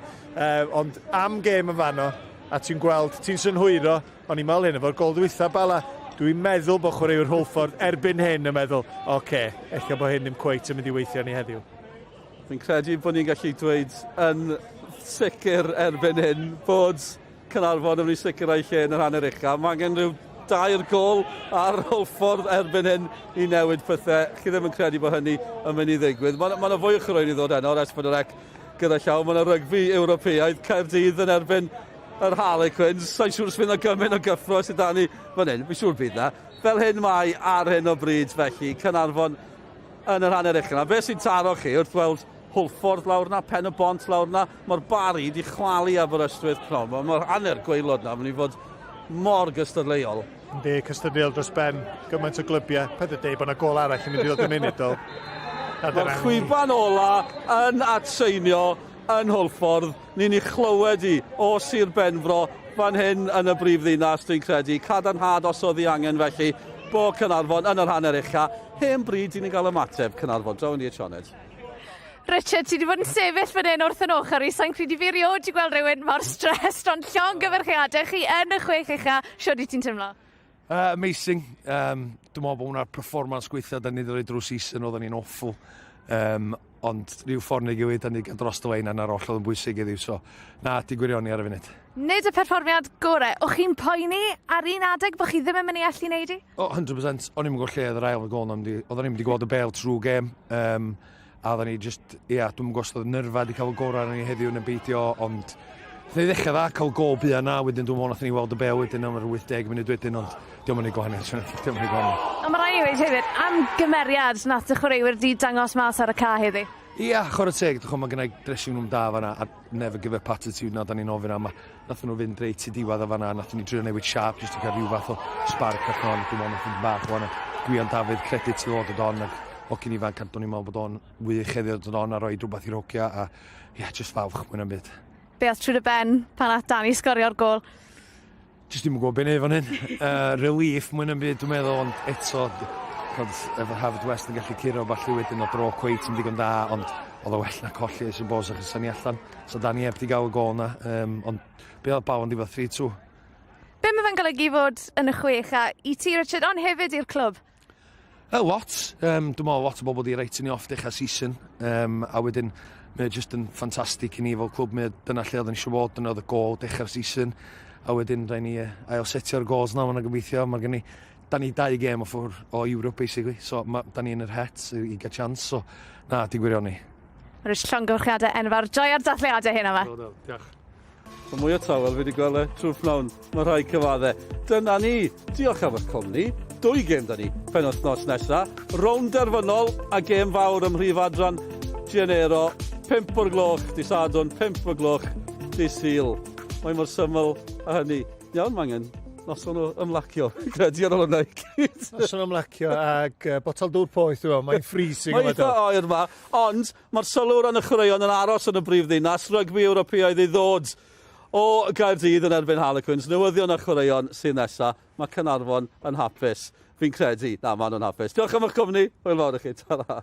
ond am gêm yn fanno, a ti'n gweld, ti'n synhwyro, o'n i'n meddwl hyn efo'r gol dwytha bala. Dwi'n meddwl bod chwaraewr Holffordd erbyn hyn yn meddwl, eich bod hyn ddim cweit yn mynd i weithio ni heddiw. Fi'n credu bod ni'n gallu dweud yn sicr erbyn hyn bod Caernarfon yn mynd i sicrhau lle yn yr hanner ucha. Mae angen rhyw 2 gol ar Holffordd erbyn hyn i newid pethau. Chi ddim yn credu bod hynny yn mynd i ddigwydd. Mae yna fwy o chrwy'n i ddod enno, res bod yr ec gyda llaw. Mae yna rygbi Ewropeaidd, Caerdydd yn erbyn yr Harlequins, sa'n siŵr sy'n fynd o gymaint o gyffro sydd da ni fan hyn, fi'n siŵr bydd na. Fel hyn mae ar hyn o bryd felly, Caernarfon yn yr hanner ucha. Be sy'n taro chi wrth weld Holffordd lawr na, Pen-y-bont lawr na, mae'r bari di chwalu Aberystwyth pnawn. Mae'r hanner gwaelod na, mynd i fod mor gystadleuol. Yndi, cystadleuol dros ben, gymaint o glybiau. Peth y dweud bod yna gol arall yn mynd i ddod yn munud o. Mae'r chwiban ola yn atseinio yn Holffordd, ni'n ei chlywed i o Sir Benfro fan hyn yn y brifddinas, dwi'n credu. Cadarnhad os oedd i angen felly, bod Caernarfon yn yr hanner ucha. Hen bryd i ni gael ymateb Caernarfon, draw ni y Sioned. Richard, ti wedi bod yn sefyll fan hyn wrth yn ochr i, sa'n credu fi riod i gweld rhywun mor stressed, ond llon gyferchiadau chi yn y 6 ucha, siwr i ti'n teimlo? Amazing. Dwi'n meddwl bod hwnna'r performance gweithio da ni ddod drwy season, oedden ni'n awful. Ond rhyw ffordd neu gilydd, da ni gael dros dy wein a'r oll oedd yn bwysig iddi. So, na, di gwirioni ar y funud. Nid y perfformiad gorau. O'ch chi'n poeni ar un adeg bod chi ddim yn mynd i allu neud i? O, 100%. O'n i'n gweld lle oedd yr ail y gol. Oedden ni'n mynd i gweld y bel trwy gêm. A oedden ni just, dwi'n gwybod oedd nyrfa di cael y gorau ar ni heddiw yn y beidio, ond Neu ddechrau dda, cael gol bia na, wedyn dwi'n meddwl nath ni weld y bel wedyn am yr 80 munud wedyn, ond diolch yn ei gwahaniaeth. Ond mae rai i weid hefyd, am gymeriad nath y chwaraewyr di dangos mas ar y ca heddi? Ia, chwarae teg, mae gennau dressing room da fanna, a never give up attitude na, da ni'n ofyn am. Nath nhw fynd reit i diwedd o fanna, nath ni drio newid sharp, jyst i cael rhyw fath o spark ac on, dwi'n meddwl nath ni'n bach o fanna. Gwion Dafydd, credit i fod o don, ac ocyn ifanc, dwi'n meddwl bod o'n wych heddiw o don a roi rhywbeth i rocia, a ia, just fawch, mwyn am byd. Be oedd trwy'r ben pan ath Dani sgorio'r gol? Jyst ddim yn gwybod be'n ei fan hyn. Relief mwyn am byd, dwi'n meddwl, ond eto, efo Haverfordwest yn gallu curo falle wedyn o dro cweit yn digon da, ond oedd o well na colli eisiau bos achos ni allan. So Dani heb di gael y gol na, ond be oedd baw yn difod 3-2. Be mae fe'n golygu fod yn y chwech a i ti, Richard, ond hefyd i'r clwb? Lot. Dwi'n meddwl lot o bobl di reit ni off dechrau season, a wedyn mae just yn ffantastig i ni fel clwb. Dyna lle oedd yn eisiau bod, dyna oedd y gol dechrau'r season, a wedyn rhaid ni ail setio'r gols na, mae'n gobeithio. Mae gen i, da ni 2 gêm o ffwr o Europe, basically, so da ni yn yr het i gael chance, so na, di gwirioni. Rwy'n llongyfarchiadau enfawr, joio'r dathliadau hyn yma. Diolch. Mae mwy o tawel fi wedi gweld trwy pnawn, mae rhai cyfaddau. Dyna ni, diolch am eich cwmni. 2 gêm da ni, penwythnos nesaf. Rownd derfynol a gêm fawr ym Mhrif Adran Genero. 5 o'r gloch, di Sadwn, 5 o'r gloch, di Sul. Mae mor syml a hynny. Iawn, mae angen noson o ymlacio. Credi ar ôl yna i gyd. Noson o ymlacio ag botel dŵr poeth, dwi'n mae'n freezing. Mae'n eitha oer yma, ond mae'r sylwr yn y chwaraeon yn aros yn y brif ddinas. Rygbi Ewropeaidd i ddod o Gaerdydd yn erbyn Harlequins. Newyddion y chwaraeon sy'n nesaf. Mae Caernarfon yn hapus. Fi'n credu, na, maen nhw'n hapus. Diolch am eich cwmni. Hwyl fawr i chi. Ta-ra.